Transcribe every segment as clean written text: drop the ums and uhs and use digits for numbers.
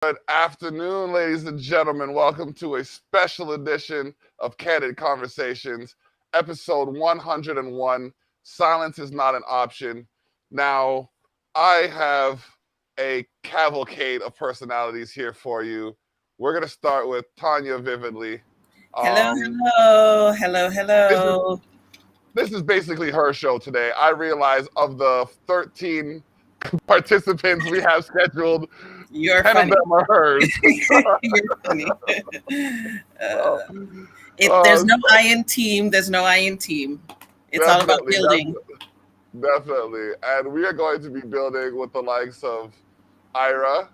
Good afternoon, ladies and gentlemen. Welcome to a special edition of Candid Conversations, episode 101. Silence is not an option. Now, I have a cavalcade of personalities here for you. We're going to start with Tanya Vividly. Hello. This is basically her show today. I realize of the 13 participants we have scheduled, You're 10 funny. of them are hers. You're funny. If there's no I in team, there's no I in team. It's all about building. Definitely. And we are going to be building with the likes of Ira.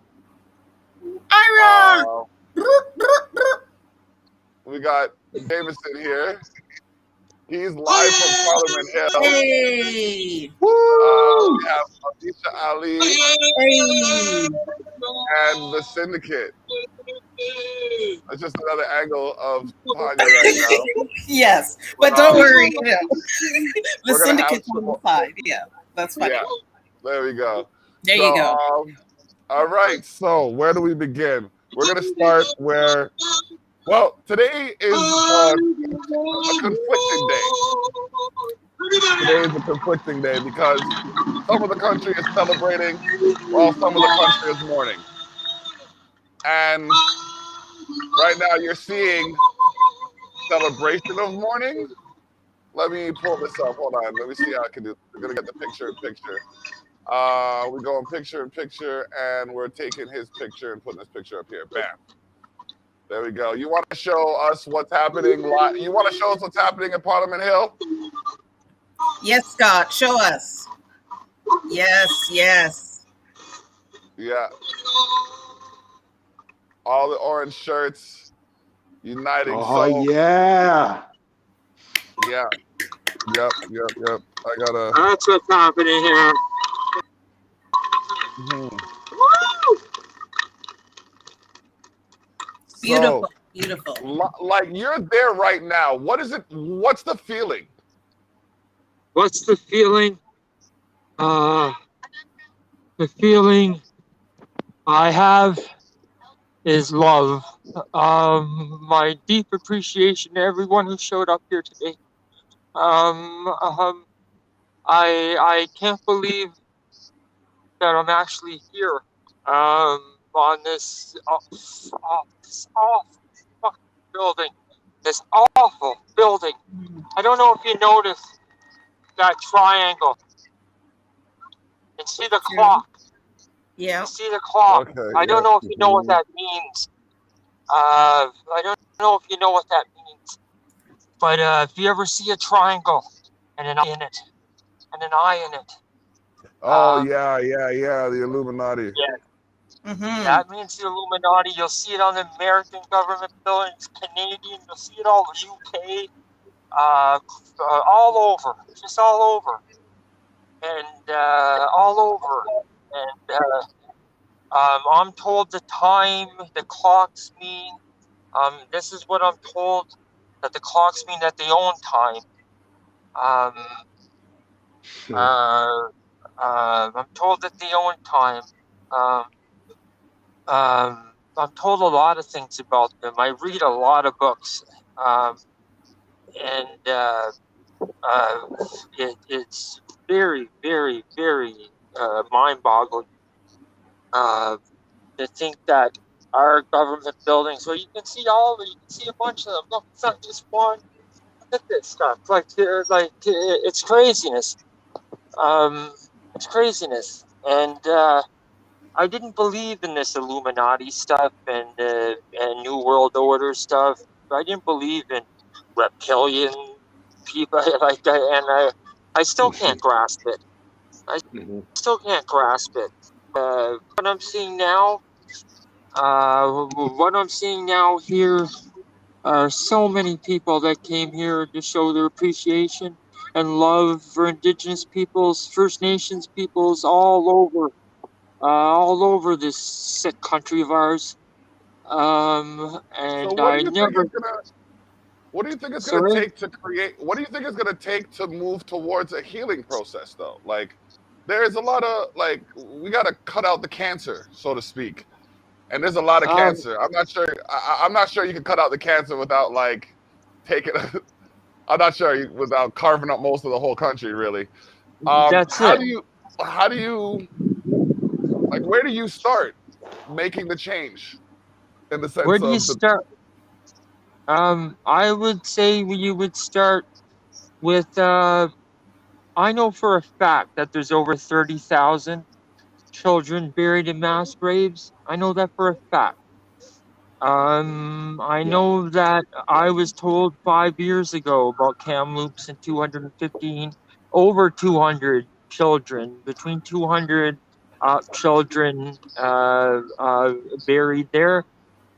We got Jameson here. He's live from Parliament Hill. Hey! We have Alicia Ali Hey! and the Syndicate. That's just another angle of Tanya right now. Yes, but don't worry. The Syndicate's on the side. Yeah, that's funny. Yeah, there we go. There you go. All right, so where do we begin? We're going to start where... Well, today is a conflicting day. Today is a conflicting day because some of the country is celebrating while some of the country is mourning. And right now you're seeing celebration of mourning. Let me pull this up. Hold on. Let me see how I can do. We're going to get the picture in picture. We're going picture in picture, and we're taking his picture and putting this picture up here. Bam. There we go. You want to show us what's happening? You want to show us what's happening at Parliament Hill? Yes, Scott. Show us. Yes. Yeah. All the orange shirts uniting. Oh, yeah. Yeah. Yep. I gotta. That's what's happening here. Mm-hmm. Beautiful. Like you're there right now. What is it? What's the feeling? What's the feeling? The feeling I have is love. My deep appreciation to everyone who showed up here today. I can't believe that I'm actually here. On this awful fucking building. This awful building. I don't know if you noticed that triangle. And see the clock. Yeah. See the clock. Okay, I don't know if you know what that means. I don't know if you know what that means. But if you ever see a triangle and an eye in it, Oh, yeah, the Illuminati. Yeah. Mm-hmm. That means the Illuminati. You'll see it on the American government buildings, Canadian. You'll see it all UK, all over, just all over, and all over. And I'm told the time, the clocks mean. This is what I'm told, that the clocks mean that they own time. I'm told that they own time. I'm told a lot of things about them. I read a lot of books, and it's very, very, very mind-boggling to think that our government buildings. Well, you can see all of it. You can see a bunch of them. Look, it's not just one. Look at this stuff. It's craziness. It's craziness, and I didn't believe in this Illuminati stuff and New World Order stuff. I didn't believe in reptilian people like that, and I still can't grasp it. Still can't grasp it. What I'm seeing now here are so many people that came here to show their appreciation and love for Indigenous peoples, First Nations peoples, all over this sick country of ours. And So what do you think it's going to take to create? What do you think it's going to take to move towards a healing process, though? Like, there's a lot of we got to cut out the cancer, so to speak. And there's a lot of Um, cancer. I'm not sure. I'm not sure you can cut out the cancer without like taking. I'm not sure without carving up most of the whole country. Really. that's How it. do you? How do you? Like, where do you start making the change in the Where sense do you of the? start? I would say you would start with. I know for a fact that there's over 30,000 children buried in mass graves. I know that for a fact. I Yeah. know that I was told 5 years ago about Kamloops and 215, over 200 children, between 200 children buried there.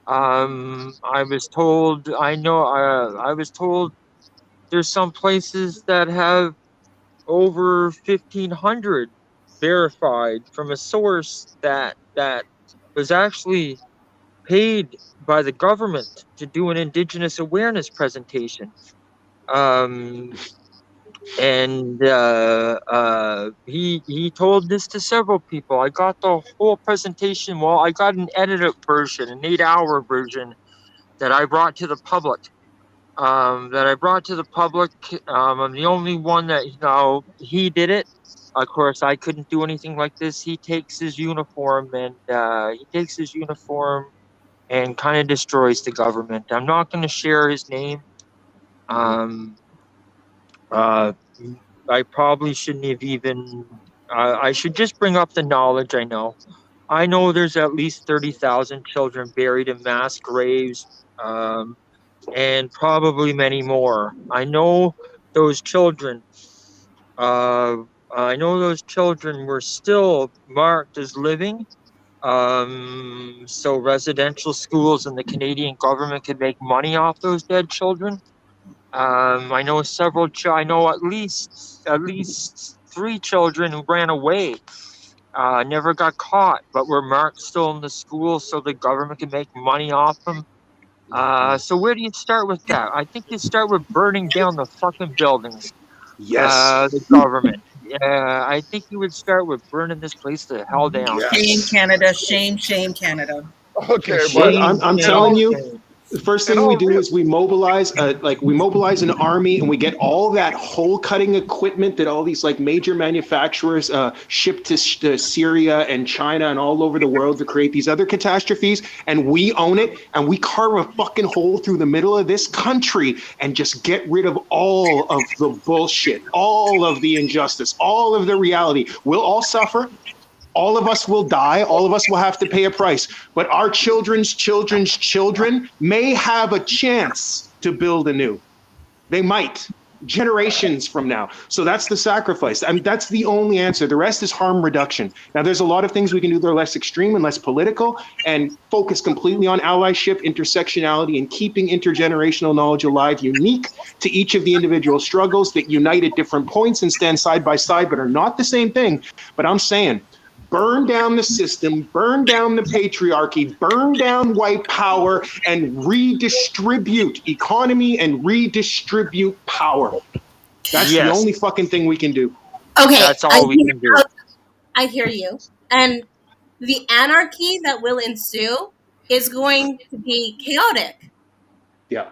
I was told, I was told there's some places that have over 1,500 verified from a source that was actually paid by the government to do an Indigenous awareness presentation. Um, and he told this to several people. I got the whole presentation. Well, I got an edited version, an 8-hour version that I brought to the public. I'm the only one that, he did it. Of course, I couldn't do anything like this. He takes his uniform and kind of destroys the government. I'm not going to share his name. Mhm. Um, uh, I probably shouldn't have even. I should just bring up the knowledge I know. I know there's at least 30,000 children buried in mass graves, and probably many more. Those children. Uh, I know those children were still marked as living, so residential schools and the Canadian government could make money off those dead children. I know I know at least 3 children who ran away, never got caught, but were marked still in the school, so the government could make money off them. So where do you start with that? I think you start with burning down the fucking buildings. Yes. The government. Yeah, I think you would start with burning this place to hell down. Shame Yes. Canada, shame Canada. Okay, but But Shame, I'm in telling shame, all you, shame. the first in thing we all do real, is we mobilize, we mobilize an army, and we get all that hole cutting equipment that all these like major manufacturers ship to Syria and China and all over the world to create these other catastrophes, and we own it, and we carve a fucking hole through the middle of this country and just get rid of all of the bullshit, all of the injustice, all of the reality. We'll all suffer. All of us will die. All of us will have to pay a price. But our children's children's children may have a chance to build anew. They might, generations from now. So that's the sacrifice. I mean, that's the only answer. The rest is harm reduction. Now, there's a lot of things we can do that are less extreme and less political and focus completely on allyship, intersectionality, and keeping intergenerational knowledge alive, unique to each of the individual struggles that unite at different points and stand side by side, but are not the same thing. But I'm saying, burn down the system, burn down the patriarchy, burn down white power, and redistribute economy and redistribute power. That's the Yes, only fucking thing we can do. Okay, that's all we can do. I hear you. And the anarchy that will ensue is going to be chaotic. Yeah.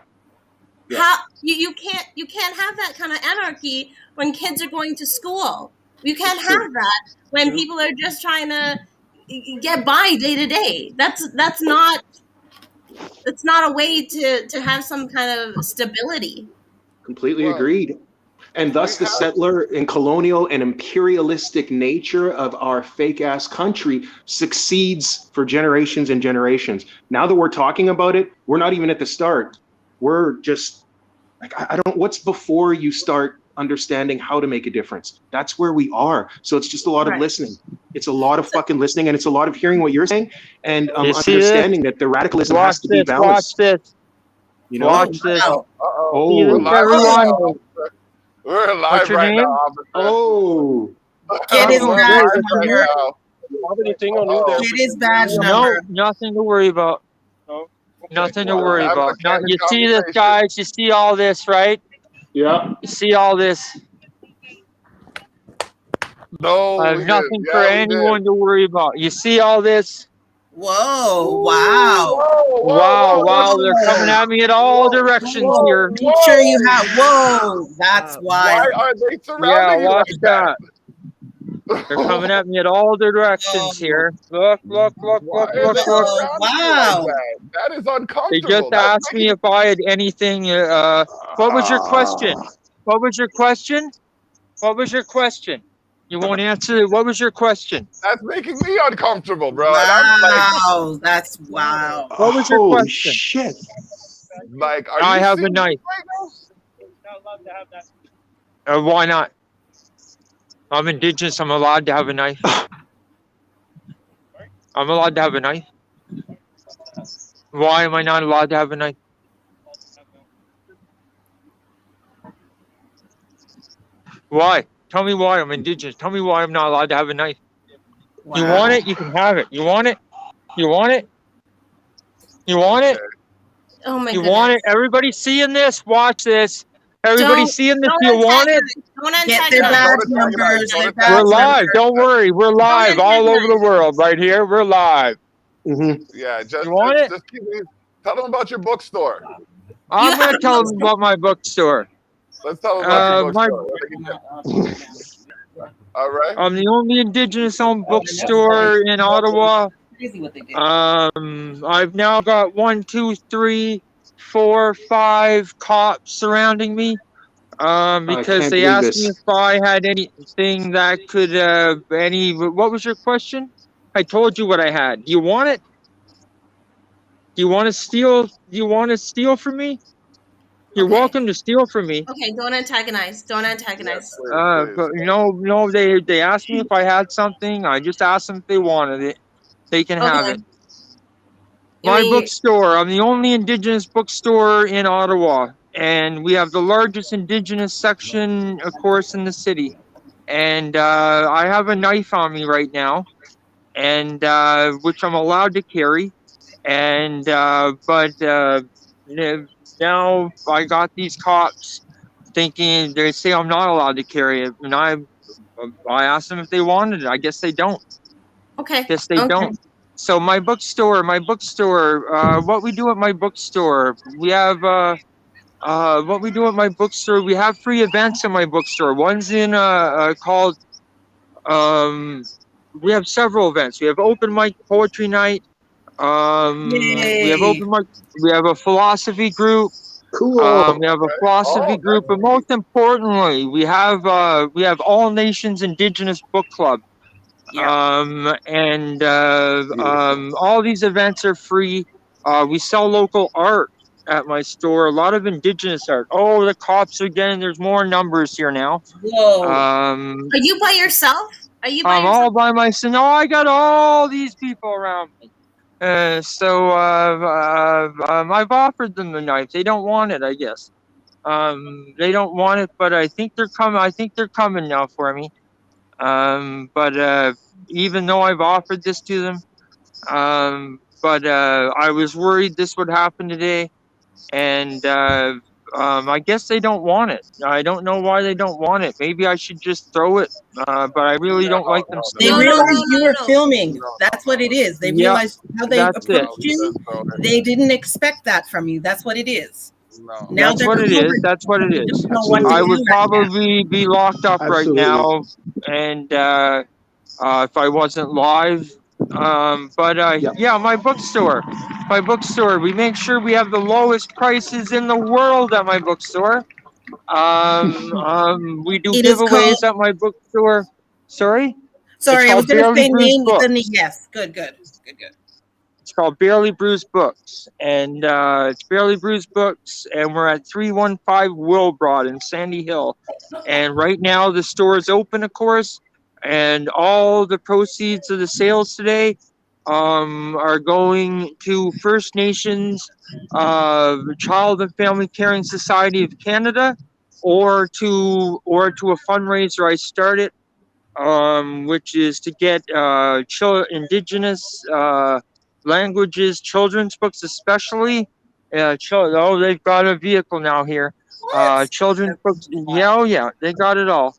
Yeah. How you can't have that kind of anarchy when kids are going to school. You can't It's have true. that when people are just trying to get by day to day. That's not a way to have some kind of stability. Completely well, agreed. And we thus the have settler and colonial and imperialistic nature of our fake ass country succeeds for generations and generations. Now that we're talking about it, we're not even at the start. We're just like, I don't, what's before you start understanding how to make a difference? That's where we are. So it's just a lot of Right. listening. It's a lot of fucking listening, and it's a lot of hearing what you're saying and You see this? understanding that the radicalism Watch has to be this. Watch balanced. this. You know? Oh Watch this. wow. See we're this, Oh, live right everyone? now. We're What's live your right now, name? officer. oh, Kid is We're bad live right number. now. Have anything on you there? Kid is badge No, number. nothing to worry about. No? Okay. Nothing to We're worry having a about. No, candid you see this, conversation. guys? You see all this, right? yeah. You see all this? No, I we have did. nothing for Yeah, we did. anyone to worry about. You see all this? Whoa! Wow! Wow, they're coming at me at all directions here. Make sure you have. Whoa! That's Why wild. are they Yeah, surrounding you watch like that. that? They're coming at me at all directions here. Look. Why are they Oh, surrounding you like wow. that? That is They uncomfortable. just asked me if I had anything. What was your question? What was your question? What was your question? You won't answer it. What was your question? That's making me uncomfortable, bro. And I'm like, Wow! That's wow. What was your Holy question? shit. are I you have a serious knife. right now? Not allowed to have that. Why not? I'm indigenous. I'm allowed to have a knife. I'm allowed to have a knife. Why am I not allowed to have a knife? Why? Tell me why I'm indigenous. Tell me why I'm not allowed to have a knife. Wow. You want it? You can have it. You want it? You want it? You want it? Oh my You goodness. want it? Everybody seeing this? Watch this. Everybody Don't- seeing this? Don't You want it? Don't Get their antagonize. badge Don't antagonize, numbers. don't Their antagonize. We're badge live. numbers. Don't worry. We're live all over the world. Right here. We're live. Mm-hmm. Yeah, You want it? just keep me. Tell them about your bookstore. I'm going to tell them about my bookstore. Let's tell them about your my- bookstore. All right. I'm the only indigenous-owned bookstore in Ottawa. Crazy what they did. I've now got 1, 2, 3, 4, 5 cops surrounding me. Because can't they believe asked this. me if I had anything that could what was your question? I told you what I had. Do you want it? Do you want to steal? Do you want to steal from me? You're Okay. welcome to steal from me. Okay, don't antagonize. Don't antagonize. But no, they asked me if I had something. I just asked them if they wanted it. They can have it. My bookstore. I'm the only indigenous bookstore in Ottawa, and we have the largest indigenous section, of course, in the city. And I have a knife on me right now, and which I'm allowed to carry. And but now I got these cops thinking they say I'm not allowed to carry it, and I asked them if they wanted it. I guess they don't. Okay. Guess they don't. So my bookstore. What we do at my bookstore, we have what we do at my bookstore. We have free events in my bookstore. One's in called we have several events. We have open mic poetry night. We have open mic. We have a philosophy group. Cool. We have a philosophy group, but most importantly, we have All Nations Indigenous Book Club. And all these events are free. We sell local art at my store. A lot of indigenous art. Oh, the cops again. There's more numbers here now. Whoa. Are you by yourself? I'm all by myself. No, I got all these people around me. So I've offered them the knife. They don't want it, I guess. They don't want it, but I think they're coming. I think they're coming now for me. But even though I've offered this to them, but I was worried this would happen today, and I guess they don't want it. I don't know why they don't want it. Maybe I should just throw it, but I really don't like them. They realized you were filming. That's what it is. They Yeah, realized how they that's it. approached you. They didn't expect that from you. That's what it is. Now That's what it is. That's what it You is. don't know what to I do would right now. probably be locked up right Absolutely. now, and if I wasn't live. Yeah, my bookstore. My bookstore. We make sure we have the lowest prices in the world at my bookstore. We do It is giveaways called- at my bookstore. Sorry? Sorry, It's I was called going to Barely say Bruised name with Books. the yes. Good. It's called Barely Bruised Books, and it's Barely Bruised Books, and we're at 315 Wilbrod in Sandy Hill. And right now the store is open, of course, and all the proceeds of the sales today are going to First Nations Child and Family Caring Society of Canada, or to a fundraiser I started, which is to get Indigenous languages, children's books especially. They've got a vehicle now here. Children's books, yeah, they got it all.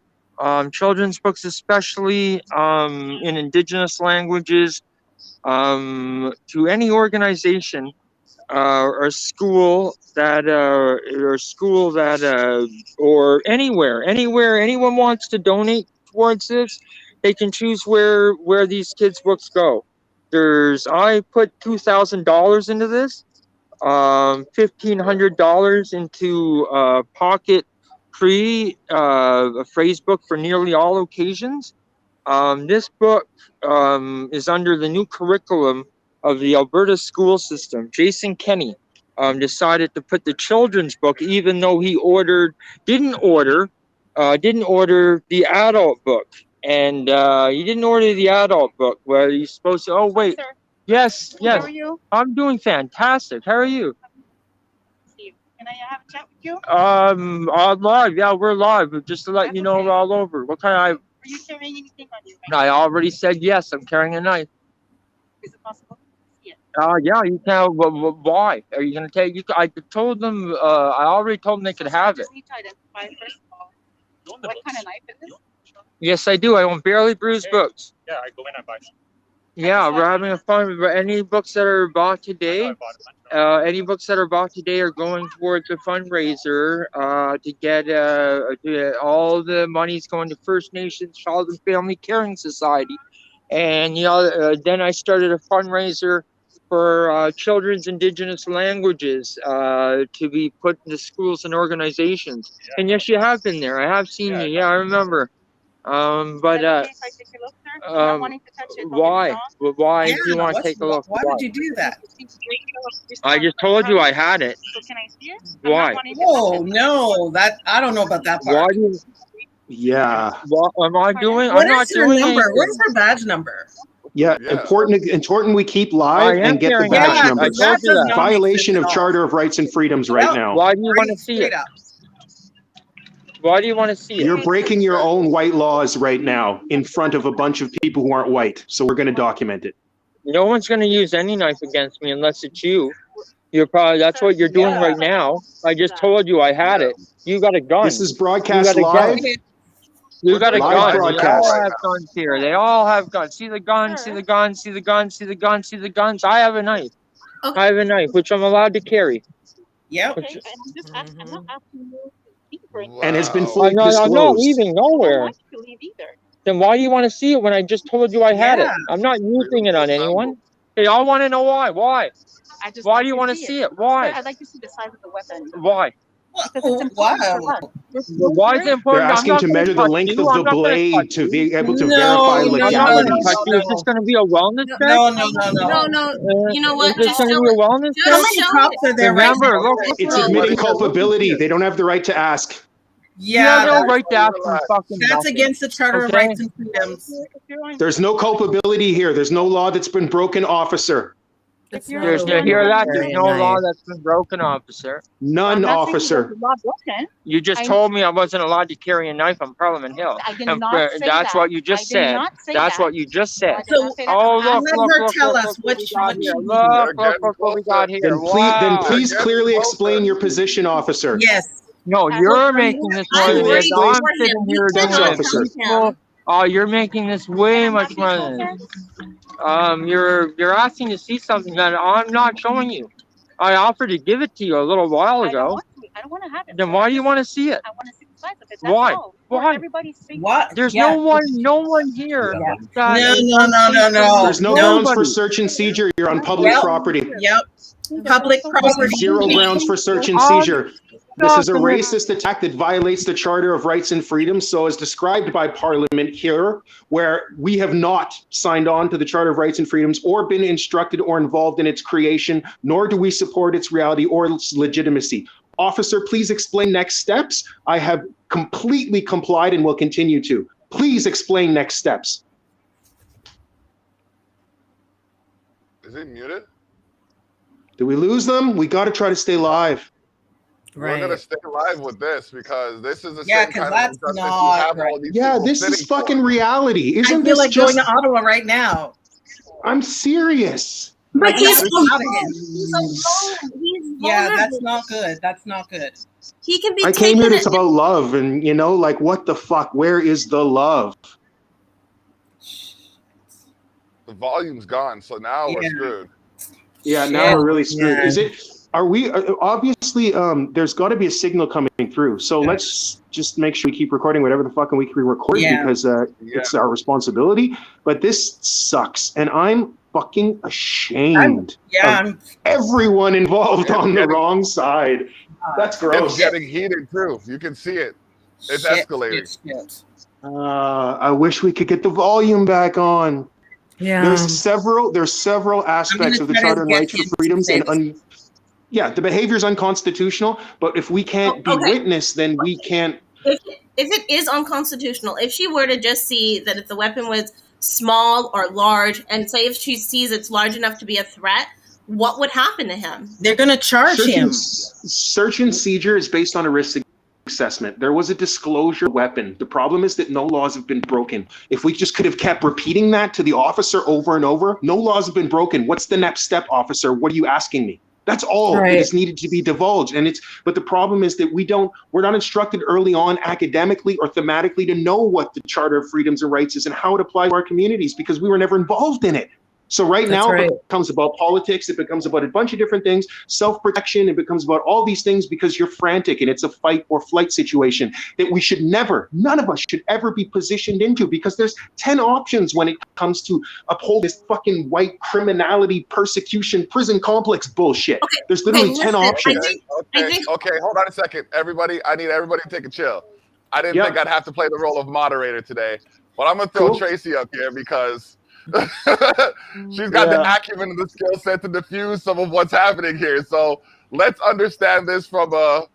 Children's books especially in Indigenous languages to any organization or school that or anywhere anyone wants to donate towards this, they can choose where these kids' books go. I put $2,000 into this, $1,500 into Pocket Free, a phrase book for nearly all occasions. This book is under the new curriculum of the Alberta school system. Jason Kenney decided to put the children's book, even though he didn't order the adult book. And he didn't order the adult book where he's supposed to. Oh, wait. Yes. How are you? I'm doing fantastic. How are you? Can I have a chat with you? I'm live. Yeah, we're live. Just to let you know, we're all over. What kind of? Are you carrying anything on you? I already said yes. I'm carrying a knife. Is it possible to see it? Yeah, you can. Why? Are you gonna take? I told them. I already told them they could have it. I just need to identify first of all what kind of knife is this? Yes, I do. I own Barely Bruised Books. Yeah, I go in and buy some. Yeah, we're having a fun. Any books that are bought today, are going towards a fundraiser to get all the money's going to First Nations Child and Family Caring Society, and then I started a fundraiser for children's Indigenous languages to be put into schools and organizations. Yeah. And yes, you have been there. I have seen you. Yeah, I remember. But Is that okay if I take a look, sir? I'm not wanting to touch it. why? Why do you want to what's- take a look? Why would you do that? I just told you I had it. So can I see it? Why? Oh no, I don't know about that part. Why do you? Yeah. What am I doing? What I'm not is her doing number? anything. Where's her badge number? Yeah, Yeah. important we keep I live am and get the carrying badge it. Yeah, number. I because told that you does that. not make Violation sense of at all. Charter of Rights and Freedoms right Yep. now. Why do you want to see Straight it? up. Why do you want to see it? You're breaking your own white laws right now in front of a bunch of people who aren't white. So we're going to document it. No one's going to use any knife against me unless it's you. That's what you're doing Yeah. right now. I just told you I had it. You got a gun. This is broadcast You got a live. gun. You got a Live gun. They broadcast. all have guns here. They all have guns. See the guns, see the guns, see the guns, see the guns, see the guns. I have a knife. Okay. I have a knife, which I'm allowed to carry. Yep. Okay, but I'm just asking, I'm not asking you to leave right now. And has been Wow. fully I'm not disclosed. leaving I don't nowhere. want you to leave either. Then why do you want to see it when I just told you I had it? Yeah. I'm not using it on anyone. They all want to know why. Why? I just Why like do you want to see it? Sir, Why? I'd like to see the size of the weapon. Why? Because it's important for Wow. us. Why is it They're important? I'm asking not to gonna measure the touch length you. of I'm the not gonna blade touch to you. be able to No, verify no, I'm not no, gonna legalities. touch you. Is this gonna be a wellness check? No, no, You know what? Is this Just gonna show be a it. wellness How Just check? many show cops it. are there right Remember, now? look It's around. admitting Look at culpability. They don't have the right to ask. You have Yeah, no right to ask me Relax. fucking that's nothing. against the Charter of Okay. Rights and Freedoms. There's no culpability here. There's no law that's been broken, officer. It's you're- not There's a no hear that. very There's no law nice. that's been broken, officer. None, I'm not saying officer. there's a law broken. You just I- told me I wasn't allowed to carry a knife on Parliament Hill. I did And not say that's that. what you just I did said. not say That's that. what you just said. I did not say that. Oh, I'm look, asking- Let her look, tell look, us look what we which- got which here. you mean. Look, They're look getting what we got here. Then Wow. please Again, clearly closer. explain your position, officer. Yes. No, you're making this more I'm than worried this. for I'm him. sitting We here doing cannot Thanks, it. officer. help him. Oh, you're making this way Can I much not more be than closer? this. You're asking to see something that I'm not showing you. I offered to give it to you a little while I don't ago. want to. I don't want to have it. Then sir. why do you want to see it? I want to see the size of it. That's Why? all. For Why? everybody's safety. What? There's Yeah. no one here. Yeah. that No, is no, no, no, no. There's no Nobody. grounds for search and seizure. You're on public Yep. property. Yep. Public property. Zero grounds for search and seizure. This is a racist attack that violates the Charter of Rights and Freedoms, so as described by Parliament here, where we have not signed on to the Charter of Rights and Freedoms or been instructed or involved in its creation, nor do we support its reality or its legitimacy. Officer, please explain next steps. I have completely complied and will continue to. Please explain next steps. Is he muted? Do we lose them? We got to try to stay live. We're gonna stay alive with this because this is the Yeah, same 'cause kind that's of injustice not you have right. all these Yeah, people this is sitting for. fucking reality. I Isn't feel this like just... going to Ottawa right now. I'm serious. But Like, he's that's alone. not it. He's alone. He's Yeah, vulnerable. that's not good. That's not good. He can be I came taken. here, it's about love, and you know, like, what the fuck? Where is the love? the volume's gone, so now we're screwed. Yeah, now we're really screwed. Is it? Are we? Obviously, there's got to be a signal coming through. So let's just make sure we keep recording whatever the fuck we can record because it's our responsibility. But this sucks, and I'm fucking ashamed of everyone involved on the wrong side. That's gross. It's getting heated too. You can see it. It's escalating. I wish we could get the volume back on. Yeah. There's several aspects of the Charter and Rights for Freedoms and the behavior is unconstitutional, but if we can't be witness, then we can't. If it is unconstitutional, if she were to just see that if the weapon was small or large, and say if she sees it's large enough to be a threat, what would happen to him? They're going to charge him. Search and seizure is based on a risk assessment. There was a disclosure weapon. The problem is that no laws have been broken. If we just could have kept repeating that to the officer over and over, no laws have been broken. What's the next step, officer? What are you asking me? That's all that is needed to be divulged. But the problem is that we're not instructed early on academically or thematically to know what the Charter of Freedoms and Rights is and how it applies to our communities because we were never involved in it. So now it becomes about politics, it becomes about a bunch of different things, self-protection, it becomes about all these things because you're frantic and it's a fight or flight situation that we should never, none of us should ever be positioned into because there's 10 options when it comes to uphold this fucking white criminality, persecution, prison complex bullshit. Okay, there's literally 10 options. Okay, hold on a second. Everybody, I need everybody to take a chill. I didn't think I'd have to play the role of moderator today, but I'm going to throw Tracy up here because she's got the acumen and the skill set to diffuse some of what's happening here. So let's understand this from a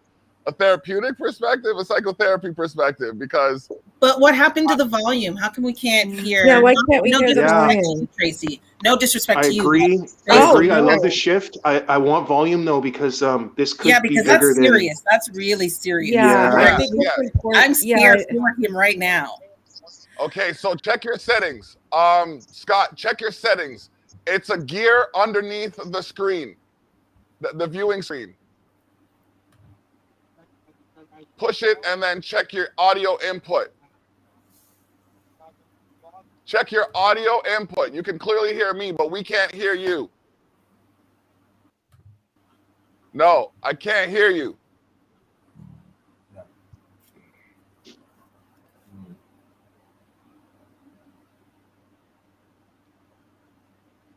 therapeutic perspective, a psychotherapy perspective, because. But what happened to the volume? How come we can't hear? Yeah, why can't we hear the disrespect volume? to you, Tracy. No disrespect to you. I agree. I love the shift. I want volume though because this could be bigger that's serious. That's really serious. I'm scared for him right now. Okay, so check your settings. Scott, check your settings. It's a gear underneath the screen, the viewing screen. Push it and then check your audio input. Check your audio input. You can clearly hear me, but we can't hear you. No, I can't hear you.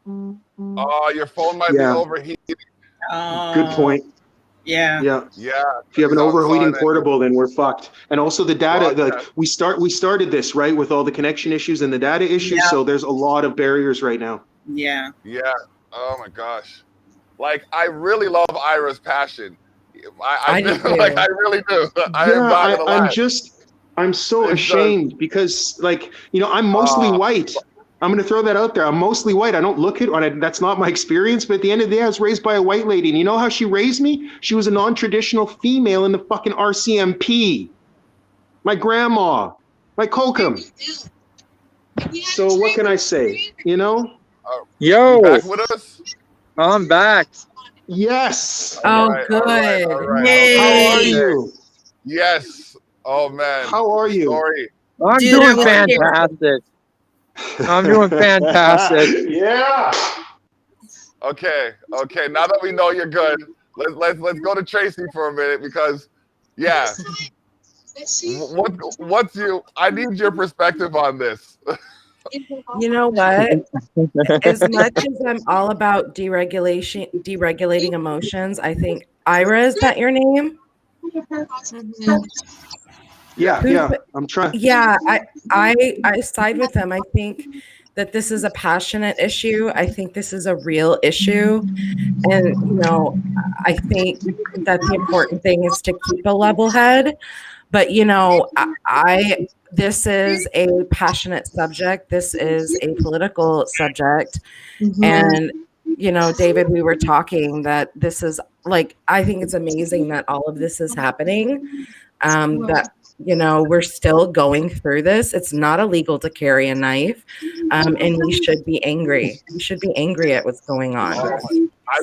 Oh, your phone might be overheating. Good point. Yeah. If you have an overheating portable, then we're fucked. And also the data, we started this right with all the connection issues and the data issues. So there's a lot of barriers right now. Yeah. Oh my gosh. Like I really love Ira's passion. I really do. I'm so ashamed because I'm mostly white. I'm going to throw that out there. I'm mostly white. I don't look it, that's not my experience. But at the end of the day, I was raised by a white lady. And you know how she raised me? She was a non-traditional female in the fucking RCMP. My grandma, my kokum. So what can I say? Yo, you back with us? I'm back. Yes. Good. How are you? Yes. Oh man. How are you? Sorry. I'm doing fantastic. I'm doing fantastic. Yeah. Okay. Now that we know you're good, let's go to Tracy for a minute because, what's I need your perspective on this. You know what? As much as I'm all about deregulating emotions, I think Ira, is that your name? Yeah, I'm trying. Yeah, I side with them. I think that this is a passionate issue. I think this is a real issue. And, I think that the important thing is to keep a level head. But, this is a passionate subject. This is a political subject. And, David, we were talking that this is I think it's amazing that all of this is happening. That we're still going through this. It's not illegal to carry a knife. And we should be angry. We should be angry at what's going on.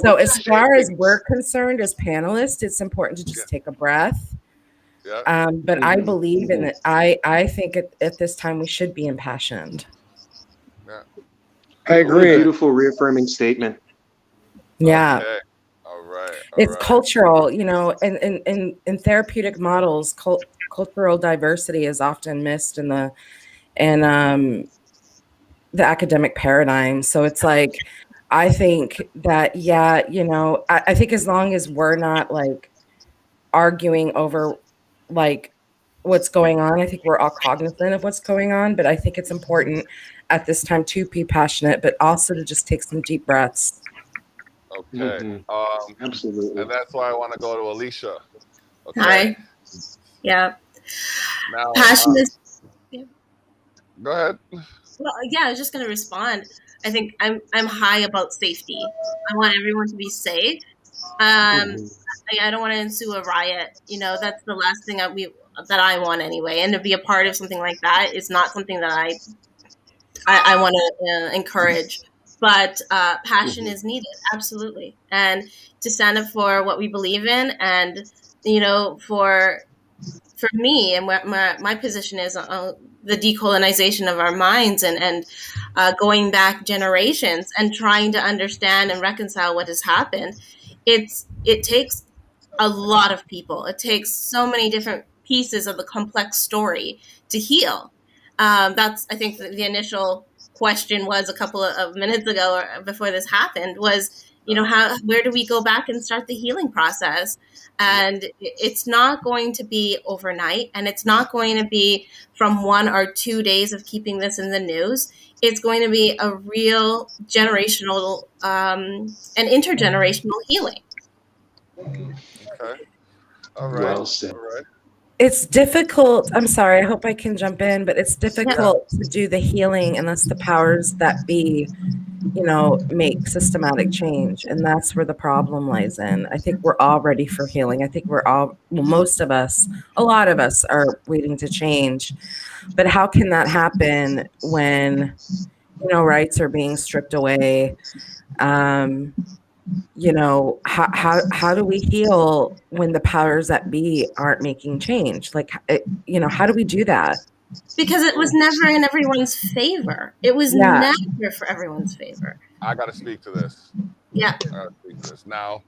So as far as we're concerned as panelists, it's important to just take a breath. But I believe in it. I think at this time we should be impassioned. I agree. What a beautiful reaffirming statement. Yeah. Okay. All right. It's cultural, you know, and in therapeutic models, cultural diversity is often missed in the academic paradigm. So it's like, I think that, yeah, you know, I think as long as we're not like arguing over like what's going on, I think we're all cognizant of what's going on, but I think it's important at this time to be passionate, but also to just take some deep breaths. Okay. Absolutely. And that's why I want to go to Alicia. Okay. Hi. Yeah. Now, Passion is. Yeah. Go ahead. Well, yeah, I was just going to respond. I think I'm high about safety. I want everyone to be safe. I don't want to ensue a riot. You know, that's the last thing that I want anyway. And to be a part of something like that is not something that I want to encourage. But passion is needed, absolutely, and to stand up for what we believe in, and you know, for me and what my position is on the decolonization of our minds and going back generations and trying to understand and reconcile what has happened. It takes a lot of people. It takes so many different pieces of the complex story to heal. That's, I think, the initial question was a couple of minutes ago or before this happened was, you know, where do we go back and start the healing process? And it's not going to be overnight, and it's not going to be from 1 or 2 days of keeping this in the news. It's going to be a real generational and intergenerational healing. Okay. All right. Well said. All right. It's difficult. I'm sorry. I hope I can jump in, but it's difficult to do the healing unless the powers that be, you know, make systematic change. And that's where the problem lies in. I think we're all ready for healing. I think most of us, a lot of us are waiting to change. But how can that happen when, you know, rights are being stripped away? You know, how do we heal when the powers that be aren't making change? Like, you know, how do we do that? Because it was never in everyone's favor. It was never for everyone's favor. I got to speak to this. Yeah. I got to speak to this. Now,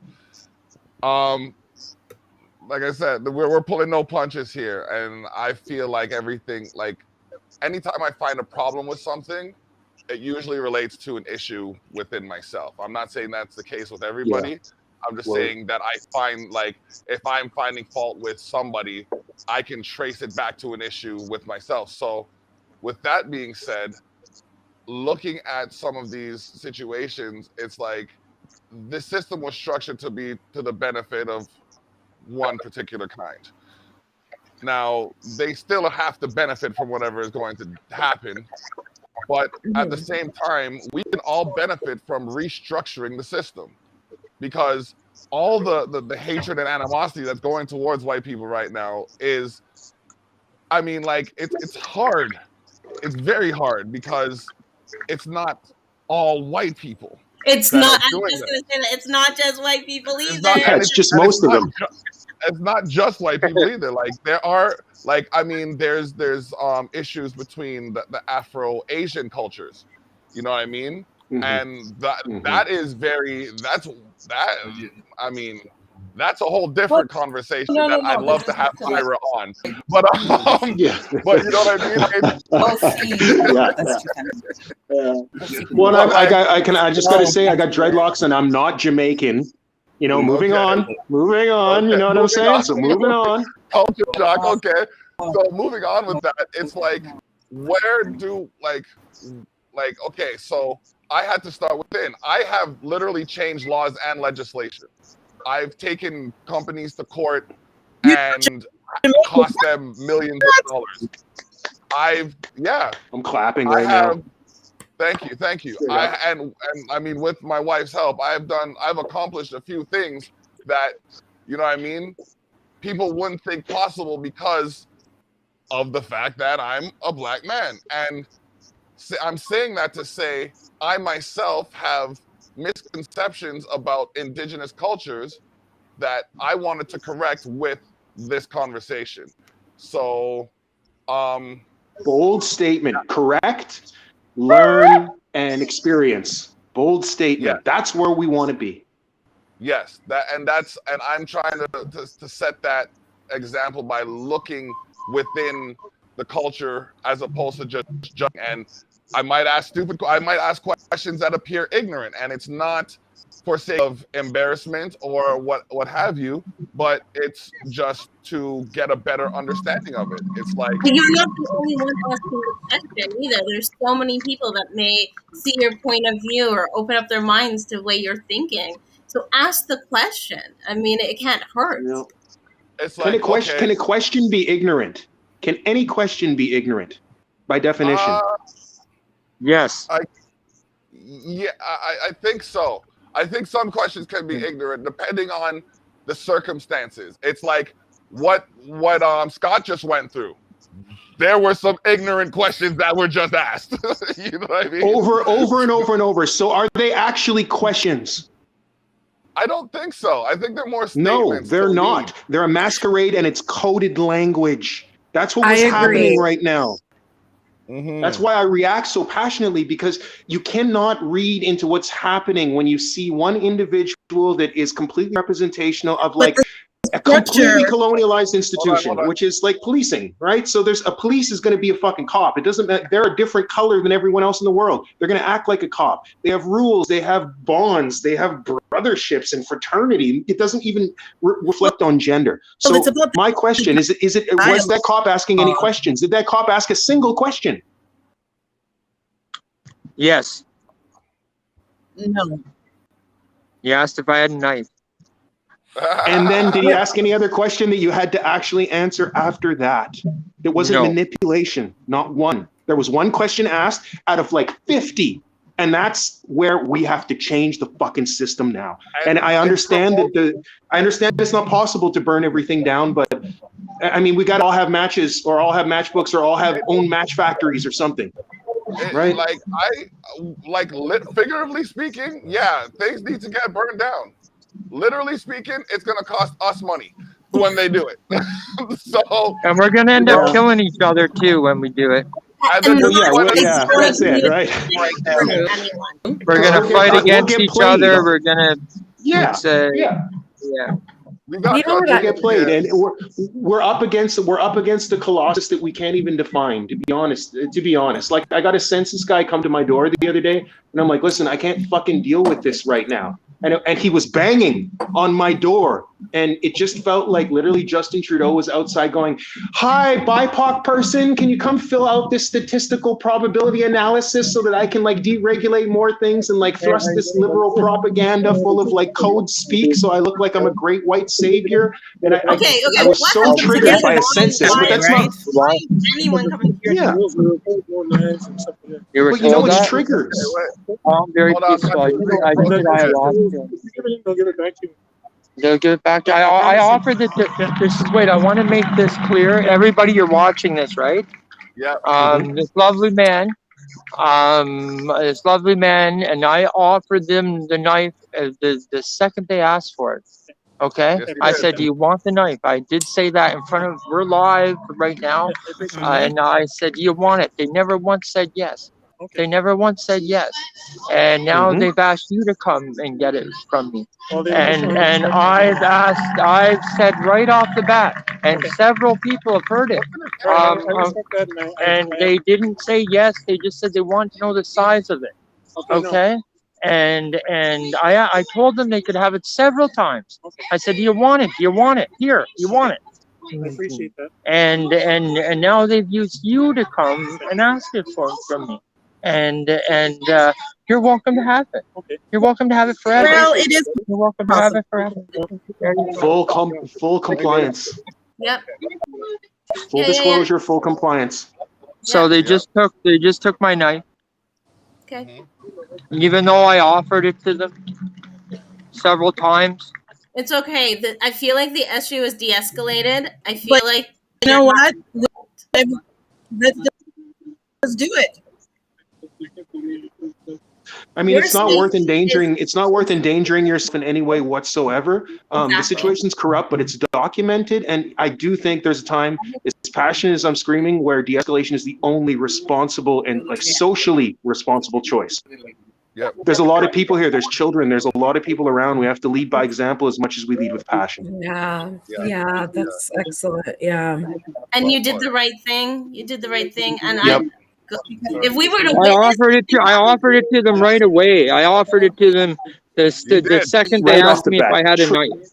like I said, we're pulling no punches here. And I feel like everything, like anytime I find a problem with something, it usually relates to an issue within myself. I'm not saying that's the case with everybody. Yeah. I'm just saying that I find, like, if I'm finding fault with somebody, I can trace it back to an issue with myself. So with that being said, looking at some of these situations, it's like this system was structured to be to the benefit of one particular kind. Now, they still have to benefit from whatever is going to happen. But at the same time, we can all benefit from restructuring the system, because all the hatred and animosity that's going towards white people right now is, I mean, like, it's hard. It's very hard because it's not all white people. It's not. I'm just going to say that it's not just white people either. It's just most of them. It's not just white people either. Like, there are, like, I mean, there's issues between the Afro-Asian cultures. You know what I mean? Mm-hmm. And that is very, I mean, that's a whole different conversation that I'd love to have Ira on. But but you know what I mean? Well, I just got to say, I got dreadlocks and I'm not Jamaican. You know, moving on, you know what I'm saying? So moving on. Culture shock, okay. So moving on with that, it's like, where do, like, okay, so I had to start within. I have literally changed laws and legislation. I've taken companies to court and cost them millions of dollars. I'm clapping right now. Thank you. And I mean, with my wife's help, I've accomplished a few things that, you know what I mean, people wouldn't think possible because of the fact that I'm a black man. And I'm saying that to say I myself have misconceptions about indigenous cultures that I wanted to correct with this conversation. So bold statement. Correct, learn, and experience. Bold statement. Yeah. That's where we want to be. Yes, and I'm trying to set that example by looking within the culture as opposed to just judging. And I might ask questions that appear ignorant, and it's not for sake of embarrassment or what have you, but it's just to get a better understanding of it. It's like, but you're not the only one asking the question either. There's so many people that may see your point of view or open up their minds to the way you're thinking. So ask the question. I mean, it can't hurt. No. it's Can like, can a question be ignorant? Can any question be ignorant by definition? Yes. I think so. I think some questions can be ignorant depending on the circumstances. It's like what Scott just went through. There were some ignorant questions that were just asked. You know what I mean? Over and over and over. So are they actually questions? I don't think so. I think they're more statements. No, they're not. They're a masquerade, and it's coded language. That's what was happening right now. Mm-hmm. That's why I react so passionately, because you cannot read into what's happening when you see one individual that is completely representational of like a completely colonialized institution, which is like policing, right? So there's a police is going to be a fucking cop. It doesn't matter. They're a different color than everyone else in the world. They're going to act like a cop. They have rules. They have bonds. They have brotherships and fraternity. It doesn't even reflect on gender. So my question is was that cop asking any questions? Did that cop ask a single question? Yes. No. He asked if I had a knife. And then did he ask any other question that you had to actually answer after that? It wasn't manipulation, not one. There was one question asked out of like 50. And that's where we have to change the fucking system now. And I understand I understand it's not possible to burn everything down, but I mean, we got to all have matches or all have matchbooks or all have own match factories or something. Right? Figuratively speaking, yeah, things need to get burned down. Literally speaking, it's going to cost us money when they do it. And we're going to end up killing each other too when we do it. That's it, right? We're going to fight against each other. We're going to we get played, and we're up against the colossus that we can't even define. To be honest, like I got a census guy come to my door the other day, and I'm like, listen, I can't fucking deal with this right now. And he was banging on my door, and it just felt like literally Justin Trudeau was outside going, "Hi, BIPOC person, can you come fill out this statistical probability analysis so that I can like deregulate more things and like thrust this liberal propaganda full of like code speak so I look like I'm a great white savior?" And I was so triggered by a census, but that's not anyone coming here. Yeah. But you know, it's triggers. I'm very peaceful. I think I lost him. They'll give it back. I offered it. Wait, I want to make this clear. Everybody, you're watching this, right? Yeah. This lovely man, and I offered them the knife the second they asked for it. Okay, I said, "Do you want the knife?" I did say that in front of. We're live right now, and I said, "Do you want it?" They never once said yes. They never once said yes, and now they've asked you to come and get it from me. And I've said right off the bat, and several people have heard it, and they didn't say yes. They just said they want to know the size of it. Okay. And I told them they could have it several times. I said, "Do you want it? Do you want it? Here, you want it?" I appreciate that. And now they've used you to come and ask it from me. And you're welcome to have it. Okay. You're welcome to have it forever. Well, it is. You're welcome to have it forever. Full compliance. Yep. Full disclosure, full compliance. So they just took my knife. Okay. Even though I offered it to them several times. It's okay. I feel like the issue is de-escalated. I feel like you know what? Let's do it. I mean, it's not worth endangering. It's not worth endangering yourself in any way whatsoever. The situation's corrupt, but it's documented, and I do think there's a time, as passionate as I'm screaming, where de-escalation is the only responsible and like socially responsible choice. Yep. There's a lot of people here. There's children. There's a lot of people around. We have to lead by example as much as we lead with passion. Yeah, that's excellent. Yeah. And you did the right thing. You did the right thing. And if we were to I offered it to them right away. I offered it to them the second they asked me if I had a knife.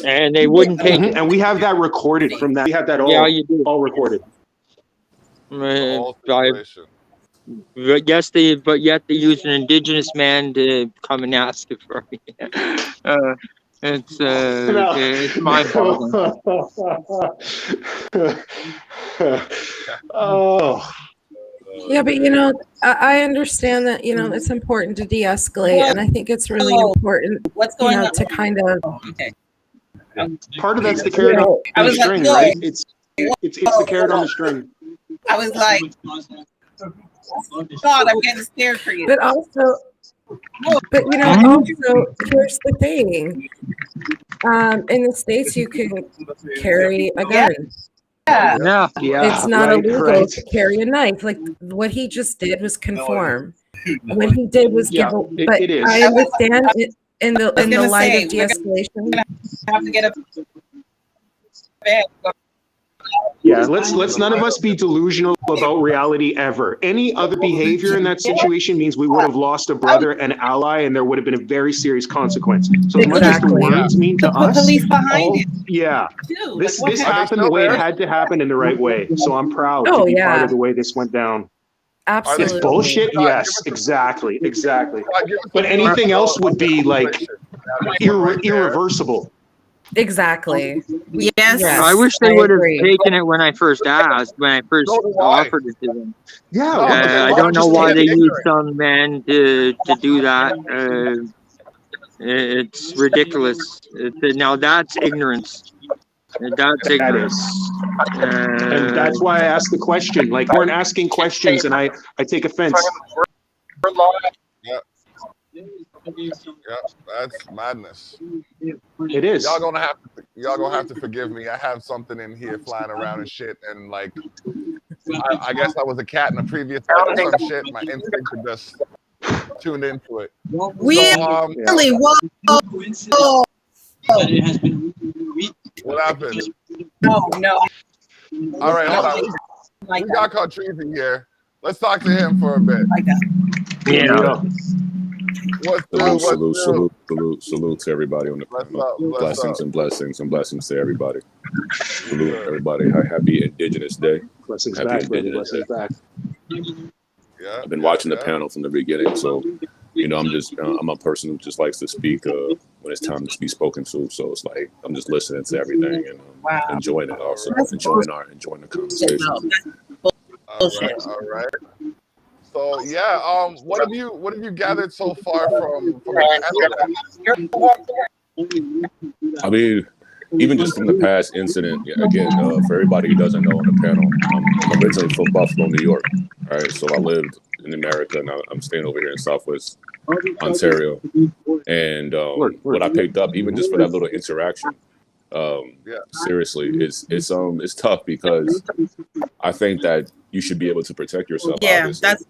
And they wouldn't take it. And we have that recorded from that. We have that all recorded. But yet they use an indigenous man to come and ask it for me. It's my fault. Yeah, but you know, I understand that, you know, it's important to de-escalate, and I think it's really important, what's going on to kind of. Part of that's the carrot on the string, right? It's the carrot on the string. I was like, God, I'm getting scared for you. But also, also, here's the thing. In the States, you can carry a gun. Yeah. It's not illegal to carry a knife. Like what he just did was conform. What he did was give. But it is. I understand it in the light of de-escalation. Have to get a bed. Yeah, let's none of us be delusional about reality ever. Any other behavior in that situation means we would have lost a brother, an ally, and there would have been a very serious consequence. So as much as the words mean to us, police behind it. Yeah, this happened the way it had to happen in the right way. So I'm proud to be part of the way this went down. Absolutely. It's bullshit. Yes, exactly. But anything else would be like irreversible. Exactly. Yes. I wish they would have taken it when I first asked, when I first offered it to them. Yeah. I don't know why they use some men to do that. It's ridiculous. Now that's ignorance. That's ignorance. And that's why I asked the question. Like, we're asking questions, and I take offense. Yeah, that's madness. It is. Y'all gonna have to forgive me. I have something in here flying around and shit, and like, I guess I was a cat in a previous life or some shit. My instinct just tuned into it. Really? Whoa. What happened? No. All right, hold on. We got Cottreezy here. Let's talk to him for a bit. Yeah. Salute to everybody on the panel. Blessings to everybody. Salute everybody. Happy Indigenous Day. Blessings Happy back, Indigenous Day. Back. Yeah, I've been watching the panel from the beginning, so I'm a person who just likes to speak when it's time to be spoken to. So it's like I'm just listening to everything and enjoying it. Also enjoying the conversation. All right. So yeah, what have you gathered so far from the panel? I mean, even just from the past incident, again, for everybody who doesn't know on the panel, I'm originally from Buffalo, New York. All right, so I lived in America, and I'm staying over here in Southwest Ontario. And what I picked up, even just for that little interaction, seriously, it's tough because I think that you should be able to protect yourself. Yeah, obviously.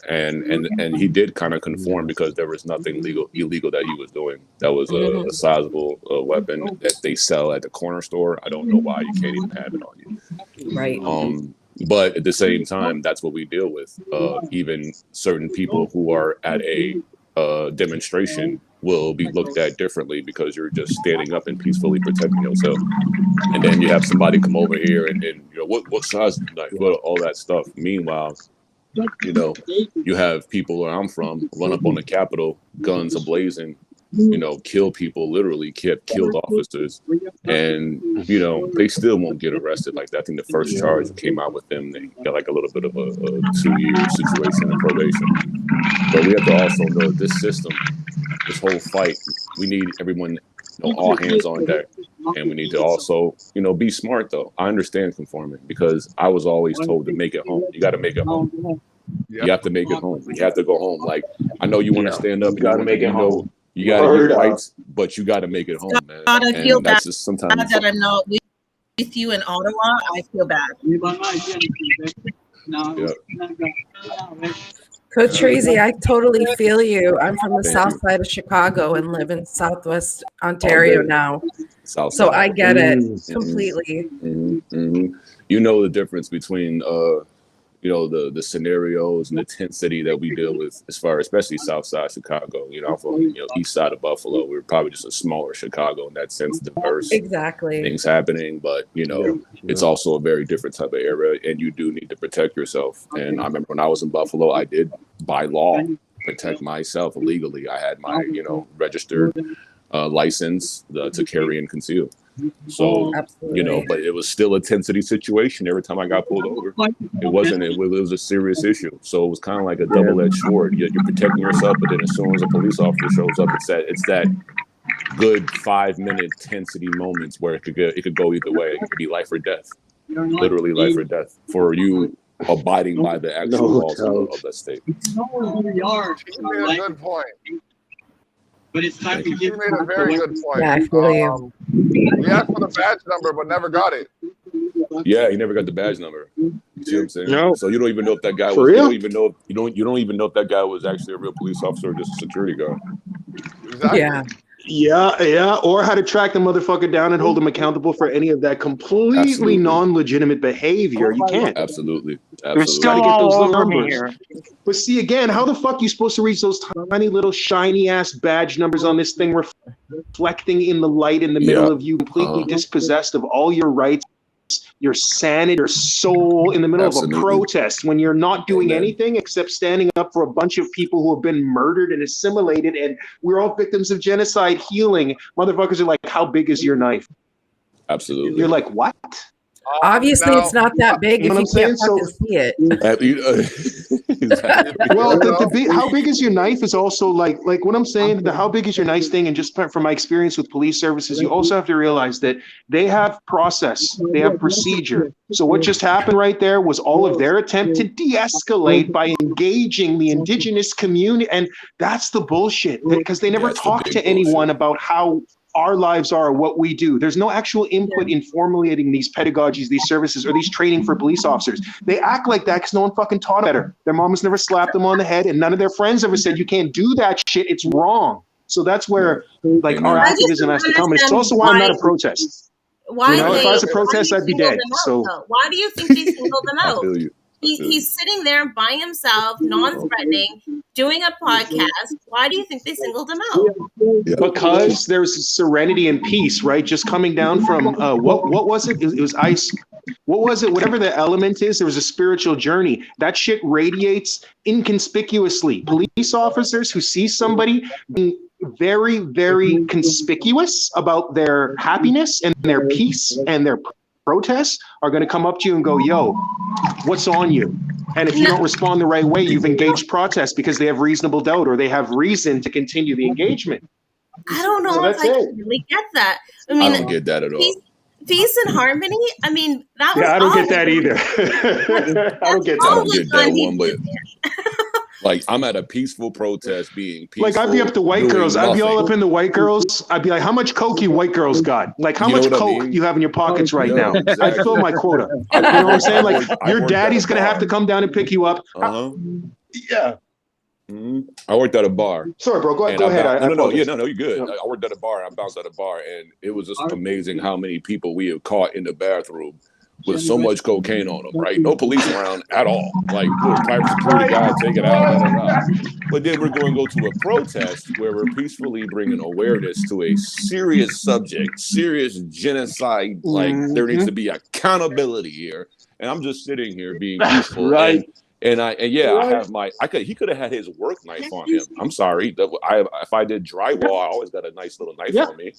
And he did kind of conform because there was nothing illegal that he was doing. That was a sizable weapon that they sell at the corner store. I don't know why you can't even have it on you. Right. But at the same time, that's what we deal with. Even certain people who are at a demonstration will be looked at differently because you're just standing up and peacefully protecting yourself. And then you have somebody come over here and what size knife, all that stuff. Meanwhile, you have people where I'm from run up on the Capitol, guns ablazing, kill people, literally killed officers, and they still won't get arrested. Like I think the first charge that came out with them, they got like a little bit of a 2-year situation of probation. But we have to also know this system, this whole fight, we need everyone, all hands on deck. And we need to also, be smart though. I understand conforming because I was always told to make it home. You got to make it home. You have to make it home. You have to go home. Like, I know you want to stand up. You got to make it home. You got to get rights, but you got to make it home, man. I feel and that's just sometimes that I'm not with you in Ottawa. I feel bad. Cottreezy, I totally feel you. I'm from the south side of Chicago and live in Southwest Ontario now. So I get it completely. You know the difference between the scenarios and the intensity that we deal with as far, especially South Side Chicago. I'm from east side of Buffalo. We're probably just a smaller Chicago in that sense, diverse things happening, but it's also a very different type of area, and you do need to protect yourself. And I remember when I was in Buffalo, I did by law protect myself legally. I had my registered license to carry and conceal. So but it was still a intensity situation every time I got pulled over. It was a serious issue. So it was kind of like a double-edged sword. You're protecting yourself, but then as soon as a police officer shows up, it's that good 5-minute intensity moments where it could go either way. It could be life or death, literally life or death for you abiding by the actual laws of that state. You made a good point. But it's time to You give made a very good point. Yeah, I feel you. He asked for the badge number, but never got it. Yeah, he never got the badge number. You see what I'm saying? No. So you don't even know if that guy For was. real? You don't even know if that guy was actually a real police officer or just a security guard. Exactly. Yeah. Yeah, or how to track the motherfucker down and hold him accountable for any of that completely non-legitimate behavior. You can't. Absolutely. Just gotta get those numbers. But see, again, how the fuck are you supposed to reach those tiny little shiny ass badge numbers on this thing reflecting in the light in the middle of you, completely dispossessed of all your rights, your sanity, your soul, in the middle of a protest when you're not doing anything except standing up for a bunch of people who have been murdered and assimilated, and we're all victims of genocide healing. Motherfuckers are like, how big is your knife? Absolutely. You're like, what? Obviously, it's not that big You know if what I'm you can't saying? fucking see it. Well, how big is your knife is also like what I'm saying, the how big is your knife thing, and just from my experience with police services, you also have to realize that they have process, they have procedure. So what just happened right there was all of their attempt to de-escalate by engaging the indigenous community, and that's the bullshit, because they never talk to anyone about how our lives are, what we do. There's no actual input in formulating these pedagogies, these services, or these training for police officers. They act like that because no one fucking taught them better. Their mamas never slapped them on the head, and none of their friends ever said, you can't do that shit, it's wrong. So that's where our activism has to come. And it's also why I'm not a protest. If I was a protest, I'd be dead. So why do you think they singled them out? He's sitting there by himself, non-threatening, doing a podcast. Why do you think they singled him out? Because there's serenity and peace, right? Just coming down from what was it? It was ice. What was it? Whatever the element is, there was a spiritual journey. That shit radiates inconspicuously. Police officers who see somebody being very, very conspicuous about their happiness and their peace and their protests are going to come up to you and go, yo, what's on you? And if you don't respond the right way, you've engaged protest because they have reasonable doubt or they have reason to continue the engagement. I don't know if I can really get that. I mean, I don't get that at all. Peace and harmony. I mean, that was. Yeah, I don't get that either. I don't get that. I don't get that one, but like I'm at a peaceful protest, being peaceful. Like I'd be up to white girls. I'd be all up in the white girls. I'd be like, how much coke you white girls got? Like how much coke you have in your pockets right now? Exactly. I'd fill my quota. You know what I'm saying? Like your daddy's gonna have to come down and pick you up. Yeah. Mm-hmm. I worked at a bar. Sorry, bro. Go ahead. No, you're good. I worked at a bar. I bounced at a bar, and it was just amazing how many people we have caught in the bathroom with so much cocaine on them. Right? No police around at all. Like private security guy, take it out. But then we're going to go to a protest where we're peacefully bringing awareness to a serious subject, serious genocide. Like there needs to be accountability here, and I'm just sitting here being peaceful. Right. I have my. He could have had his work knife on him. I'm sorry. If I did drywall, I always got a nice little knife on me.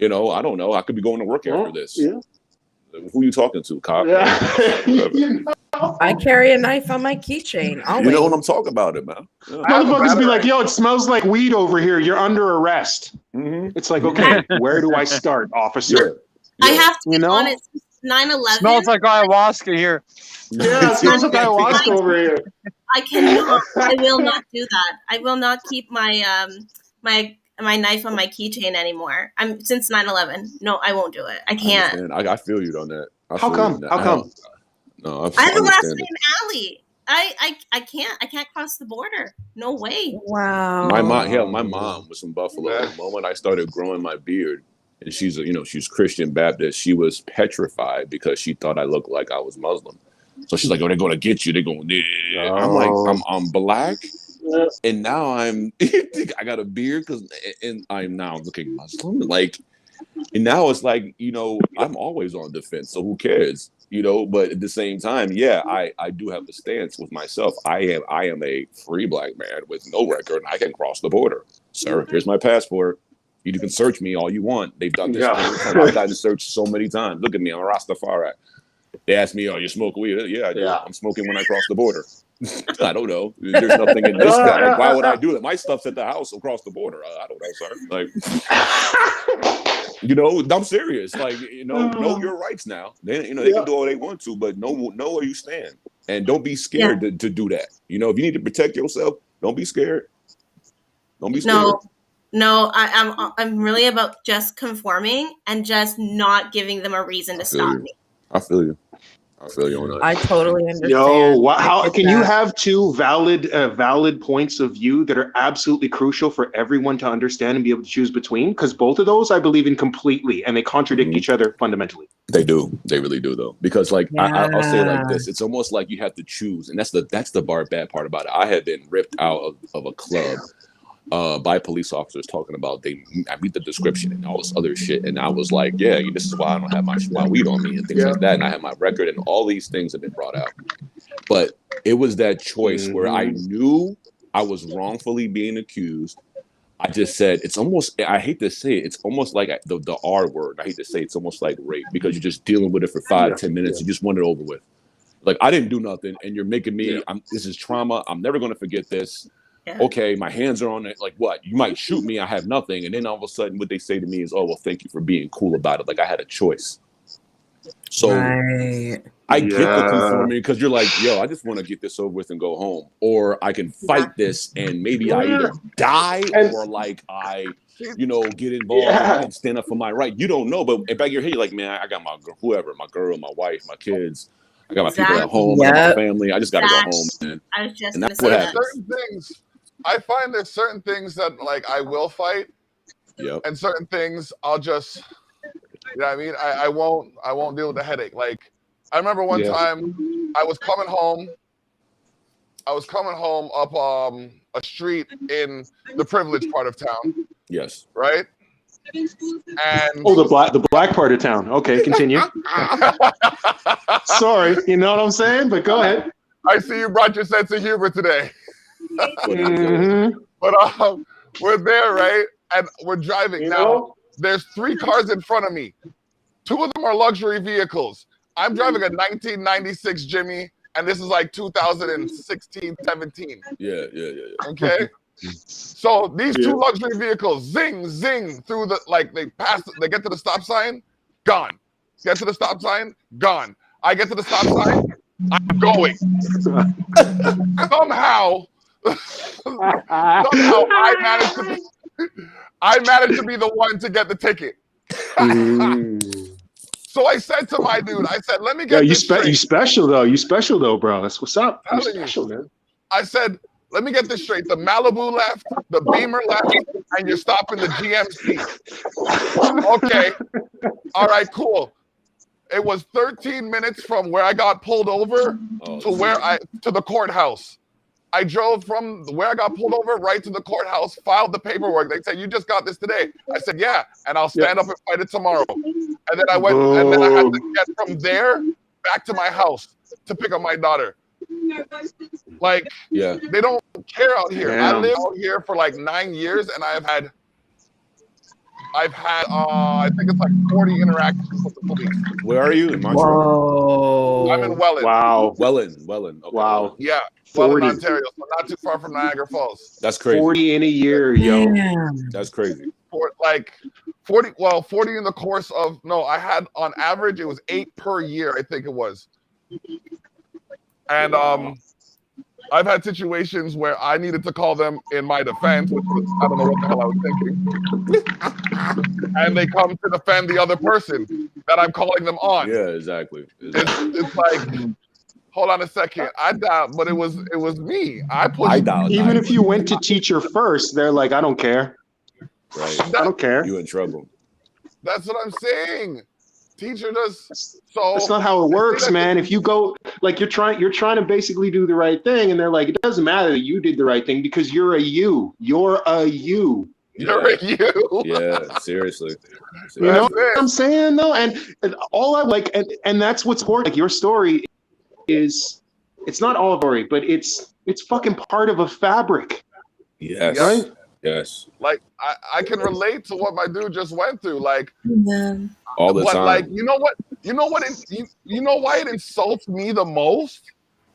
I don't know. I could be going to work after this. Yeah. Who you talking to, cop? I carry a knife on my keychain. You know what I'm talking about, man. Yeah. Motherfuckers be like, yo, it smells like weed over here. You're under arrest. Mm-hmm. It's like, okay, where do I start, officer? I have to be honest. 9/11. Smells like ayahuasca here. Yeah, it smells like ayahuasca over here. I cannot. I will not do that. I will not keep my my knife on my keychain anymore. Since 9/11. No, I won't do it. I can't. I feel you on that. How come? How come? No, I have a last name Ali. I can't cross the border. No way. Wow. My mom was from Buffalo. The moment I started growing my beard, and she's Christian Baptist, she was petrified because she thought I looked like I was Muslim. So she's like, "Oh, they're going to get you. They're going." I'm like, I'm black, and now I got a beard and I'm now looking Muslim. Like, and now it's like, I'm always on defense. So who cares? But at the same time, yeah, I do have a stance with myself. I am a free black man with no record, and I can cross the border. Sir, here's my passport. You can search me all you want. They've done this. I've gotten searched so many times. Look at me, I'm a Rastafari. They asked me, "Oh, you smoke weed?" Yeah, I do. I'm smoking when I cross the border. I don't know. There's nothing in this guy. Like, why would I do it? My stuff's at the house across the border. I don't know, sir. Like, I'm serious. Like, know your rights now. They can do all they want to, but know where you stand, and don't be scared to do that. If you need to protect yourself, don't be scared. Don't be scared. No, I'm really about just conforming and just not giving them a reason to stop me. I feel you on that. I totally understand. How can you have two valid points of view that are absolutely crucial for everyone to understand and be able to choose between? Because both of those I believe in completely, and they contradict each other fundamentally. They do. They really do, though. Because I'll say it like this: it's almost like you have to choose, and that's the bad part about it. I had been ripped out of a club by police officers talking about I meet the description and all this other shit, and I was like, yeah, this is why I don't have my weed on me and things like that, and I have my record, and all these things have been brought out. But it was that choice where I knew I was wrongfully being accused. I just said, it's almost, I hate to say it, it's almost like the R word. I hate to say it's almost like rape, because you're just dealing with it for 5-10 minutes. You just want it over with. Like, I didn't do nothing, and you're making me, this is trauma. I'm never going to forget this. Okay, my hands are on it. Like, what? You might shoot me. I have nothing. And then all of a sudden, what they say to me is, "Oh, well, thank you for being cool about it." Like, I had a choice. So I get the conforming, because you're like, yo, I just want to get this over with and go home. Or I can fight this, and maybe I either die or like I, get involved and stand up for my right. You don't know, but back in your head, you're like, man, I got my whoever, my girl, my wife, my kids. I got my people at home. I got my family. I just got to go home, man. I was just and that's what happens. Certain things. I find there's certain things that like I will fight, and certain things I'll just, I mean, I won't deal with the headache. Like, I remember one time I was coming home up a street in the privileged part of town. Yes. Right. And the black part of town. Okay, continue. Sorry, you know what I'm saying? But go ahead. I see you brought your sense of humor today. But we're there, right? And we're driving. Now, there's 3 cars in front of me. 2 of them are luxury vehicles. I'm driving a 1996 Jimmy, and this is like 2016, 17. Yeah. Okay? So these 2 luxury vehicles, zing, through they get to the stop sign, gone. Get to the stop sign, gone. I get to the stop sign, I'm going. Somehow I managed to be the one to get the ticket. So I said to my dude, I said, let me get this straight. You special though, bro. That's what's up. You special, man. I said, let me get this straight. The Malibu left, the Beamer left, and you're stopping the GMC. Okay. All right, cool. It was 13 minutes from where I got pulled over to the courthouse. I drove from where I got pulled over right to the courthouse, filed the paperwork. They said, you just got this today. I said, yeah, and I'll stand up and fight it tomorrow. And then I went, and then I had to get from there back to my house to pick up my daughter. Like, they don't care out here. I lived out here for like 9 years, and I've had I think it's like 40 interactions with the police. Where are you? In Montreal? Whoa. I'm in Welland. Wow. Welland. Okay. Wow. Yeah. Welland, Ontario. So not too far from Niagara Falls. That's crazy. 40 in a year, yo. That's crazy. 40 in the course of, no, I had on average, it was 8 per year, I think it was. And I've had situations where I needed to call them in my defense, which was, I don't know what the hell I was thinking. And they come to defend the other person that I'm calling them on. Yeah, exactly. It's like, hold on a second. I dialed, but it was me. I dialed. Even if you went to teacher first, they're like, I don't care. Right. I don't care. You in trouble. That's what I'm saying. Teacher does so. That's not how it works, man. If you go, like, you're trying to basically do the right thing, and they're like, it doesn't matter that you did the right thing because you're a you. You're a you. You're a you. Yeah, seriously. You know what I'm saying, though? And all I like, and that's what's important. Like, your story is, it's not all story, but it's fucking part of a fabric. Yes. Right? Yes. Like, I can relate to what my dude just went through. Like, all the time. Like, you know what? You know why it insults me the most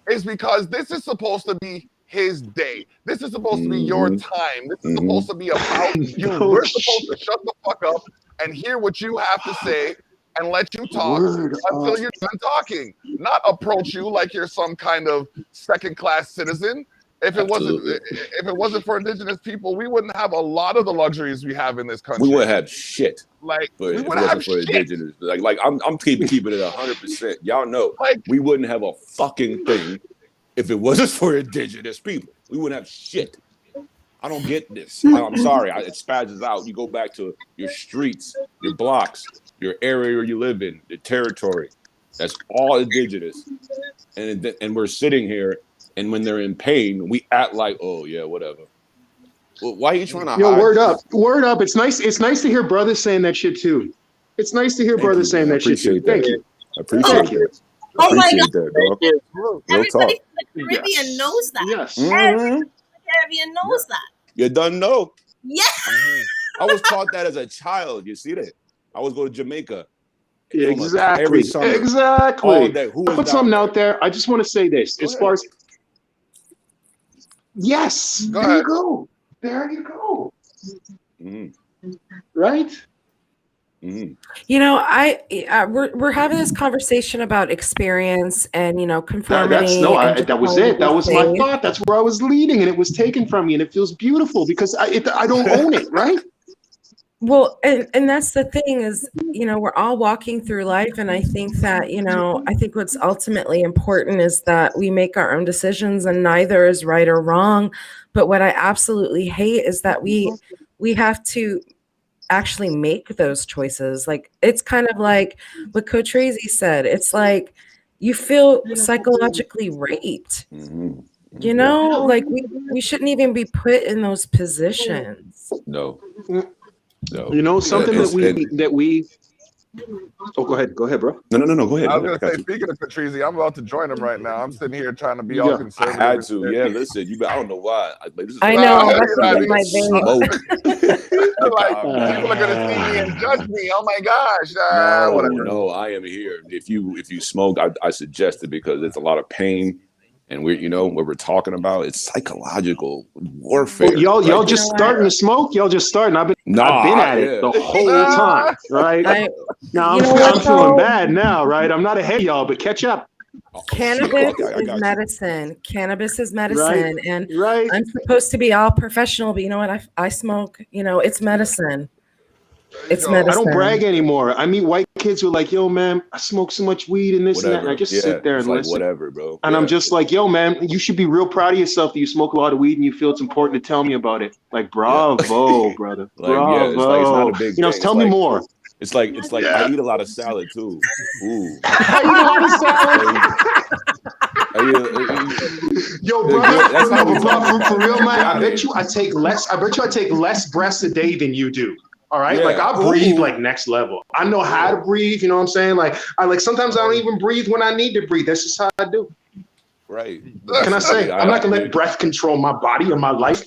is because this is supposed to be his day. This is supposed to be your time. This is supposed to be about you. We're supposed to shut the fuck up and hear what you have to say and let you talk until you're done talking. Not approach you like you're some kind of second-class citizen. If it wasn't for Indigenous people, we wouldn't have a lot of the luxuries we have in this country. We wouldn't have shit. Like, but if it wasn't for Indigenous, like I'm keeping it 100%. Y'all know, like, we wouldn't have a fucking thing if it wasn't for Indigenous people. We wouldn't have shit. I don't get this. I'm sorry. It spazzes out. You go back to your streets, your blocks, your area where you live in, the territory. That's all Indigenous, and we're sitting here. And when they're in pain, we act like, oh yeah, whatever. Well, why are you trying to? Yo, word up. It's nice to hear brothers saying that shit too. It's nice to hear brothers saying that shit too. Thank you. I appreciate it. Oh my God! That, bro. Everybody in the Caribbean knows that. Yes. Everybody in the Caribbean knows that. You done know. Yeah. I was taught that as a child. You see that? I was going to Jamaica. Exactly. Every summer. Exactly. All day. I'll put something out there. I just want to say this. As far as yes, there you go. There you go. Right? You know, we're having this conversation about experience and, you know, conformity. That was it. That was my thought. That's where I was leading, and it was taken from me, and it feels beautiful because I don't own it, right? Well, and that's the thing is, you know, we're all walking through life. And I think that, you know, I think what's ultimately important is that we make our own decisions and neither is right or wrong. But what I absolutely hate is that we have to actually make those choices. Like, it's kind of like what Cottreezy said. It's like you feel psychologically raped. You know, like we shouldn't even be put in those positions. No. You know, something that we oh, go ahead, bro. No, go ahead. I was gonna say, speaking of Cottreezy, I'm about to join him right now. I'm sitting here trying to be all conservative. I had to, listen. I don't know why. I know. That's my vein. Like, people are gonna see me and judge me. Oh my gosh! No, I am here. If you smoke, I suggest it because it's a lot of pain. And what we're talking about, it's psychological warfare. Well, y'all just starting to smoke. Y'all just starting. I've been at it the whole time, right? I'm feeling bad now, right? I'm not ahead of y'all, but catch up. Cannabis is medicine. Cannabis is medicine, and I'm supposed to be all professional, but you know what? I smoke. You know, it's medicine. It's medicine. I don't brag anymore. I meet white kids who are like, yo, man, I smoke so much weed and this and that. And I just sit there and listen. Whatever, bro. And I'm just like, yo, man, you should be real proud of yourself that you smoke a lot of weed and you feel it's important to tell me about it. Like, bravo, brother. Bravo. It's not a big thing. Tell me more. It's like I eat a lot of salad too. Ooh. I eat a lot of salad. Yo, brother, for real, man, I bet you I take less breaths a day than you do. All right. Like, I breathe like next level. I know how to breathe. You know what I'm saying? Like, sometimes I don't even breathe when I need to breathe. That's just how I do. Right. Can I say, I'm not going to let breath control my body or my life.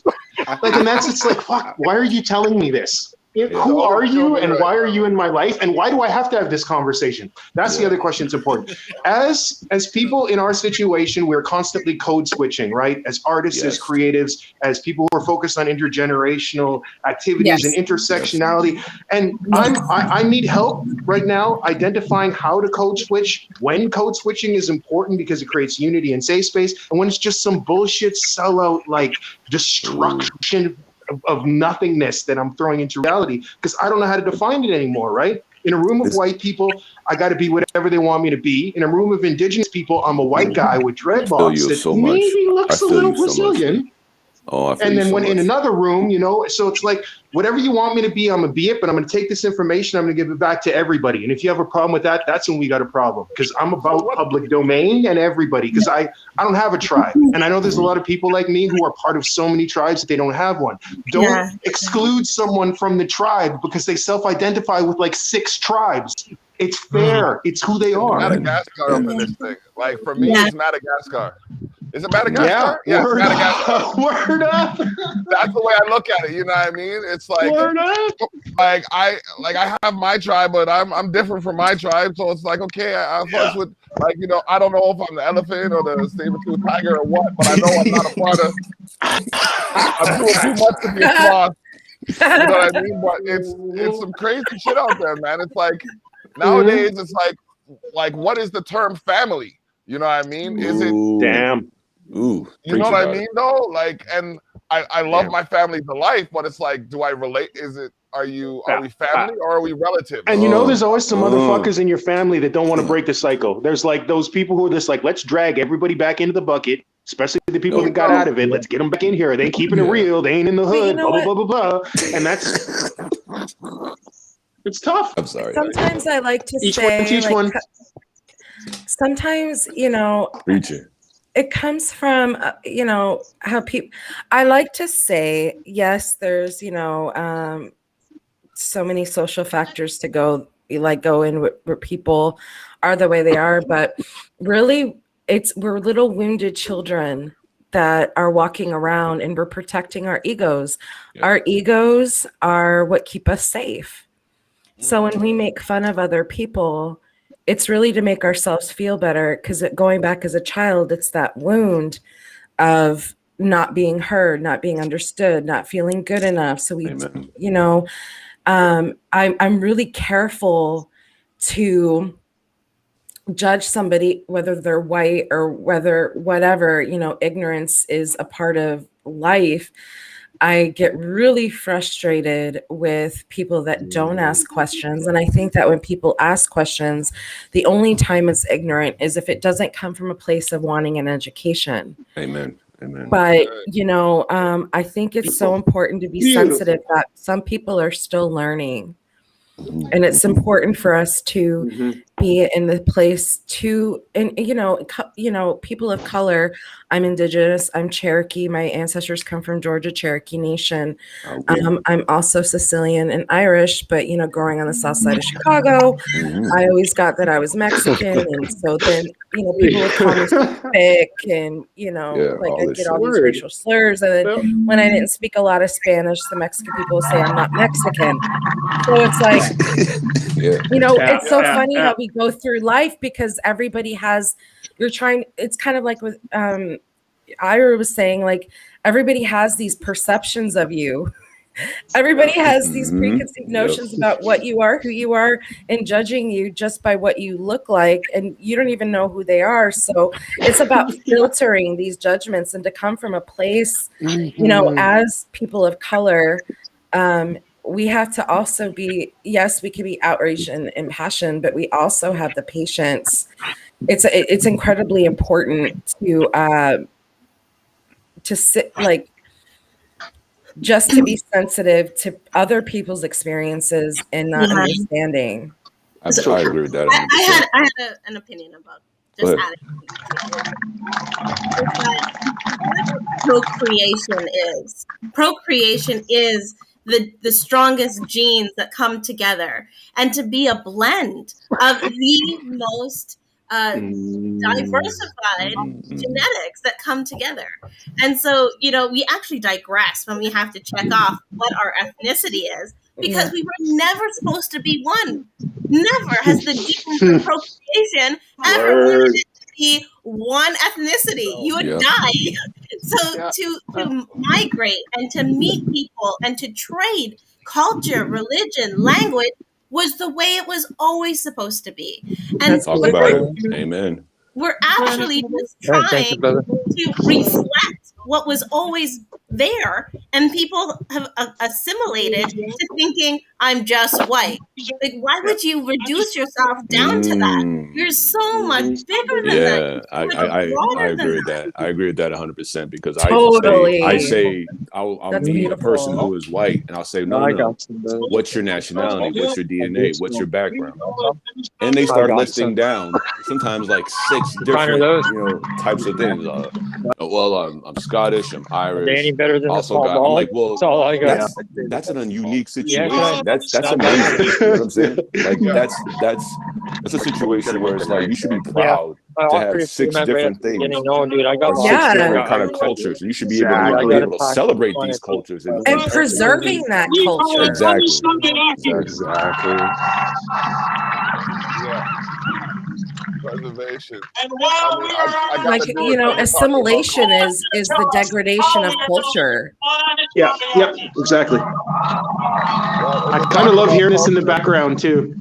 Like, and it's like, fuck, why are you telling me this? Who are you and why are you in my life? And why do I have to have this conversation? That's the other question that's important. As people in our situation, we're constantly code switching, right? As artists, as creatives, as people who are focused on intergenerational activities and intersectionality. And I need help right now identifying how to code switch, when code switching is important because it creates unity and safe space, and when it's just some bullshit sellout like destruction of nothingness that I'm throwing into reality, because I don't know how to define it anymore, right? In a room of white people, I got to be whatever they want me to be. In a room of indigenous people, I'm a white guy with dreadlocks that maybe looks a little Brazilian. And then when in another room, so it's like, whatever you want me to be, I'm going to be it, but I'm going to take this information, I'm going to give it back to everybody. And if you have a problem with that, that's when we got a problem, because I'm about public domain and everybody, because I don't have a tribe. And I know there's a lot of people like me who are part of so many tribes that they don't have one. Don't exclude someone from the tribe because they self-identify with like 6 tribes. It's fair. It's who they are. Madagascar up in this thing. Like, for me, it's Madagascar. Is it Madagascar? Yeah, word Madagascar. up. Word up. That's the way I look at it. You know what I mean? It's like, like I have my tribe, but I'm different from my tribe. So it's like, okay, I fuss with, like, I don't know if I'm the elephant or the saber-toothed tiger or what, but I know I'm not a part of. I'm doing too much to be a sloth. You know what I mean? But it's some crazy shit out there, man. It's like nowadays, it's like what is the term family? You know what I mean? Is it damn? Ooh, you know what I mean, though? Like, and I love my family to life, but it's like, do I relate? Are we family or are we relatives? And there's always some motherfuckers in your family that don't want to break the cycle. There's like those people who are just like, let's drag everybody back into the bucket, especially the people that got out of it. Let's get them back in here. They ain't keeping it real. They ain't in the hood. Blah, blah, blah, blah, blah. And that's it's tough. I'm sorry. Sometimes I like to each say, one teach one. Sometimes Preacher. it comes from how people. I like to say, yes, there's so many social factors to go in where people are the way they are, but really we're little wounded children that are walking around, and we're protecting our egos. Our egos are what keep us safe. So when we make fun of other people, it's really to make ourselves feel better, because going back as a child, it's that wound of not being heard, not being understood, not feeling good enough. So I'm really careful to judge somebody, whether they're white or whether whatever, ignorance is a part of life. I get really frustrated with people that don't ask questions. And I think that when people ask questions, the only time it's ignorant is if it doesn't come from a place of wanting an education. Amen. Amen. But, I think it's so important to be sensitive that some people are still learning. And it's important for us to be in the place to, and people of color. I'm Indigenous. I'm Cherokee. My ancestors come from Georgia Cherokee Nation. I'm also Sicilian and Irish, but growing on the south side of Chicago, I always got that I was Mexican, and so then people would call me thick, and I get all these racial slurs. And then when I didn't speak a lot of Spanish, the Mexican people would say I'm not Mexican. So it's like, it's so funny how we go through life, because everybody has. It's kind of like with Ira was saying, like, everybody has these perceptions of you. Everybody has these preconceived notions about what you are, who you are, and judging you just by what you look like, and you don't even know who they are. So it's about filtering these judgments and to come from a place, as people of color, we have to also be, yes, we can be outraged and impassioned, but we also have the patience. It's incredibly important to sit, like, just to be sensitive to other people's experiences and not understanding. I agree with that. I had an opinion about just adding. Procreation is the strongest genes that come together, and to be a blend of the most diversified genetics that come together. And so, we actually digress when we have to check off what our ethnicity is. because we were never supposed to be one. Never has the gene for procreation ever wanted it to be one ethnicity. You would die. So to migrate and to meet people and to trade culture, religion, language was the way it was always supposed to be. And talk about it. Amen. We're actually just trying to reflect what was always there, and people have assimilated to thinking I'm just white. Like, why would you reduce yourself down to that? You're so much bigger than that. I agree with that. I agree with that 100% because Totally. I'll meet a person who is white and I'll say, no. What's your nationality? What's your DNA? What's your background? And they start listing down sometimes like 6 different types of things. I'm Scottish. I'm Irish. Any better than also the I'm like, well, that's all I got. That's an unique situation. That's amazing. You know what I'm saying? Like that's a situation where it's like you should be proud to have 6 different things or 6 different kind of cultures, and you should be able to celebrate these cultures and preserving that culture. Exactly. Preservation. Assimilation is the degradation of culture. Yeah. Yep. Exactly. I kind of love hearing this in the background too.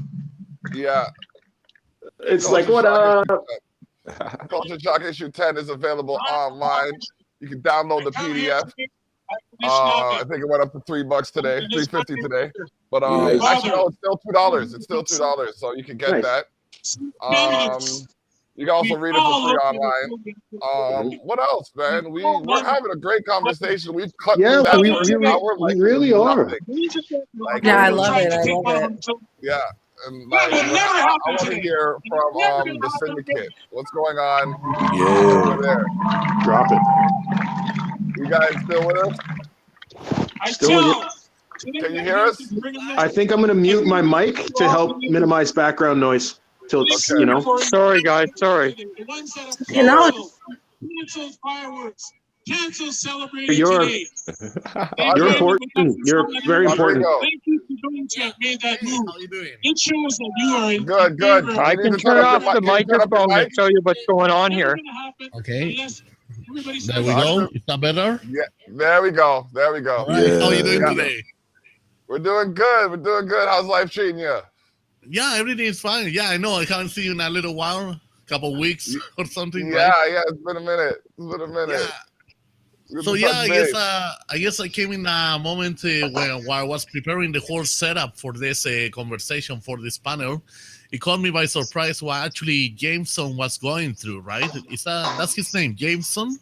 Yeah. It's like, what up? Culture Shock issue 10 is available online. You can download the PDF. I think it went up to $3 today, $3.50 today. But actually, no, it's still $2. It's still $2, so you can get that. You can also read it for free online. What else, man? We're having a great conversation. We've cut through that we really are. I love it. Yeah. And I want to hear from the syndicate. What's going on over there? Drop it. You guys still with us? Still with you. Can you hear us? I think I'm going to mute my mic to help minimize background noise till it's, Sorry, guys. Sorry. Cancel celebrating today. You're important. You're very important. Thank you for those that made that move. How you doing? It shows that you are in Good. I can turn off the microphone and show you what's going on here. Okay. There we go. Is that better? Yeah. There we go. All right. How are you doing today? We're doing good. How's life treating you? Yeah, everything is fine. Yeah, I know. I haven't seen you in a little while, couple weeks or something. Yeah, right? It's been a minute. Yeah. So I guess I came in a moment where I was preparing the whole setup for this conversation for this panel. It caught me by surprise what actually Jameson was going through. Right? That's his name, Jameson?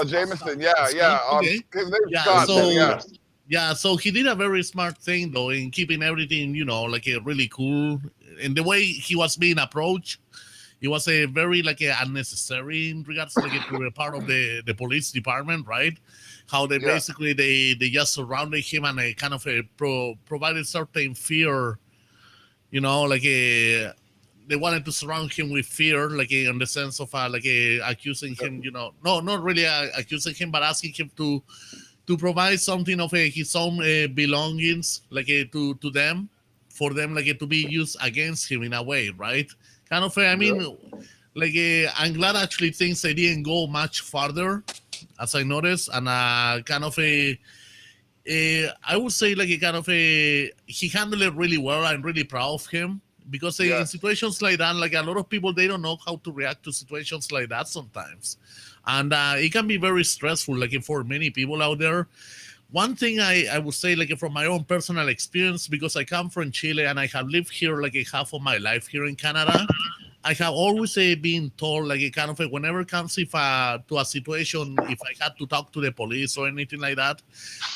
Jameson. Yeah. Okay. His name's Scott. Yeah, so he did a very smart thing though in keeping everything, like a really cool. And the way he was being approached, it was a very unnecessary in regards to a part of the police department, right? How they basically they just surrounded him and they kind of provided certain fear, they wanted to surround him with fear, in the sense of accusing him, no, not really accusing him, but asking him to provide something of his own belongings, to them, for them, to be used against him in a way, right? Kind of, I'm glad actually things they didn't go much farther, as I noticed, and kind of I would say he handled it really well. I'm really proud of him because in situations like that, a lot of people, they don't know how to react to situations like that sometimes, and it can be very stressful, for many people out there. One thing I would say, from my own personal experience, because I come from Chile and I have lived here half of my life here in Canada, I have always been told, whenever it comes to a situation, if I had to talk to the police or anything like that,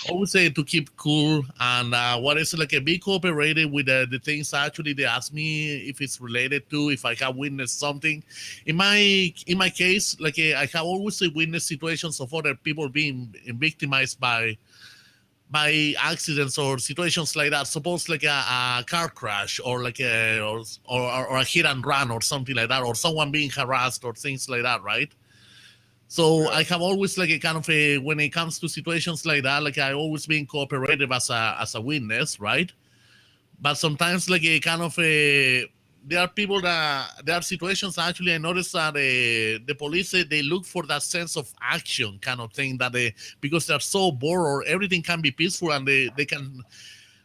always say to keep cool and be cooperative with the things actually they ask me if it's related to, if I have witnessed something. In my case, I have always witnessed situations of other people being victimized by accidents or situations like that. Suppose a car crash or or a hit and run or something like that, or someone being harassed or things like that, right? So I have always like a kind of a, when it comes to situations like that, like I always been cooperative as a witness, right? But sometimes like a kind of a, there are people that, there are situations actually I noticed that the police, they look for that sense of action kind of thing, that they, because they're so bored or everything can be peaceful, and they can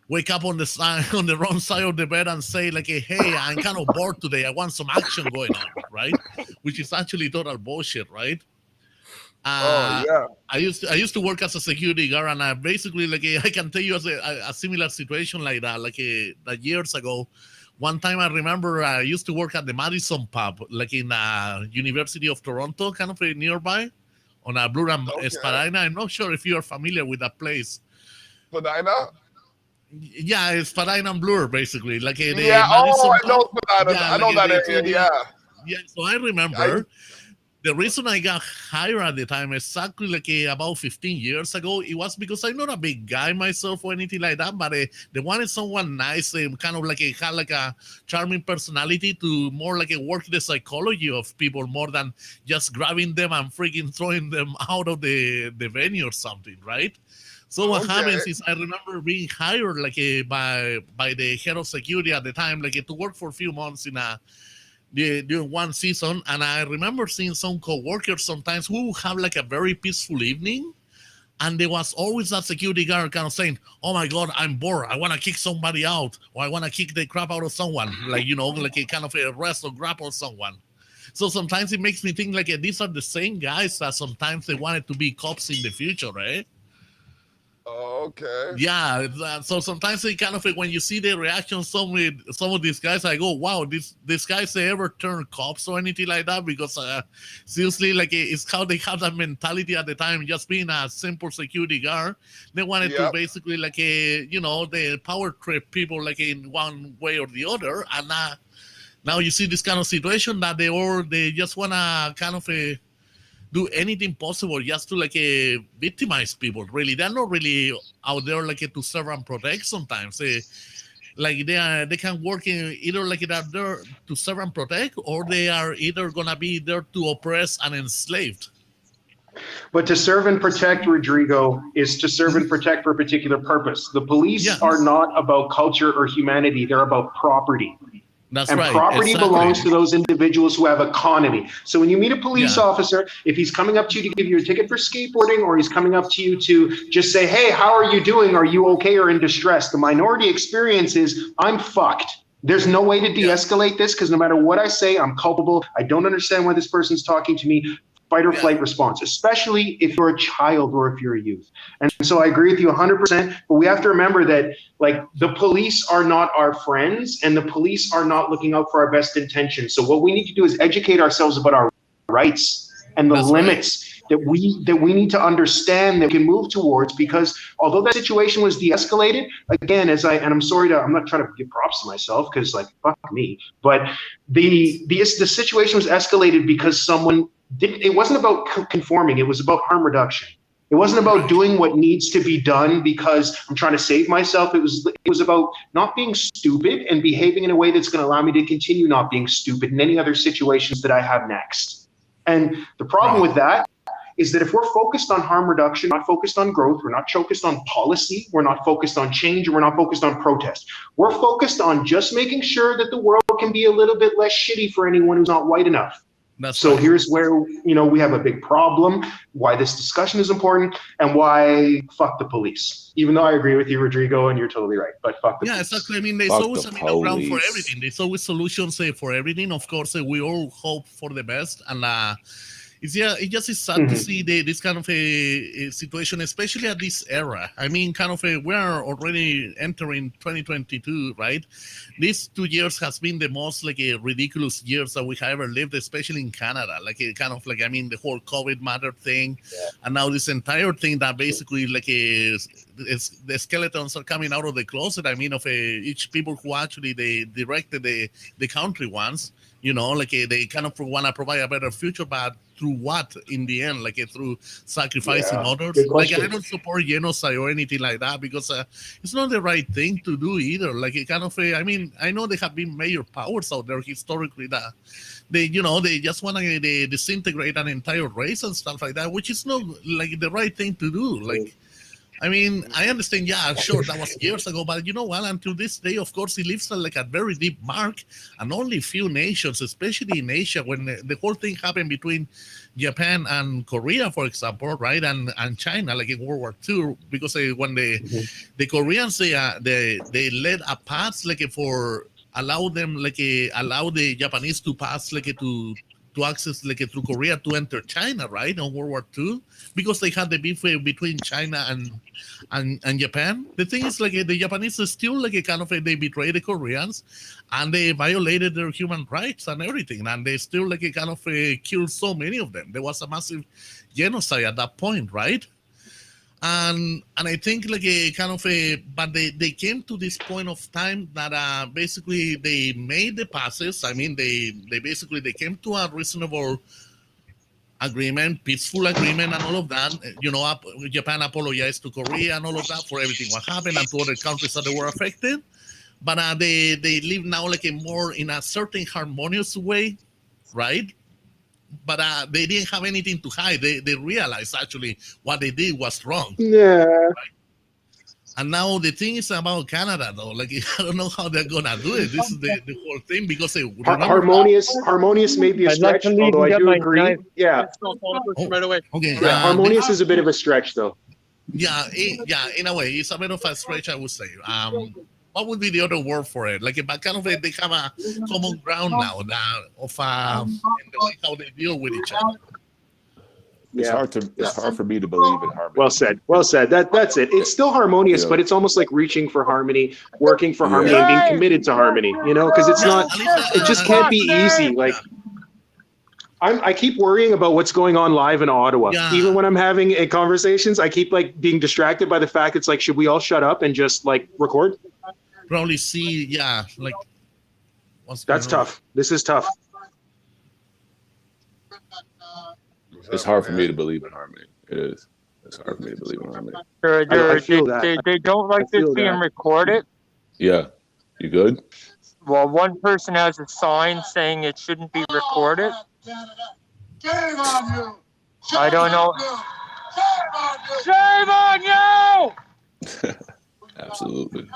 wake up on the side, on the wrong side of the bed and say like, hey, I'm kind of bored today, I want some action going on, right? Which is actually total bullshit, right? I used to work as a security guard, and I basically like I can tell you as a similar situation like that, like that years ago. One time I remember I used to work at the Madison pub, like in University of Toronto, kind of nearby, on a Blue and Spadina. I'm not sure if you are familiar with that place. Spadina? Yeah, it's Spadina and Bloor, basically. Like the Madison I know Spadina. Yeah, I know like that area. Yeah, so I remember. The reason I got hired at the time, exactly like about 15 years ago, it was because I'm not a big guy myself or anything like that, but they wanted someone nice, kind of like had like a charming personality to more like work the psychology of people more than just grabbing them and freaking throwing them out of the venue or something, right? So what happens is I remember being hired like by the head of security at the time, like to work for a few months during one season, and I remember seeing some co-workers sometimes who have like a very peaceful evening, and there was always that security guard kind of saying, oh my god, I'm bored, I want to kick somebody out, or I want to kick the crap out of someone, like, you know, like a kind of a arrest or grapple someone. So sometimes it makes me think like these are the same guys that sometimes they wanted to be cops in the future, right? Okay. Yeah, so sometimes they kind of, when you see the reaction some of these guys, I go, wow, these guys, they ever turn cops or anything like that? Because seriously, like it's how they have that mentality at the time, just being a simple security guard. They wanted to basically like you know, they power trip people like in one way or the other, and now you see this kind of situation that they just wanna kind of do anything possible just to like victimize people. Really, they're not really out there like to serve and protect. Sometimes like they can work in either like they're there to serve and protect, or they are either gonna be there to oppress and enslave. But to serve and protect, Rodrigo, is to serve and protect for a particular purpose. The police are not about culture or humanity, they're about property. That's and right. Property belongs to those individuals who have economy. So when you meet a police officer, if he's coming up to you to give you a ticket for skateboarding, or he's coming up to you to just say, hey, how are you doing? Are you okay or in distress? The minority experience is, I'm fucked. There's no way to de-escalate this, because no matter what I say, I'm culpable. I don't understand why this person's talking to me. Fight or flight response, especially if you're a child or if you're a youth. And so I agree with you 100%, but we have to remember that like the police are not our friends, and the police are not looking out for our best intentions. So what we need to do is educate ourselves about our rights and the limits that we need to understand that we can move towards, because although that situation was de-escalated, again, I'm sorry I'm not trying to give props to myself, because like, fuck me, but the situation was escalated because someone it wasn't about conforming, it was about harm reduction. It wasn't about doing what needs to be done because I'm trying to save myself. It was about not being stupid and behaving in a way that's going to allow me to continue not being stupid in any other situations that I have next. And the problem with that is that if we're focused on harm reduction, not focused on growth, we're not focused on policy, we're not focused on change, and we're not focused on protest. We're focused on just making sure that the world can be a little bit less shitty for anyone who's not white enough. Here's where, you know, we have a big problem, why this discussion is important, and why fuck the police. Even though I agree with you, Rodrigo, and you're totally right, but fuck the police. Exactly. I mean, there's always a middle ground for everything. There's always solutions for everything. Of course, we all hope for the best, and it just is sad to see this kind of a situation, especially at this era. I mean, kind of we are already entering 2022, right? These 2 years has been the most like ridiculous years that we have ever lived, especially in Canada. Like kind of like, I mean, the whole COVID matter thing, and now this entire thing that basically like the skeletons are coming out of the closet. I mean, of each people who actually they directed the country once. You know, like they kind of want to provide a better future, but through what in the end? Like through sacrificing others? Good Like question. I don't support genocide or anything like that because it's not the right thing to do either. Like it kind of, I mean, I know there have been major powers out there historically that they, you know, they just want to disintegrate an entire race and stuff like that, which is not like the right thing to do. Like, I mean, I understand, yeah, sure, that was years ago, but you know what, until this day, of course, it leaves like a very deep mark, and only few nations, especially in Asia, when the whole thing happened between Japan and Korea, for example, right, and China, like in World War II, because when the Koreans, they led a path, like for allow them, like allow the Japanese to pass, like to access like through Korea to enter China, right, in World War II, because they had the beef between China and Japan. The thing is, like the Japanese is still like a kind of they betrayed the Koreans, and they violated their human rights and everything, and they still like a kind of killed so many of them. There was a massive genocide at that point, right? And I think like a kind of but they came to this point of time that basically they made the passes. I mean, they basically they came to a reasonable agreement, peaceful agreement, and all of that. You know, Japan apologized to Korea and all of that for everything what happened and to other countries that they were affected. But they live now like a more in a certain harmonious way, right? But they didn't have anything to hide. They realized actually what they did was wrong. Yeah. Right? And now the thing is about Canada, though. Like I don't know how they're gonna do it. This is the whole thing because they harmonious may be a stretch, although I do agree. Yeah. Right away. Okay. Yeah, harmonious is a bit of a stretch, though. Yeah, in a way, it's a bit of a stretch, I would say. What would be the other word for it? Like, but kind of they have a common ground now of how they deal with each other. It's hard for me to believe in harmony. Well said. Well said. That's it. It's still harmonious, but it's almost like reaching for harmony, working for harmony, and being committed to harmony. You know, because it's not. It just can't be easy. Like, I keep worrying about what's going on live in Ottawa. Yeah. Even when I'm having conversations, I keep like being distracted by the fact it's like, should we all shut up and just like record? Probably see, like. That's tough. This is tough. It's hard for me to believe in harmony. It is. It's hard for me to believe in harmony. They don't like this being recorded. Yeah. You good? Well, one person has a sign saying it shouldn't be recorded. I don't know. Shame on you! Absolutely.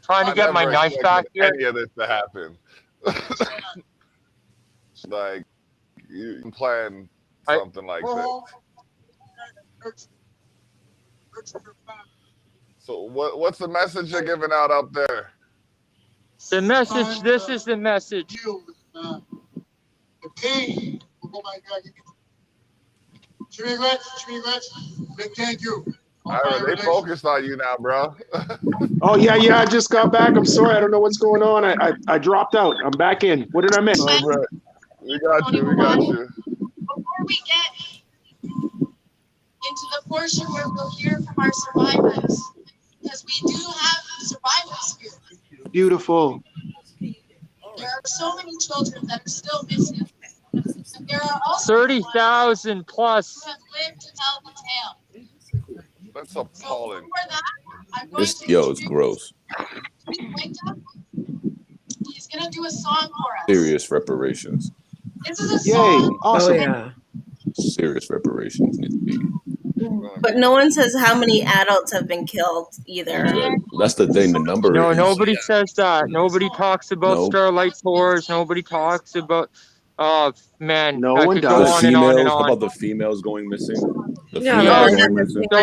Trying to get my knife back here. Any of this to happen. Like you can plan something like this. So what's the message you're giving out up there? The message. This is the message. The pain. Oh my God. She regrets. Big thank you. Ira, they focused on you now, bro. Oh yeah, I just got back. I'm sorry, I don't know what's going on. I dropped out. I'm back in. What did I miss? Oh, bro. We got you. Before we get into the portion where we'll hear from our survivors, because we do have survivors here. Beautiful. There are so many children that are still missing. And there are also 30,000 plus. who have lived to tell the tale. That's appalling. It's gross. He's gonna do a song for us. Serious reparations. This is a song. Awesome. Oh, yeah. Serious reparations need to be. But no one says how many adults have been killed either. That's the thing. The number. No, nobody says that. Nobody talks about Starlight Tours. Nobody talks about. Oh man, no one does. The females. How about the females going missing? So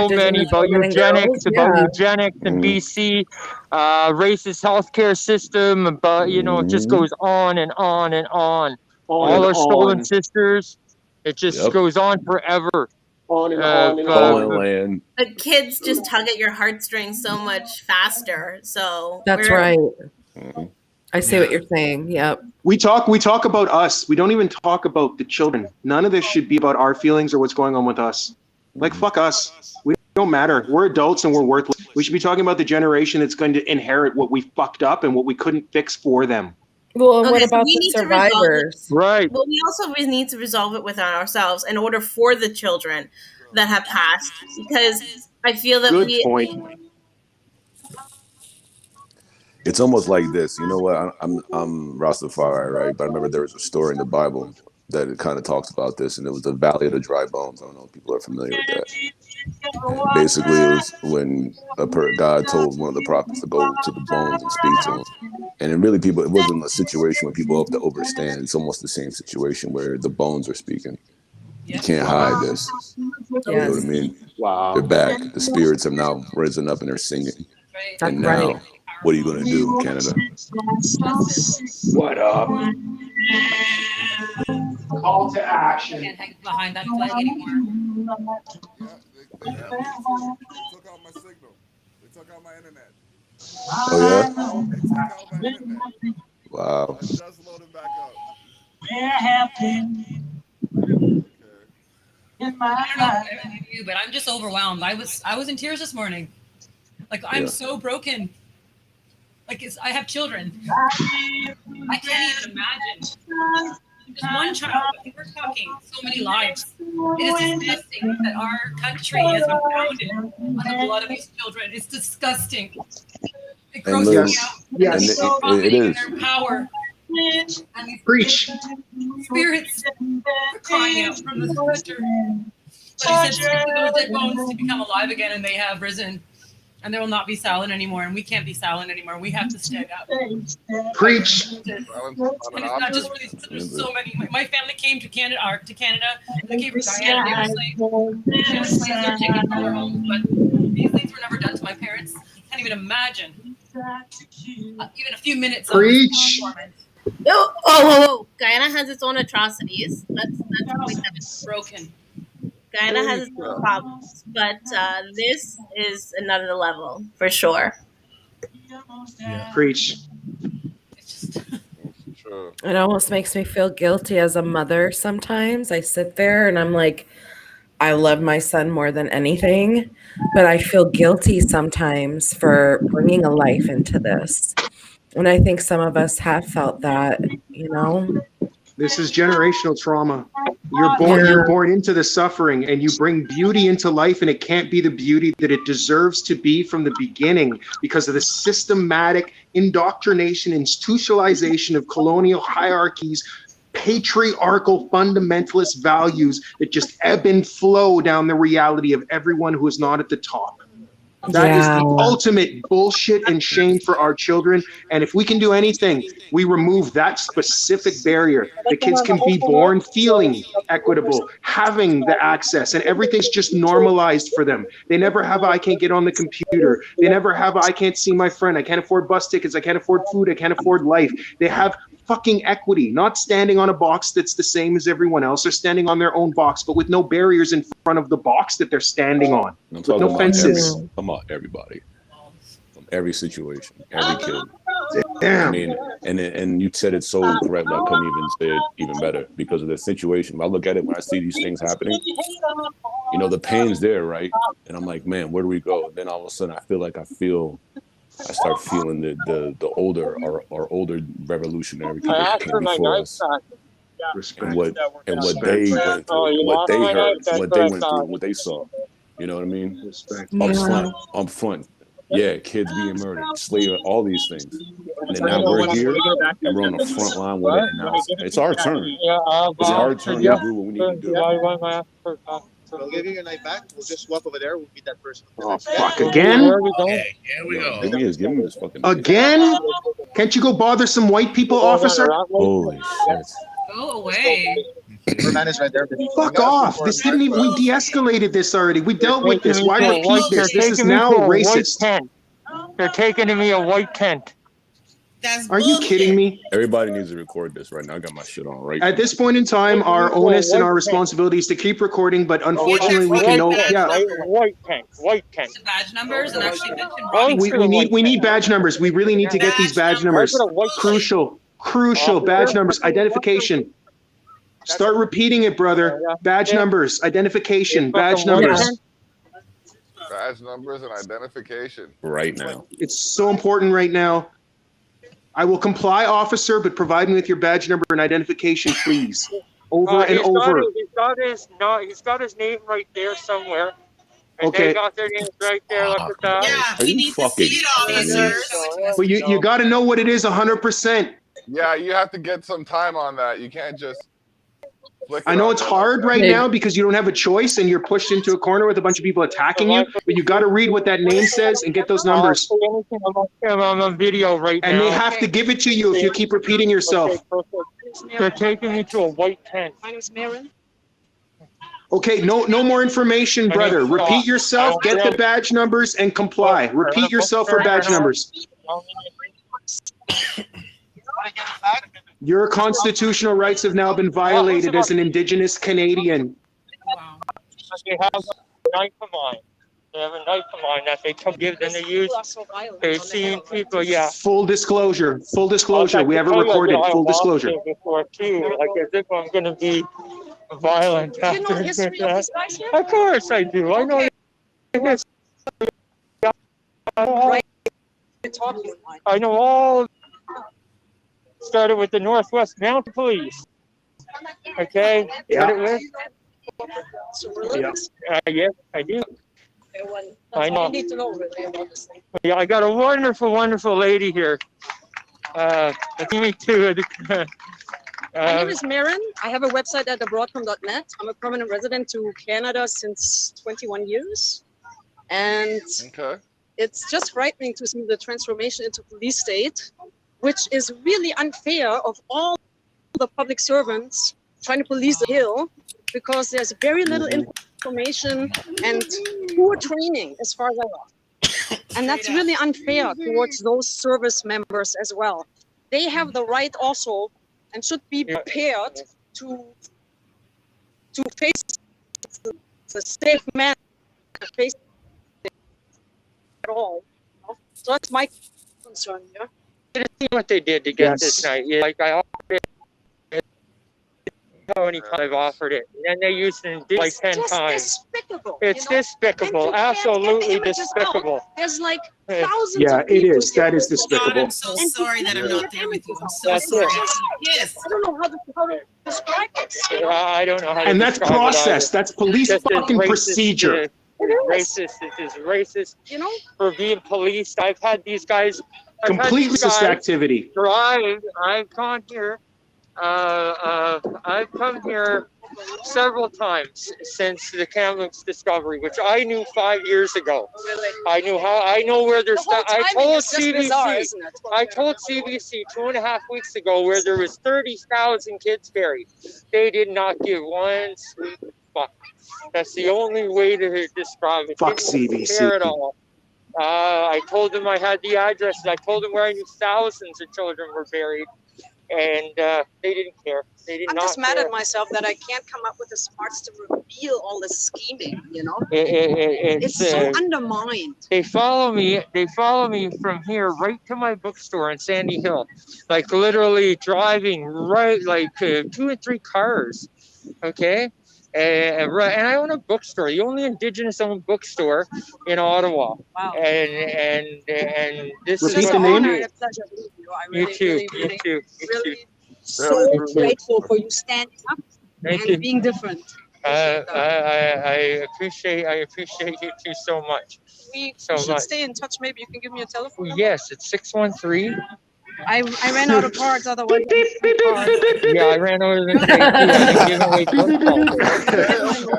many about eugenics, in BC, racist healthcare system, but it just goes on and on and on. All our stolen sisters, it just goes on forever. On and on and on. Land. The kids just tug at your heartstrings so much faster. So that's right. I see what you're saying. Yep. We talk about us. We don't even talk about the children. None of this should be about our feelings or what's going on with us. Like, fuck us. We don't matter. We're adults and we're worthless. We should be talking about the generation that's going to inherit what we fucked up and what we couldn't fix for them. Well, and what so about we the need to resolve it. survivors? Right. Well, we also need to resolve it within ourselves in order for the children that have passed, because I feel that Good point. It's almost like this. You know what? I'm Rastafari, right? But I remember there was a story in the Bible that it kind of talks about this, and it was the Valley of the Dry Bones. I don't know if people are familiar with that. And basically, it was when God told one of the prophets to go to the bones and speak to them. And really, people, it wasn't a situation where people have to overstand. It's almost the same situation where the bones are speaking. You can't hide this. You know what I mean? Wow. They're back. The spirits have now risen up and they're singing. And now, what are you going to do, Canada? What up? Call to action. Can't hang behind that flag anymore. Yeah, they have me too. They took out my signal. They took out my internet. Oh, yeah? They took out my internet. Wow. I just loaded back up. I don't know about you, but I'm just overwhelmed. I was in tears this morning. Like, I'm so broken. Like, I have children. I can't even imagine. Just one child. I think we're talking so many lives. It is disgusting that our country has been founded on the blood of these children. It's disgusting. It grosses me out. Yes. It is. Their power. And these Preach. spirits crying out from the center. But he said, speak to those dead bones to become alive again, and they have risen. And they will not be silent anymore, and we can't be silent anymore. We have to stand up. Preach. And it's not just for these. There's so many. My family came to Canada. And they came from Guyana. They were slaves are taken from their homes, but these things were never done to my parents. I can't even imagine. Even a few minutes. Preach. Oh, Guyana has its own atrocities. That's broken. Guyana has its own problems, but this is another level for sure. Preach. It almost makes me feel guilty as a mother sometimes. I sit there and I'm like, I love my son more than anything, but I feel guilty sometimes for bringing a life into this. And I think some of us have felt that, you know. This is generational trauma. You're born into the suffering, and you bring beauty into life, and it can't be the beauty that it deserves to be from the beginning because of the systematic indoctrination, institutionalization of colonial hierarchies, patriarchal fundamentalist values that just ebb and flow down the reality of everyone who is not at the top. That is the ultimate bullshit and shame for our children. And if we can do anything, we remove that specific barrier. The kids can be born feeling equitable, having the access, and everything's just normalized for them. They never have, I can't get on the computer. They never have, I can't see my friend. I can't afford bus tickets. I can't afford food. I can't afford life. They have fucking equity, not standing on a box that's the same as everyone else. They're standing on their own box, but with no barriers in front of the box that they're standing on. I'm talking no about fences. I'm talking about everybody, from every situation, every kid. Damn. I mean, and you said it so correctly. I couldn't even say it even better because of the situation. When I look at it, when I see these things happening, you know, the pain's there, right? And I'm like, man, where do we go? And then all of a sudden, I start feeling the older, our older revolutionary people that came before us, and what they went through, what they heard, what they went through, what they saw. You know what I mean? Up front, yeah, kids being murdered, slavery, all these things. And then now we're here and we're on the front line with it, and now it's our turn. It's our turn to do what we need to do. We'll give you your knife back. We'll just walk over there. We'll meet that person. Oh, fuck, again? Okay, here we go. Give me this fucking Again? Can't you go bother some white people, officer? Holy shit. Go away. Your man is right there. Fuck off. This didn't even, we de-escalated this already. We dealt with this. Why repeat this? This is now racist. They're taking me a white tent. Are you kidding me? Everybody needs to record this right now. I got my shit on right At this point in time, our onus and our responsibility is to keep recording, but unfortunately we can know, White tent. The badge numbers and actually mention we need badge numbers. We really need to get these badge numbers. Crucial badge numbers, identification. Start repeating it, brother. Badge numbers, identification, badge numbers. Badge numbers and identification. right now. It's so important right now. I will comply, officer, but provide me with your badge number and identification, please. Over and over. He's got his name right there somewhere. And Okay. they got their names right there. Look at that. Yeah, we need to see it, officers. Well, you got to know what it is 100%. Yeah, you have to get some time on that. You can't just flick it. I know it's hard right now because you don't have a choice and you're pushed into a corner with a bunch of people attacking you, but you got to read what that name says and get those numbers. I'm on video right now. And they have to give it to you if you keep repeating yourself. They're taking me to a white tent. My name is Marin. Okay, no more information, brother. Repeat yourself, get the badge numbers, and comply. Repeat yourself for badge numbers. Your constitutional rights have now been violated as an Indigenous Canadian. They have a knife of mine. They have a knife of mine that they give, then they use. They've seen people, yeah. Full disclosure. Full disclosure. We have it recorded. Full disclosure. Before too, like as if I'm going to be violent. Do you know the history of these guys here? Of course I do. I know. Right. I know all. Started with the Northwest Mounted Police. Okay. Yeah. Yes, I do. I know. Need to know really about this thing. Yeah, I got a wonderful, wonderful lady here. Me too. My name is Marin. I have a website at abroadcom.net. I'm a permanent resident to Canada since 21 years. And it's just frightening to see the transformation into police state, which is really unfair of all the public servants trying to police the hill, because there's very little information and poor training as far as I know. And that's really unfair towards those service members as well. They have the right also and should be prepared to face the safe manner face at all. So that's my concern here. You see what they did to get this night. Like I offered it. How many times I've offered it, and then they used it like 10 times. Despicable. It's despicable. Absolutely despicable. There's like thousands. Yeah, of people it is. That is despicable. God, I'm so sorry that I'm not there with you. I'm so sorry. Yes. I don't know how to describe this. I don't know how. And that's process. That's police fucking procedure. Racist. It is racist. You know, for being policed. I've had these guys. Complete racist activity. I've gone here. I've come here several times since the Kamloops discovery, which I knew 5 years ago. I know where there's. I told CBC. I told CBC 2.5 weeks ago where there was 30,000 kids buried. They did not give one sweet fuck. That's the only way to describe it. Fuck CBC. At all. I told them I had the addresses. I told them where I knew thousands of children were buried, and they didn't care. They did not. I'm just mad at myself that I can't come up with the smarts to reveal all this scheming. You know, it's so undermined. They follow me. They follow me from here right to my bookstore in Sandy Hill, like literally driving right, like 2 and 3 cars. Okay. And I own a bookstore, the only Indigenous-owned bookstore in Ottawa. Wow. And this Repeat is the name. A pleasure to meet you. I really, you too. So grateful for you standing up and being different. I appreciate you two so much. We should stay in touch. Maybe you can give me a telephone number? Yes, it's 613. I ran out of cards, otherwise. Yeah, I ran out of the day too.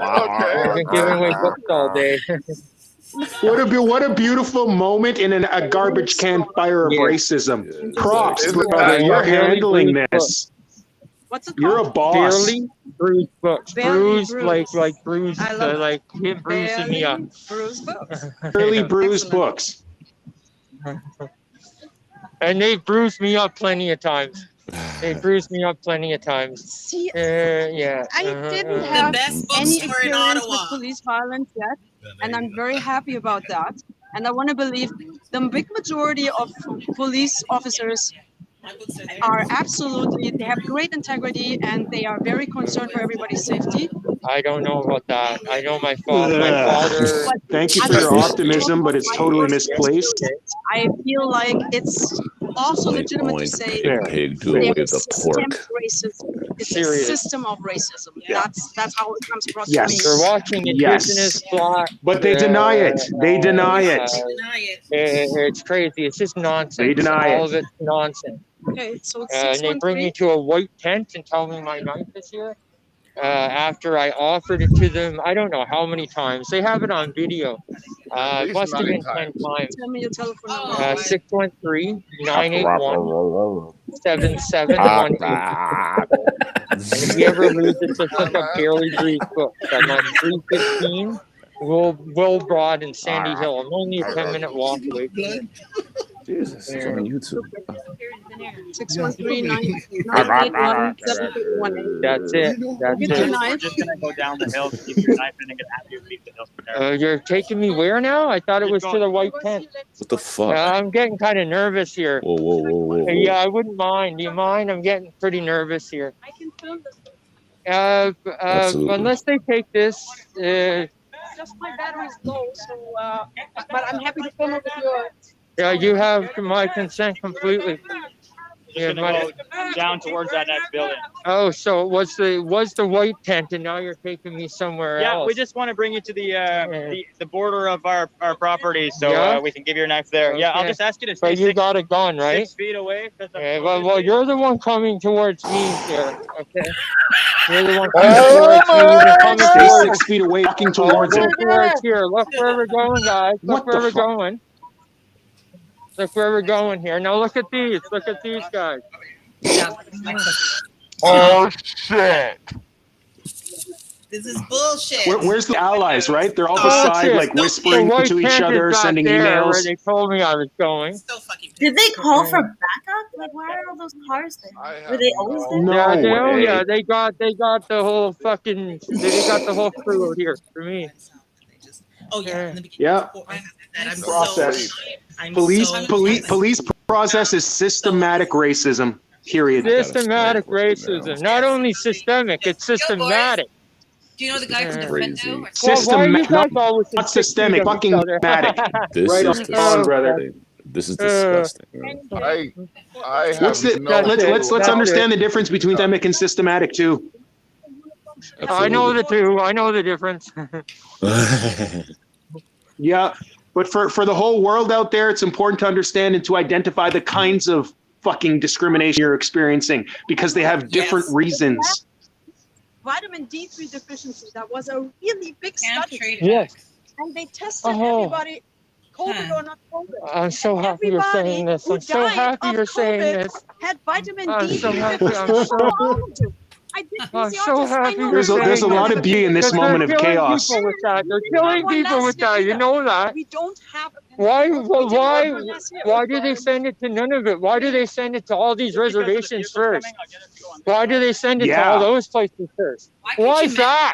I've been giving away books all day. I've been giving away books all day. What a beautiful moment in a garbage can fire of racism. Props, brother. You're handling this. What's it called? You're a boss. Barely bruised books. Bruised, like bruised, like him bruising me up. Bruised books. Barely bruised books. And they bruised me up plenty of times. They bruised me up plenty of times. See, yeah. I didn't have any experience with police violence yet, and I'm very happy about that. And I want to believe the big majority of police officers are absolutely, they have great integrity and they are very concerned for everybody's safety. I don't know about that. I know my father. Thank you for your optimism, but it's totally misplaced. I feel like it's also Oink, legitimate to oink, say pig, do away with the systemic pork. racism. It's Serious. a system of racism. That's how it comes across Yes. to They're me. watching Indigenous black. But they deny it. They deny it. It's crazy. It's just nonsense. They deny All it. of it's nonsense. Okay, so it's And they bring me 613. to a white tent and tell me my knife is here. After I offered it to them, I don't know how many times. They have it on video. At It least must have 9 been 10 times. times. Tell me your telephone number. 613-981-7718. And if you ever lose it, just look up Barely Breeze Books. I'm on 315 Will Broad in Sandy Hill. I'm only a 10-minute walk away from it. Jesus, it's on YouTube. 613-981-7818. That's it. That's Get your it. knife. We're just gonna go down the hill, keep your knife, and then gonna have you leave the hill from there. You're taking me where now? I thought it was to the white tent. What the fuck? I'm getting kind of nervous here. Whoa, whoa, whoa, whoa, whoa. Yeah, I wouldn't mind. Do you mind? I'm getting pretty nervous here. I can film this. Absolutely. Unless they take this, Just my battery's low, so but I'm happy to film it with your. yeah, you have my consent completely. Just gonna go down towards that next building. Oh, so it was the white tent, and now you're taking me somewhere Yeah, else. we just want to bring you to the border of our property, so Yeah? we can give you a knife there. Yeah, I'll Okay. just ask you to But stay you got a gun, right? 6 feet away. Well, you're the one coming towards me here. Okay, you're the one coming towards me. You're coming Stay towards 6 feet away, walking towards Look it. towards here. Look where we're going, guys. Look What where the we're fuck? going. Look where we're going here. Now look at these. Look at these guys. Oh shit! This is bullshit. Where's the allies, right? They're all That's beside, it. like The whispering white to each tent other, is back sending there emails. where they told me I was going. Did they call for backup? Like, why are all those cars there? Were they always there? No way. Yeah, they got the whole fucking they got the whole crew out here for me. Oh yeah. In the beginning, Yeah. I'm Process. I'm Police process is systematic racism. Period. Systematic racism. Not only systemic, it's systematic. Do you know the guy from Defendo? Systematic, Why are you guys always not systemic, fucking matic. This Right is on, brother. disgusting. This is disgusting. I have What's the, no let's clue. understand the difference between systemic and systematic too. I know the two. I know the difference. Yeah, but for the whole world out there, it's important to understand and to identify the kinds of fucking discrimination you're experiencing because they have different reasons. Vitamin D3 deficiency. That was a really big study. Yes. And they tested everybody, COVID or not COVID. I'm so happy you're saying this. I'm so happy you're saying this. Had vitamin I'm D3 so happy. deficiency. I did I'm so happy you're There's a lot of beauty in this moment of chaos. They're killing people with that. You know that. We don't have. Why do they send it to none of it? Why do they send it to all these reservations first? Why do they send it to all those places first? Why is that?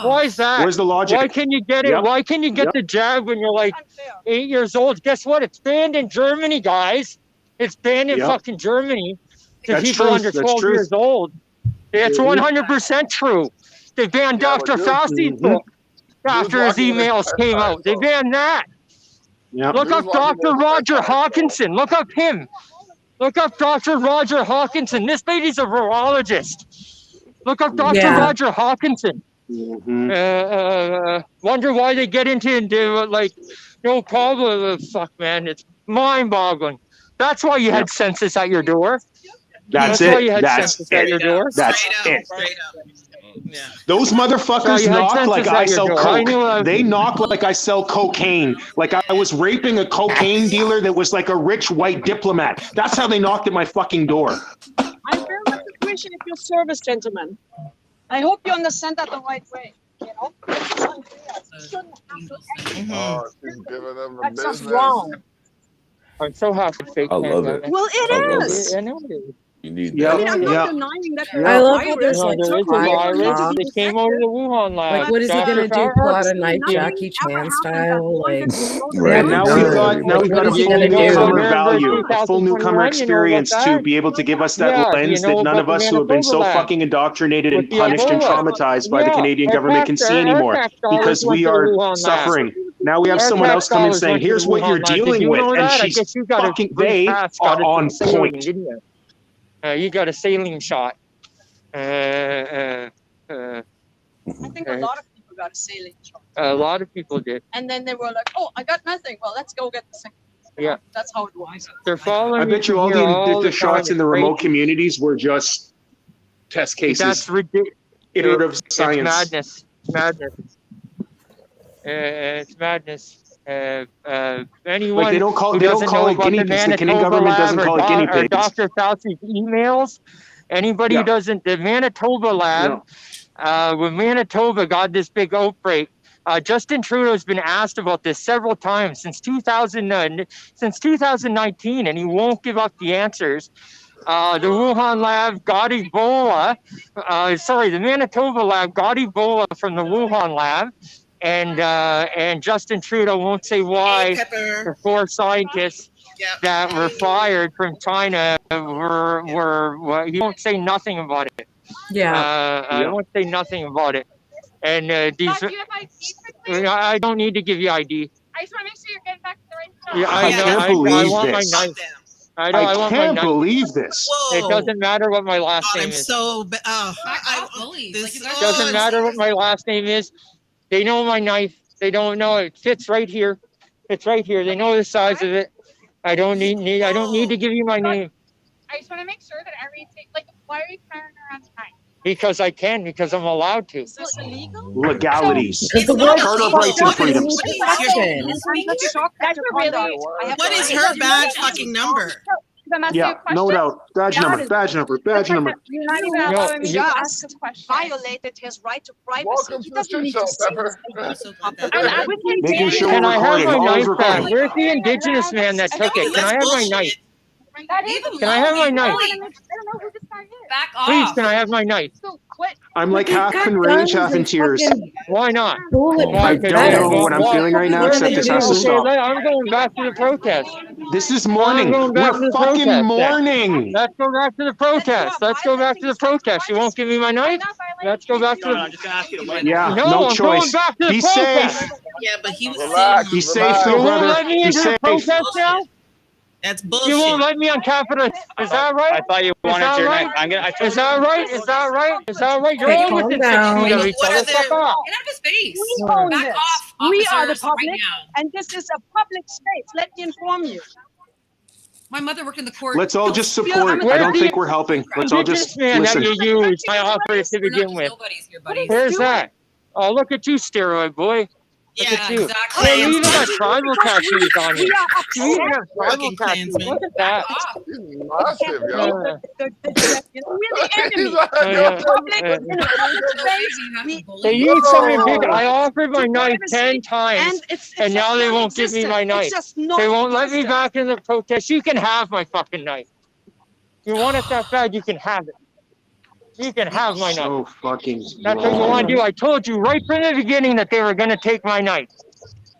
Why is that? Where's the logic? Why can you get it? Yep. Why can you get the jab when you're like 8 years old? Guess what? It's banned in Germany, guys. It's banned in fucking Germany to That's people truth. under That's 12 truth. years old. It's 100% true. They banned Dr. Fauci's book after his emails came out. They banned that. Yep. Look up Dr. Roger Hawkinson. Look up him. Look up Dr. Roger Hawkinson. This lady's a virologist. Look up Dr. Roger Hawkinson. Wonder why they get into like no problem. Fuck, man, it's mind-boggling. That's why you had census at your door. That's why you it. had That's census at your door. That's it. Those motherfuckers knock like I sell coke. They knock like I sell cocaine. Like I was raping a cocaine dealer that was like a rich white diplomat. That's how they knocked at my fucking door. I very much appreciate your service, gentlemen. I hope you understand that the right way. You know? Oh, she's giving them the That's just business. wrong. I'm so happy. Fake I love it. Well, it I love is. it. I know it is. You need Yep. I mean, I'm Yep. not denying that I love how there's No, like there is a quiet virus. talk. They came out of the Wuhan lab. Like, what is he gonna do? Pull out a knife, Jackie Chan style? Like, Right. And now No. we've got What a is he full gonna do? newcomer Remember value, a full newcomer 2021, experience you know to about be able to give us that Yeah, lens you know that none of about us the who have been so Manitoba lab. fucking indoctrinated and With the punished and Ebola. traumatized by the Yeah, Canadian our government can tax- see our anymore tax dollars because went we to the are Wuhan lab. suffering. Now we have someone else come and saying, here's what you're dealing with. And she's fucking, they are on point. Didn't you? You got a saline shot. I think a lot of people got a saline shot. A lot of people did. And then they were like, oh, I got nothing. Well, let's go get the second. Yeah. That's how it was. They're following. I bet you all the shots in the remote communities were just test cases. That's ridiculous. Iterative science. It's madness. It's madness. Anyone like they don't call it guinea pigs. The Canadian government doesn't call it guinea pigs. Dr. Fauci's emails. Anybody who doesn't, the Manitoba lab, when Manitoba got this big outbreak, Justin Trudeau's been asked about this several times since 2019, and he won't give up the answers. The Wuhan lab got Ebola. The Manitoba lab got Ebola from the Wuhan lab. And Justin Trudeau won't say why the 4 scientists that were fired from China were he won't say nothing about it. I won't say nothing about it. And these, I don't need to give you ID. I just want to make sure you're getting back to the right spot. Yeah, I can't believe this. I can't believe this. It doesn't matter what my last name is. It doesn't matter what my last name is. They know my knife. They don't know it fits right here. It's right here. They know the size of it. I don't need to give you my name. I just want to make sure that why are you carrying around a knife? Because I can, because I'm allowed to. Is this illegal? Legalities. Charter of rights and freedoms. What is her badge fucking number? Yeah, no doubt. Badge number. Violated his right to privacy. Welcome to the shit show, Pepper. Making sure we're Can I have recording. my Always knife back? recording. Where's the Indigenous man that took it? Can I have my knife? Can I have my knife? Back off. Please, can I have my knife? I'm like half in rage, half in tears. Why not? I don't know what I'm feeling right now, except this has to stop. I'm going back to the protest. This is mourning. We're fucking mourning. Let's go back to the protest. You won't give me my knife? Let's go back to the... Yeah, no choice. Be safe. Yeah, but he was Relax. Be safe, though, brother. Be safe. That's bullshit. You won't let me on Capitol. Is that right? I thought you wanted your knife. Is that right? You're Okay, all with this calm shit. Fuck off. Get out of his face. Back off, We are the officers, public, right now. and this is a public space. Let me inform you. My mother worked in the court. Let's all just support. I don't think we're helping. Let's all just man listen. that you use. I offer it to begin with. Nobody's here, buddies. Where's that? Oh, look at you, steroid boy. Look at you. Exactly. Hey, you even got tribal tattoos on you. You even have tribal Fucking tattoos. Klansman. Look at that. He's massive, yo. We're the enemy. They use something big. I offered my knife 10 times, and now they won't give me my knife. They won't let me back in the protest. You can have my fucking knife. You want it that bad, you can have it. You can have my knife. So fucking That's what you want to do. I told you right from the beginning that they were going to take my knife.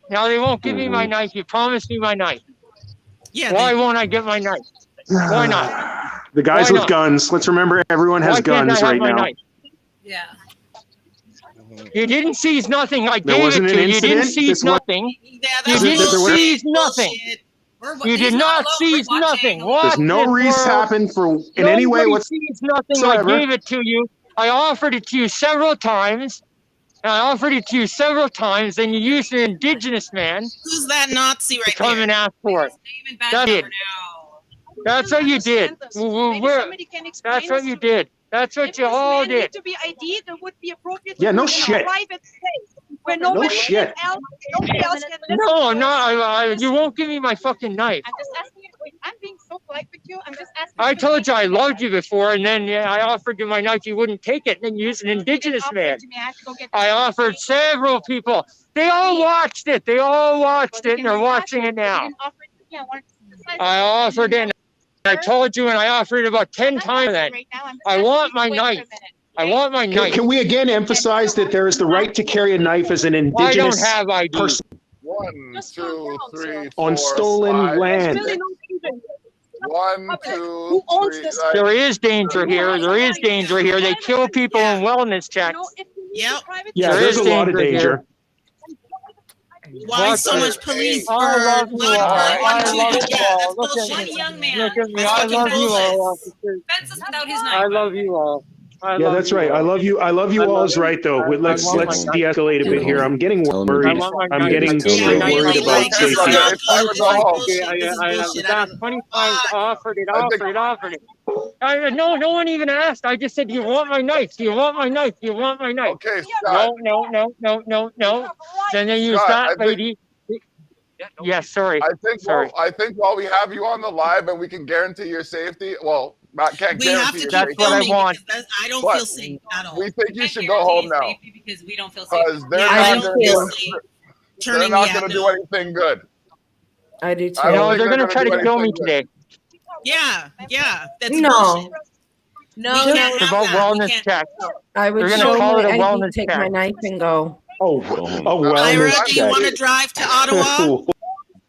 Now they won't give me my knife. You promised me my knife. Yeah. Why won't I get my knife? Why not? The guys with guns. Let's remember, everyone has guns right now. Yeah. You didn't seize nothing. I There gave wasn't it an to you. You didn't incident? seize nothing. Yeah, You didn't seize nothing. Bullshit. You did not seize nothing. There's no reason happened for in any way Nobody seized nothing. I whatsoever. gave it to you. I offered it to you several times. And and you used an Indigenous man Who's that Nazi to right come there? and ask for it. That's it. That's what you did. That's what you did. That's what you all did. To be ID, that would be appropriate. Yeah, no shit. Private space where No nobody shit. nobody else can listen. No, you won't give me my fucking knife. I'm just asking you. I'm being so polite with you. I'm just asking. I told you I loved you before, and then I offered you my knife. You wouldn't take it, and then you used an Indigenous man. I offered several people. They all watched it. And they're watching it now. I offered it. I told you, and I offered it about 10 times then. I want my knife. Can we again emphasize that there is the right to carry a knife as an Indigenous person 1, 2, 3, 4, on stolen 5. land? 1, 2, 3. There is danger here. They kill people in wellness checks. Yeah, there's a lot of danger. Why so much police for I love you all. I love you all. Look at One me. young man. Look at me. That's I fucking love you all, bullshit. officers. Fences without his knife. I love you all. Yeah, that's right. I love you. I love you all is right though. Let's de-escalate a bit here. I'm getting worried. I'm getting so worried about safety. About 20 times offered it. No one even asked. I just said, "Do you want my knife? Do you want my knife? Do you want my knife?" Okay, Scott. No. Then they use that lady. Yes, sorry. I think while we have you on the live and we can guarantee your safety, well, can't We have guarantee to your keep safety. filming want. because I don't But feel safe at all. we think you should go home now Because we don't feel safe. because they're I not don't feel safe. they're not going to do anything good. I do too. No, they're going to try to kill me today. Yeah, that's No. bullshit. No, We can't It's have about that. wellness check. I would They're gonna show call my it a ID, wellness take check. my knife, and go. Wellness Ira, do you check. want to drive to Ottawa? Straight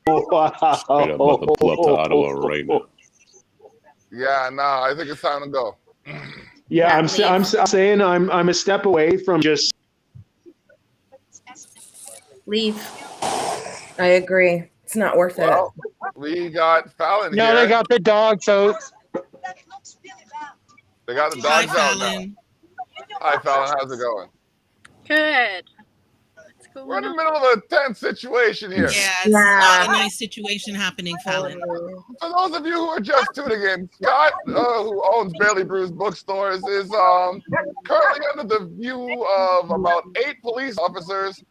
up about to pull up to Ottawa right now. Yeah, no, I think it's time to go. Yeah, I'm saying I'm a step away from just leave. I agree. It's not worth it. We got Fallon here. No, they got the dogs out. They got the Hi, dogs out now. Fallon. Hi, Fallon. How's it going? Good. We're in the middle of a tense situation here. Yeah, it's not a nice situation happening, Fallon. For those of you who are just tuning in, Scott, who owns Barely Bruised Bookstores, is currently under the view of about 8 police officers,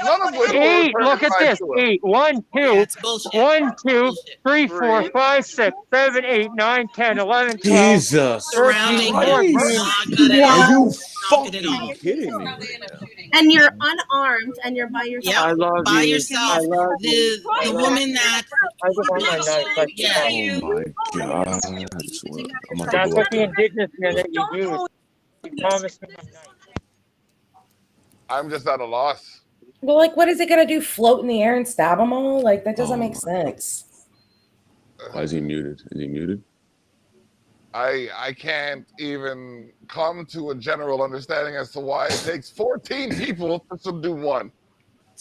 none of which Eight. Look at this. 8. 1, 2, 1, 2, 3, 4, 5, 6, 7, 8, 9, 10, 11, 12. Jesus. 13, 14. Are you fucking kidding me? And you're unarmed and you're by yourself. Yeah, I love by you. yourself. I love The woman that. I just want my knife. Yeah. Oh my God. I'm about That's to what go the up there. indigenous man that you use. You promised me my knife. I'm just at a loss. Well, like, what is it gonna do? Float in the air and stab them all? Like, that doesn't make sense. Why is he muted? Is he muted? I can't even come to a general understanding as to why it takes 14 people to subdue one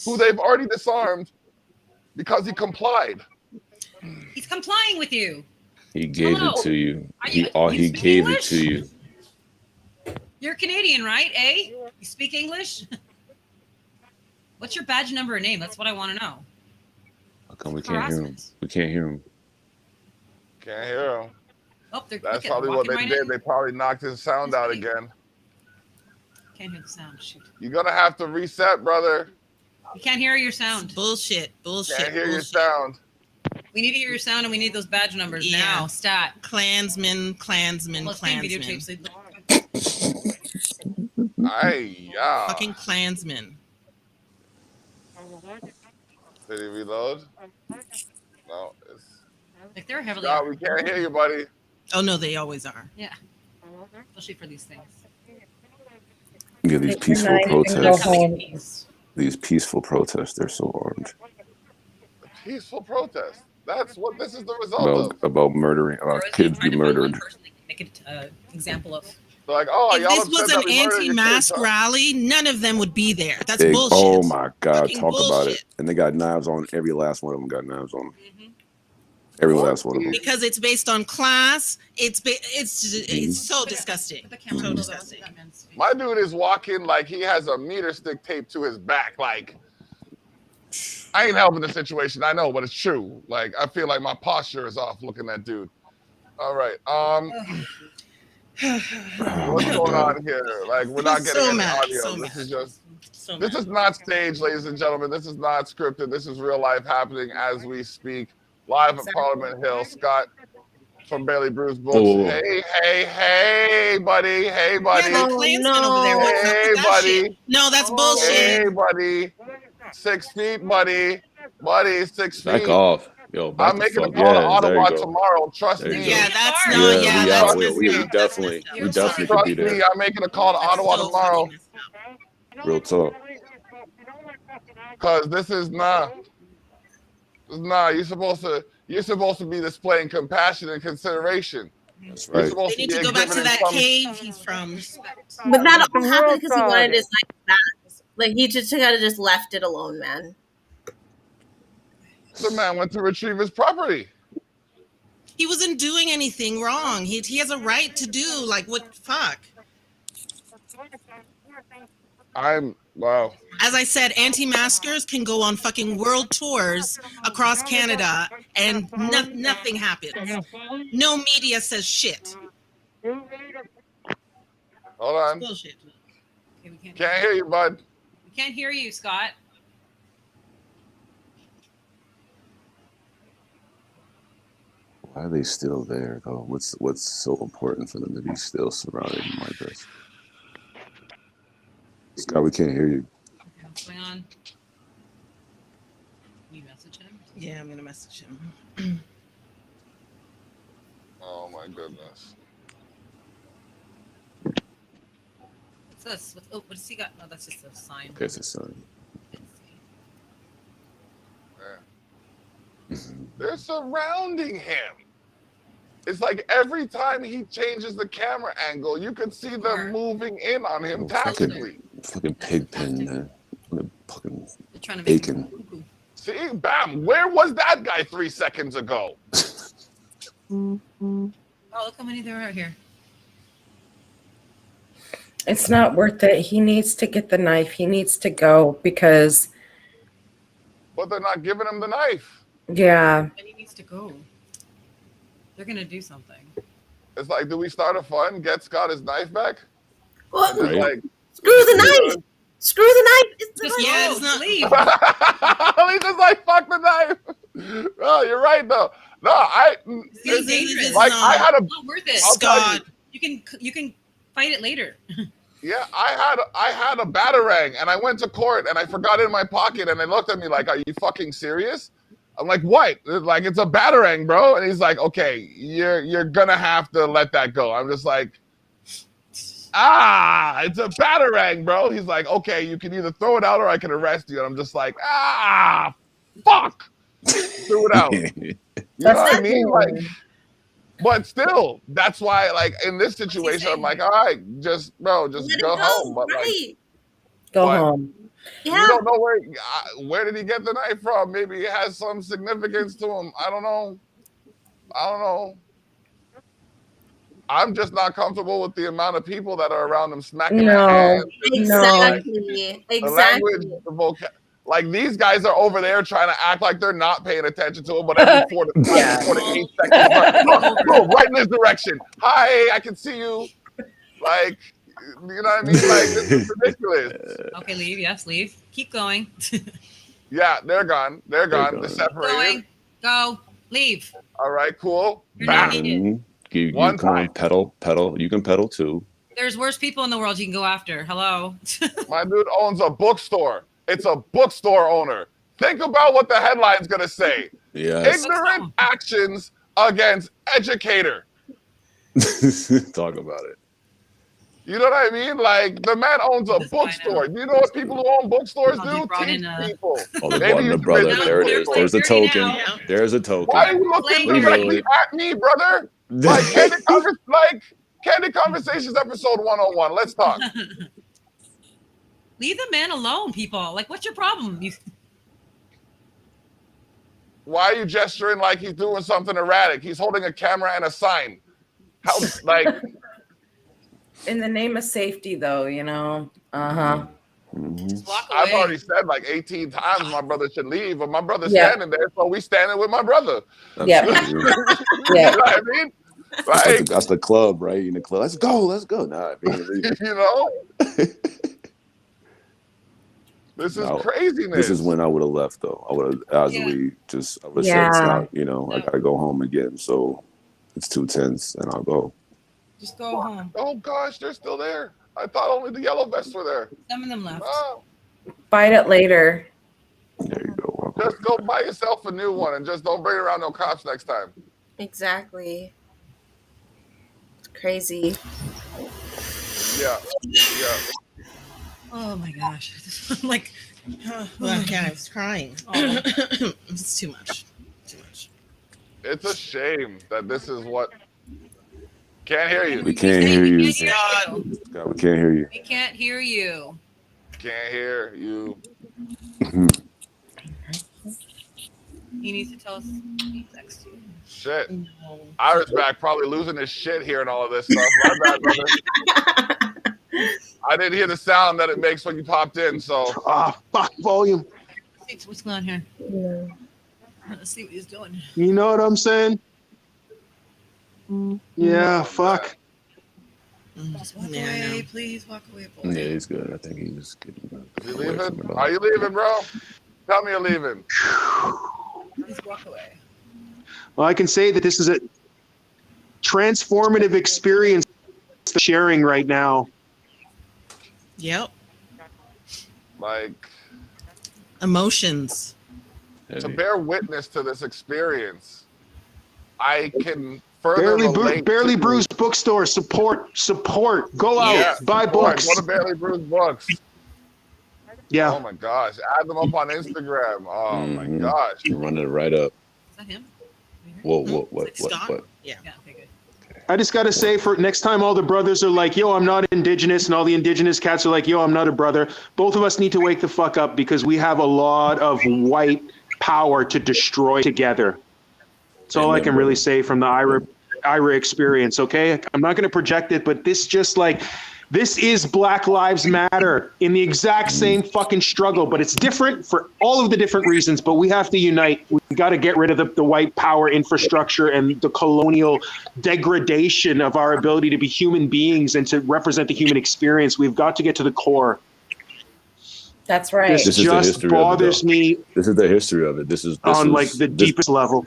who they've already disarmed because he complied. He's complying with you. He gave it to you. He speak gave English? it to you. You're Canadian, right? Eh? You speak English? What's your badge number and name? That's what I want to know. How come we can't hear him? We can't hear him. Can't hear him. Oh, they're That's probably what they did. They probably knocked his sound out again. Can't hear the sound. Shoot. You're gonna have to reset, brother. We can't hear your sound. Bullshit. Can't hear your sound. We need to hear your sound and we need those badge numbers Yeah. now. Stat. Klansman. Let's take videotapes. Yeah. Fucking Klansman. Did he reload? No. Like they're heavily. No, we can't hear you, buddy. Oh no, they always are. Yeah. Especially for these things. Yeah, these peaceful protests. These peaceful protests, they're so armed. Peaceful protest. That's what this is the result of. About murdering, about kids be murdered. Make it an example of. Like, oh, if this was an anti-mask rally, none of them would be there. That's Big, bullshit. oh my God, Fucking talk about bullshit. it. And they got knives on. Every last one of them got knives on. Every last one of them. Because it's based on class. It's so disgusting. So disgusting. My dude is walking like he has a meter stick taped to his back. Like, I ain't helping the situation. I know, but it's true. Like, I feel like my posture is off looking at dude. All right. What's going on here? Like, we're not getting any audio. This is just. This is not staged, ladies and gentlemen. This is not scripted. This is real life happening as we speak. Live at Parliament Hill. Scott from Barely Bruised Books. Oh. Hey, buddy. Hey, buddy. Yeah, the Klansman over there. What's up Hey, with that buddy. shit? No, that's bullshit. Hey, buddy. 6 feet, buddy. Buddy, 6 feet. Back off. Yo, back I'm the making a fuck. call to Yeah, Ottawa there you go. tomorrow. Trust There you me. go. Yeah, that's no. Yeah, we definitely could be Trust there. me, I'm making a call to Ottawa tomorrow. Real talk. Cause this is nah. You're supposed to be displaying compassion and consideration. That's You're right. supposed They need be to go back to exhibiting that some- cave he's from. But that all happened because he wanted his knife back. Like he just gotta just left it alone, man. The man went to retrieve his property. He wasn't doing anything wrong. He has a right to do like what fuck. Wow. As I said, anti-maskers can go on fucking world tours across Canada and nothing happens. No media says shit. Hold on. It's bullshit. Okay, we can't hear you, bud. We can't hear you, Scott. Why are they still there, though? What's so important for them to be still surrounded like this? Scott, we can't hear you. Okay, what's going on? Can you message him? Yeah, I'm gonna message him. Oh my goodness. What's this? Oh, what does he got? No, that's just a sign. Okay, it's a sign. They're surrounding him. It's like every time he changes the camera angle, you can see them moving in on him tactically. Fucking pig pen, man. Fucking trying to bacon. See, bam, where was that guy 3 seconds ago? Oh, look how many there are here. It's not worth it. He needs to get the knife. He needs to go because. But they're not giving him the knife. Yeah. And he needs to go. They're gonna do something. It's like, do we start a fund? Get Scott his knife back? What? Right. Like, screw the knife. Screw the knife. It's not leave. He just like fuck the knife. Oh, you're right though. No, It's dangerous. Like I had a not worth it. Scott. You can fight it later. Yeah, I had a batarang and I went to court and I forgot it in my pocket and they looked at me like, "Are you fucking serious?" I'm like, "What?" Like, it's a batarang, bro. And he's like, "Okay, you're gonna have to let that go." I'm just like, it's a batarang, bro. He's like, "Okay, you can either throw it out or I can arrest you." And I'm just like, fuck. Threw it out. You know what I mean? Like, but still, that's why, like, in this situation, I'm like, all right, just go home. But like, go home. Yeah. You don't know where did he get the knife from? Maybe it has some significance to him. I don't know. I'm just not comfortable with the amount of people that are around him smacking their hands. Exactly. The language, the vocab. Like, these guys are over there trying to act like they're not paying attention to him, but every 4 to 8 seconds, boom, right in this direction. Hi, I can see you. Like, you know what I mean? Like, this is ridiculous. Okay, leave. Yes, leave. Keep going. Yeah, they're gone. They're separated. Going. Go. Leave. All right, cool. You're not needed. You can pedal. You can pedal too. There's worse people in the world you can go after. Hello. My dude owns a bookstore. It's a bookstore owner. Think about what the headline's gonna say. Yes. Ignorant actions against educator. Talk about it. You know what I mean? Like, the man owns a bookstore. Do you know what people who own bookstores do? Teach people. Oh, they brought in the brother. There it is. There's a token. There's a token. Why are you looking directly at me, brother? Like, Candid Conversations episode 101. Let's talk. Leave the man alone, people. Like, what's your problem? Why are you gesturing like he's doing something erratic? He's holding a camera and a sign. How, like... In the name of safety, though, you know. I've already said like 18 times my brother should leave, but my brother's standing there, so we standing with my brother. Yeah. You know what I mean? Like, that's the club, right? In the club, let's go. Nah, you know. This is craziness. This is when I would have left, though. I would have said, "Stop, you know, I gotta go home again." So it's too tense, and I'll go. Just go home. Oh gosh, they're still there. I thought only the yellow vests were there. Some of them left. Fight it later. There you go. Just go buy yourself a new one and just don't bring around no cops next time. Exactly. It's crazy. Yeah. Oh my gosh. I'm like, I was crying. It's too much. It's a shame that this is what. Can't hear you. We can't hear you. Scott, we can't hear you. We can't hear you. Can't hear you. You He needs to tell us he texts you. Shit. Ira's back, probably losing his shit hearing all of this stuff. My bad, brother. I didn't hear the sound that it makes when you popped in, so. Fuck volume. What's going on here? Yeah. Let's see what he's doing. You know what I'm saying? Yeah, fuck. Just walk away, please walk away, boy. Yeah, he's good. I think he's getting. You leaving? Are you leaving, bro? Tell me you're leaving. Please walk away. Well, I can say that this is a transformative experience sharing right now. Yep. Like emotions. To bear witness to this experience, I can further relate. Barely Bruised bookstore, support. Go out, buy books. Go to Barely Bruised Books. Yeah. Oh my gosh, add them up on Instagram. Oh my gosh, you're running it right up. Is that him? What? Yeah. Okay, good. I just gotta say, for next time, all the brothers are like, "Yo, I'm not indigenous," and all the indigenous cats are like, "Yo, I'm not a brother." Both of us need to wake the fuck up because we have a lot of white power to destroy together. That's all I can really say from the Ira experience. Okay, I'm not gonna project it, but this is Black Lives Matter in the exact same fucking struggle, but it's different for all of the different reasons. But we have to unite. We got to get rid of the white power infrastructure and the colonial degradation of our ability to be human beings and to represent the human experience. We've got to get to the core. That's right. This just bothers me. This is the history of it. This is like the deepest level.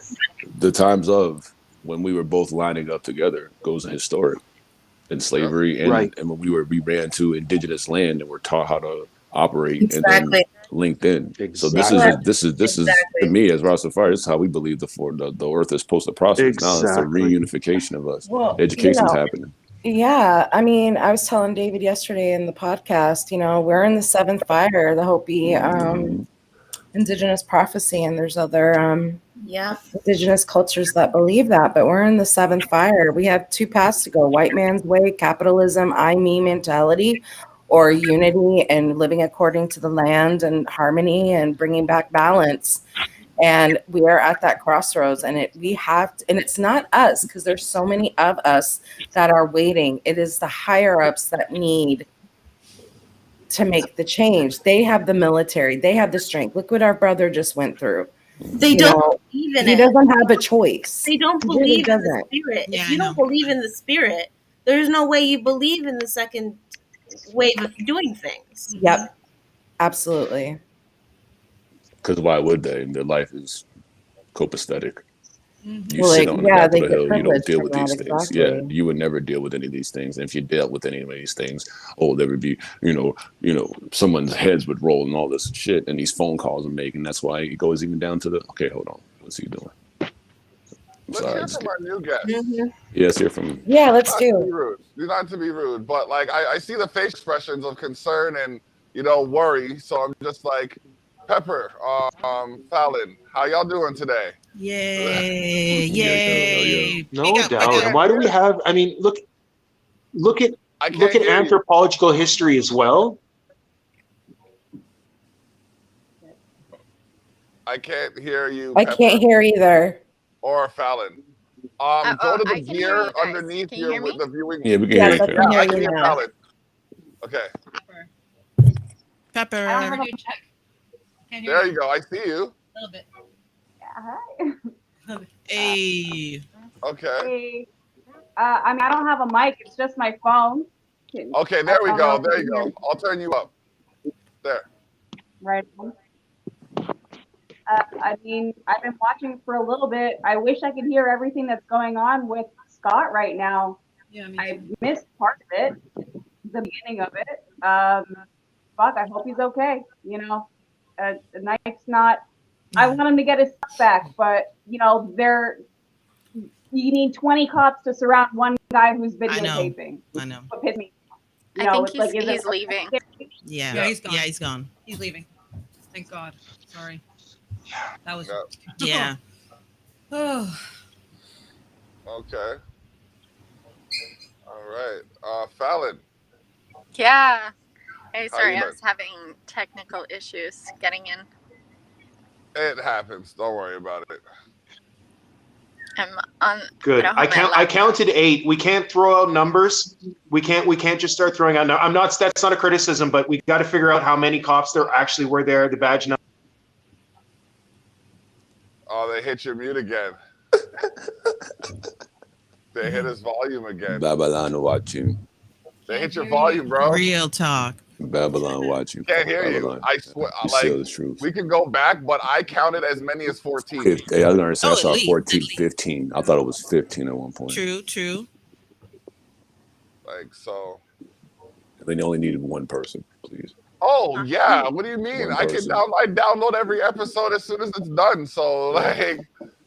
The times of when we were both lining up together goes in historic. In slavery and when we ran to indigenous land and were taught how to operate and then linked in. So this is to me as Rastafari, this is how we believe the earth is supposed to process. Now it's the reunification of us. Well, Education's happening. Yeah, I mean, I was telling David yesterday in the podcast, we're in the seventh fire, the Hopi indigenous prophecy, and there's other indigenous cultures that believe that, but we're in the seventh fire. We have two paths to go: white man's way, capitalism, I, me mentality, or unity and living according to the land and harmony and bringing back balance. And we are at that crossroads, and it's not us, because there's so many of us that are waiting. It is the higher ups that need to make the change. They have the military, they have the strength. Look what our brother just went through. They don't believe in it. He doesn't have a choice. They don't believe in the spirit. Yeah, if you don't believe in the spirit, there's no way you believe in the second wave of doing things. Yep. Absolutely. Because why would they? Their life is copacetic. You Well, sit on the top of the hill, you don't privilege deal from with that, these things. exactly. Yeah, you would never deal with any of these things. And if you dealt with any of these things, there would be, someone's heads would roll and all this shit, and these phone calls are making. That's why it goes even down to okay, hold on, what's he doing? Let's hear from our new guest. Yes, hear from him. Yeah, let's do. Not to be rude, but like I see the face expressions of concern and worry. So I'm just like, Pepper, Fallon, how y'all doing today? Yay! No doubt. And why do we have? I mean, look at anthropological history as well. I can't hear you. I can't hear either. Or Fallon. Go to the gear underneath the viewing. Yeah, we can hear you. I can hear Fallon. Okay. Pepper. There you go. I see you. A little bit. Hi. Hey. Okay. Hey. I mean, I don't have a mic. It's just my phone. Okay, there we go. There you go. I'll turn you up. There. Right. I mean, I've been watching for a little bit. I wish I could hear everything that's going on with Scott right now. Yeah, I missed part of it, the beginning of it. Fuck, I hope he's okay. The night's not. I want him to get his stuff back, but you need 20 cops to surround one guy who's videotaping. I know. What pissed me. I think he's leaving. Yeah, he's gone. Yeah, he's gone. He's leaving. Thank God. Sorry. That was. Yeah. Oh. Okay. All right. Fallon. Yeah. Hey, sorry, I was having technical issues getting in. It happens. Don't worry about it. I'm on. Good. I counted 8. We can't throw out numbers. We can't just start throwing out. That's not a criticism, but we got to figure out how many cops there actually were there. The badge number. Oh, they hit your mute again. They hit his volume again. Babylon watching. They hit your volume, bro. Real talk. Babylon watching. Can't hear Babylon. you. I swear. You Like, the truth. we can go back, but I counted as many as 14. I don't understand. I saw 14, 15. I thought it was 15 at one point. True. Like, so. They only needed one person, please. Oh yeah, what do you mean? I download every episode as soon as it's done. So like,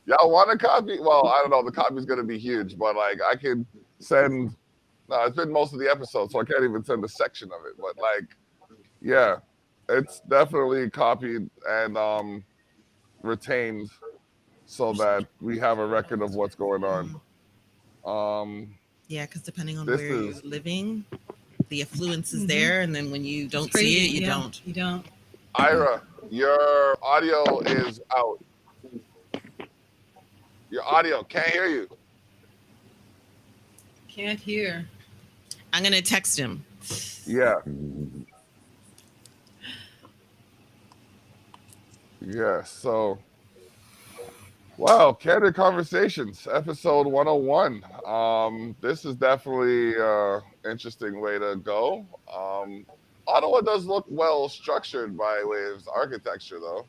y'all want a copy? Well, I don't know. The copy's gonna be huge, but like, I could send. No, it's been most of the episodes, so I can't even send a section of it. But like, yeah, it's definitely copied and retained, so that we have a record of what's going on. Yeah, because depending on where you're living, the affluence is there, and then when you don't see it, you don't. You don't. Ira, your audio is out. Your audio, can't hear you. Can't hear. I'm gonna text him. Yeah. Yeah, so wow, Candid Conversations, episode 101. This is definitely an interesting way to go. Ottawa does look well structured by way of architecture, though.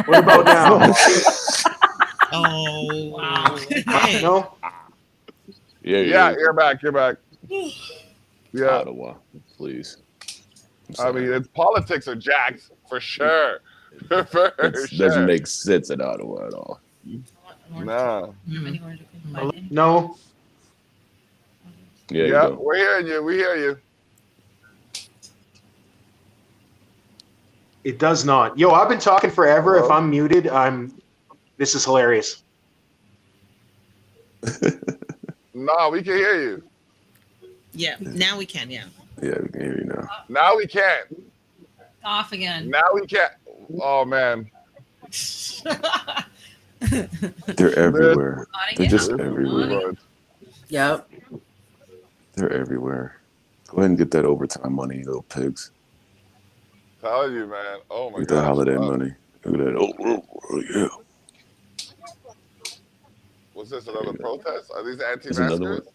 What about now? Oh, wow. No? Yeah, you're back. Yeah. Ottawa, please. I mean, its politics are jacked, for sure. It doesn't make sense in Ottawa at all. No. No. Yeah, we're hearing you. We hear you. It does not. Yo, I've been talking forever. If I'm muted, this is hilarious. No, we can hear you. Yeah, now we can, yeah. Yeah, we can hear you now. Now we can't. Off again. Now we can't. Oh, man. They're everywhere. They're just everywhere. Yep. They're everywhere. Go ahead and get that overtime money, you little pigs. Telling you, man. Oh, my God. Get that holiday money. Look at that. Oh, yeah. What's this, another protest? Are these anti-maskers?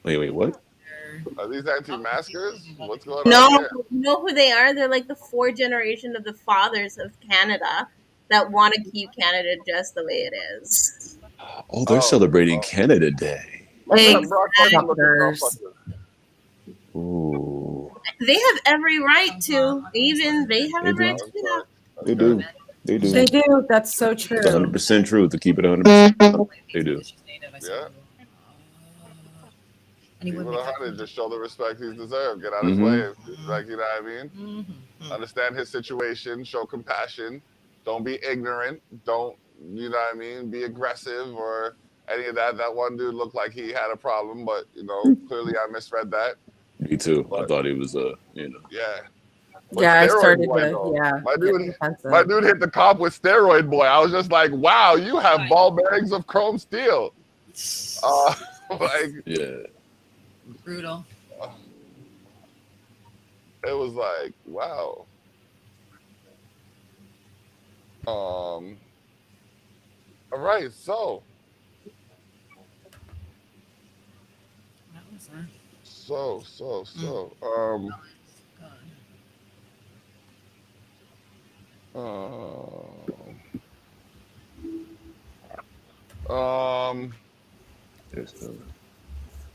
Wait, what? Are these anti-maskers? What's going on here? No, you know who they are? They're like the 4th generation of the fathers of Canada that want to keep Canada just the way it is. Oh, they're celebrating Canada Day. Ooh. They have every right to. They have a right to do that. They do. They do. They do. That's so true. It's 100% true. To keep it 100%. They do. Yeah. Keep it 100. Just show the respect he's deserved. Get out of his way. Like, you know what I mean? Understand his situation. Show compassion. Don't be ignorant. Don't, you know what I mean? Be aggressive or any of that. That one dude looked like he had a problem, but, you know, clearly I misread that. Me too. But I thought he was, you know. Yeah. But yeah, I started to, My dude hit the cop with steroid boy. I was just like, wow, you have ball bearings of chrome steel. Like, yeah. Brutal. It was like, wow. All right, so.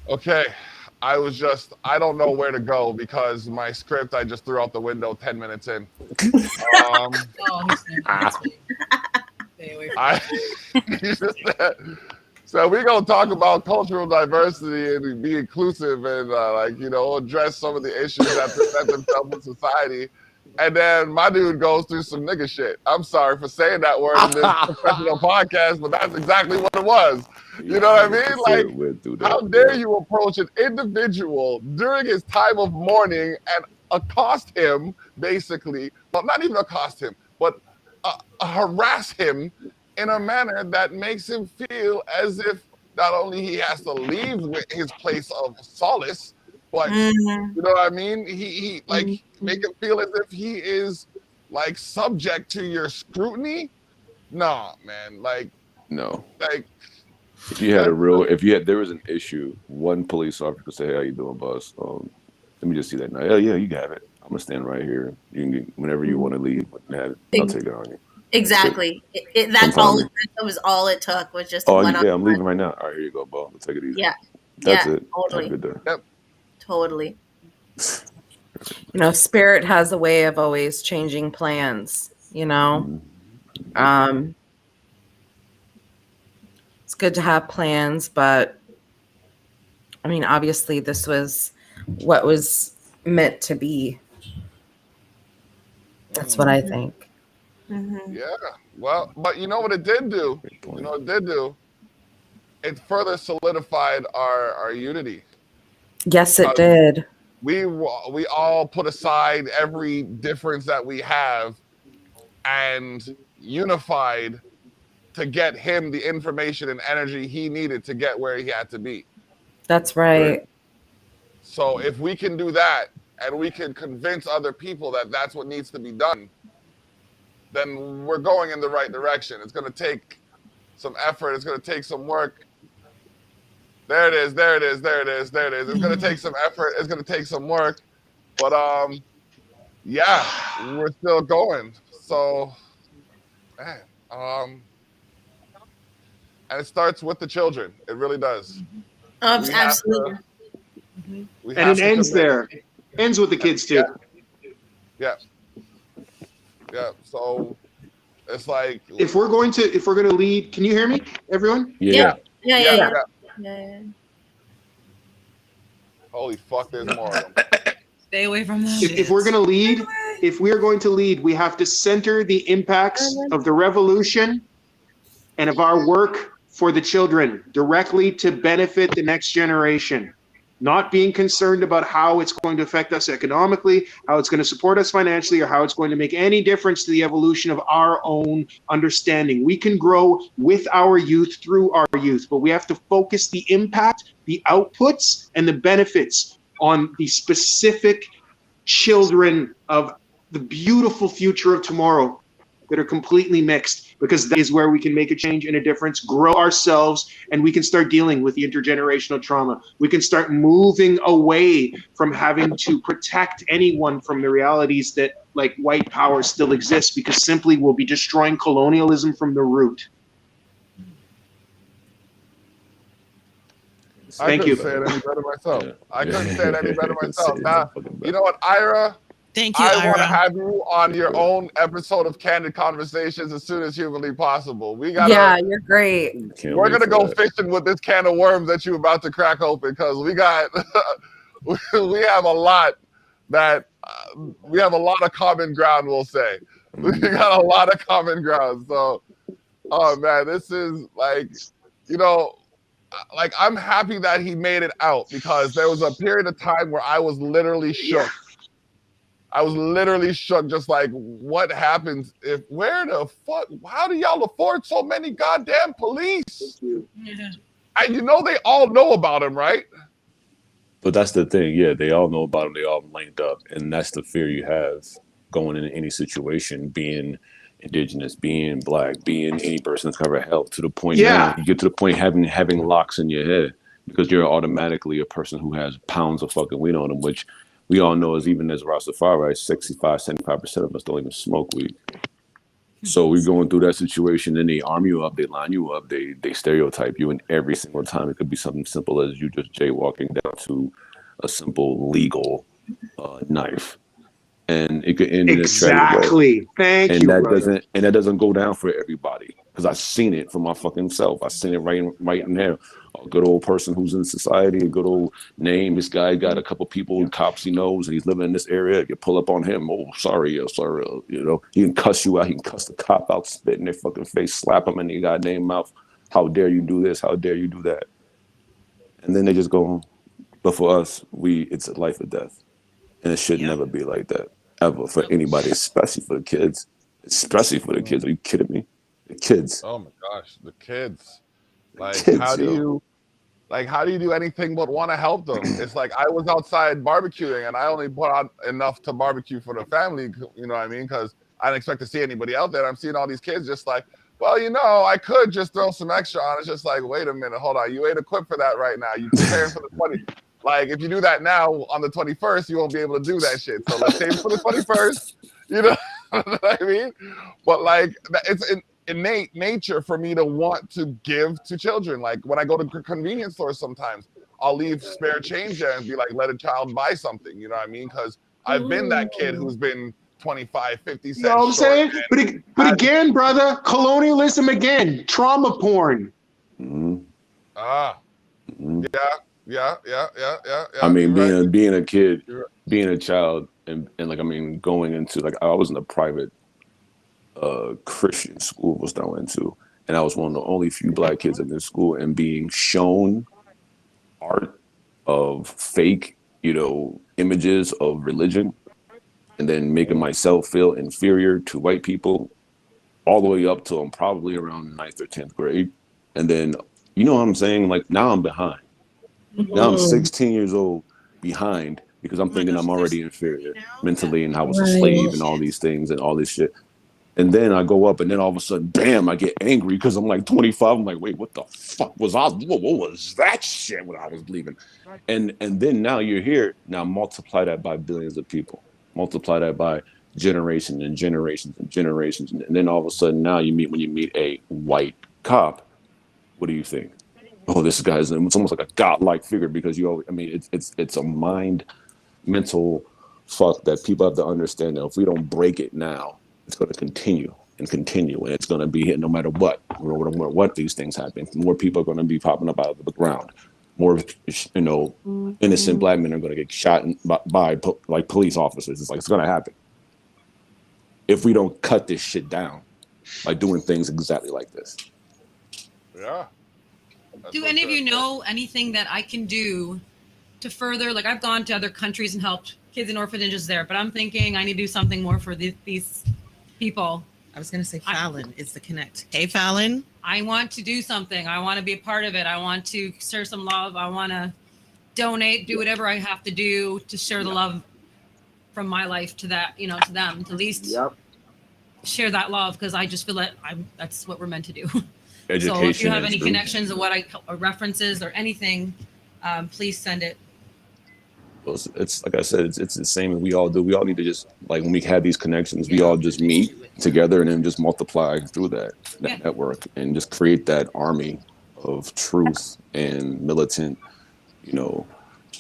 Okay, I don't know where to go because my script I just threw out the window 10 minutes in. So we're going to talk about cultural diversity and be inclusive and like, you know, address some of the issues that present themselves in society. And then my dude goes through some nigga shit. I'm sorry for saying that word in this professional podcast, but that's exactly what it was. You know what I mean? Like, how dare you approach an individual during his time of mourning and accost him, basically. Well, not even accost him, but harass him in a manner that makes him feel as if not only he has to leave his place of solace, but you know what I mean? He like make him feel as if he is like subject to your scrutiny. Nah, man. Like no. Like if there was an issue, one police officer could say, "Hey, how you doing, boss? Let me just see that now. Oh yeah, you got it. I'm gonna stand right here. You can get whenever you want to leave. I'll take it on you." Exactly. That was all it took was just I'm leaving right now. All right, here you go, Bo. Take it easy. Yeah. That's it. Totally. Have a good day. Yep. Totally. You know, spirit has a way of always changing plans, you know. It's good to have plans, but I mean, obviously this was what was meant to be. That's what I think. Yeah. Well, but you know what it did do? You know what it did do? It further solidified our unity. Yes, it did. We all put aside every difference that we have and unified to get him the information and energy he needed to get where he had to be. That's right. So if we can do that and we can convince other people that that's what needs to be done, then we're going in the right direction. It's going to take some effort. It's going to take some work. There it is. There it is. There it is. There it is. It's going to take some effort. It's going to take some work. But yeah, we're still going. So, man, and it starts with the children. It really does. Absolutely. And it ends there. Ends with the kids too. Yeah. Yeah. So it's like if we're going to lead, can you hear me, everyone? Yeah. Holy fuck, there's more of them. Stay away from them. If we're going to lead, if we are going to lead, we have to center the impacts of the revolution and of our work for the children directly to benefit the next generation. Not being concerned about how it's going to affect us economically, how it's going to support us financially, or how it's going to make any difference to the evolution of our own understanding. We can grow with our youth through our youth, but we have to focus the impact, the outputs, and the benefits on the specific children of the beautiful future of tomorrow that are completely mixed, because that is where we can make a change and a difference, grow ourselves, and we can start dealing with the intergenerational trauma. We can start moving away from having to protect anyone from the realities that like white power still exists, because simply we'll be destroying colonialism from the root. Thank you. I couldn't say it any better myself. I couldn't say it any better myself. Now, you know what, Ira? Thank you, I want to Ira. have you on your own episode of Candid Conversations as soon as humanly possible. We got Yeah, you're great. We're gonna go fishing with this can of worms that you're about to crack open, because we got we have a lot that we have a lot of common ground. We'll say we got a lot of common ground. So, oh man, this is like, you know, like I'm happy that he made it out, because there was a period of time where I was literally shook. I was literally shook, just like, what happens if, where the fuck, how do y'all afford so many goddamn police? Yeah. And you know they all know about him, right? But that's the thing, yeah, they all know about him, they all linked up, and that's the fear you have going into any situation, being indigenous, being black, being any person that's covered health, to the point now, you get to the point having locks in your head, because you're automatically a person who has pounds of fucking weed on them, which we all know is, even as Rastafari, 65-75% of us don't even smoke weed. So we're going through that situation, and they arm you up, they line you up, they stereotype you, and every single time it could be something simple as you just jaywalking down to a simple legal knife, and it could end in a tragic way. Thank and you. That doesn't go down for everybody, because I've seen it for my fucking self. I've seen it right in there. A good old person who's in society, a good old name. This guy got a couple people, cops he knows, and he's living in this area. You pull up on him. Oh, sorry. You know, he can cuss you out. He can cuss the cop out, spit in their fucking face, slap him in their goddamn mouth. How dare you do this? How dare you do that? And then they just go home. But for us, it's a life or death. And it should never be like that, ever, for anybody, especially for the kids. Especially for the kids. Are you kidding me? The kids. Oh my gosh, the kids. Like, Kids, how do yo. you do anything but want to help them? It's like I was outside barbecuing and I only put on enough to barbecue for the family, you know what I mean? Because I didn't expect to see anybody out there. I'm seeing all these kids just like, well, I could just throw some extra on. It's just like, wait a minute, hold on. You ain't equipped for that right now. You preparing for the 20. Like, if you do that now on the 21st, you won't be able to do that shit. So let's save it for the 21st. You know what I mean? But like, it's innate nature for me to want to give to children. Like when I go to convenience stores, sometimes I'll leave spare change there and be like, let a child buy something. You know what I mean? Because I've been that kid who's been 25, 50 cents. You know what I'm saying? But again, brother, colonialism again, trauma porn. Yeah. I mean, being a kid, being a child, and like, I mean, going into, like, I was in a private Christian school was that I went to, and I was one of the only few Black kids in this school, and being shown art of fake, images of religion, and then making myself feel inferior to white people all the way up till I'm probably around 9th or 10th grade. And then, you know what I'm saying? Like, now I'm behind. Now I'm 16 years old behind because I'm thinking I'm already inferior mentally, and I was a slave and all these things and all this shit. And then I go up, and then all of a sudden, bam, I get angry because I'm like 25. I'm like, wait, what the fuck was I? What was that shit when I was leaving? And then now you're here. Now multiply that by billions of people. Multiply that by generations and generations and generations. And then all of a sudden, now when you meet a white cop, what do you think? Oh, this guy's, it's almost like a godlike figure because it's a mental fuck that people have to understand that if we don't break it now, it's going to continue, and it's going to be hit no matter what. What these things happen, more people are going to be popping up out of the ground. More, innocent Black men are going to get shot by like police officers. It's going to happen if we don't cut this shit down by doing things exactly like this. Yeah. Do any of you know anything that I can do to further? Like, I've gone to other countries and helped kids in orphanages there, but I'm thinking I need to do something more for these people. I was going to say Fallon is the connect. Hey, Fallon. I want to do something. I want to be a part of it. I want to share some love. I want to donate, do whatever I have to do to share the love from my life to that, to them, to at least share that love, because I just feel that that's what we're meant to do. Education. So if you have any connections or references or anything, please send it. It's like I said, it's the same as we all do. We all need to just, like, when we have these connections, we all just meet together and then just multiply through that network and just create that army of truth and militant,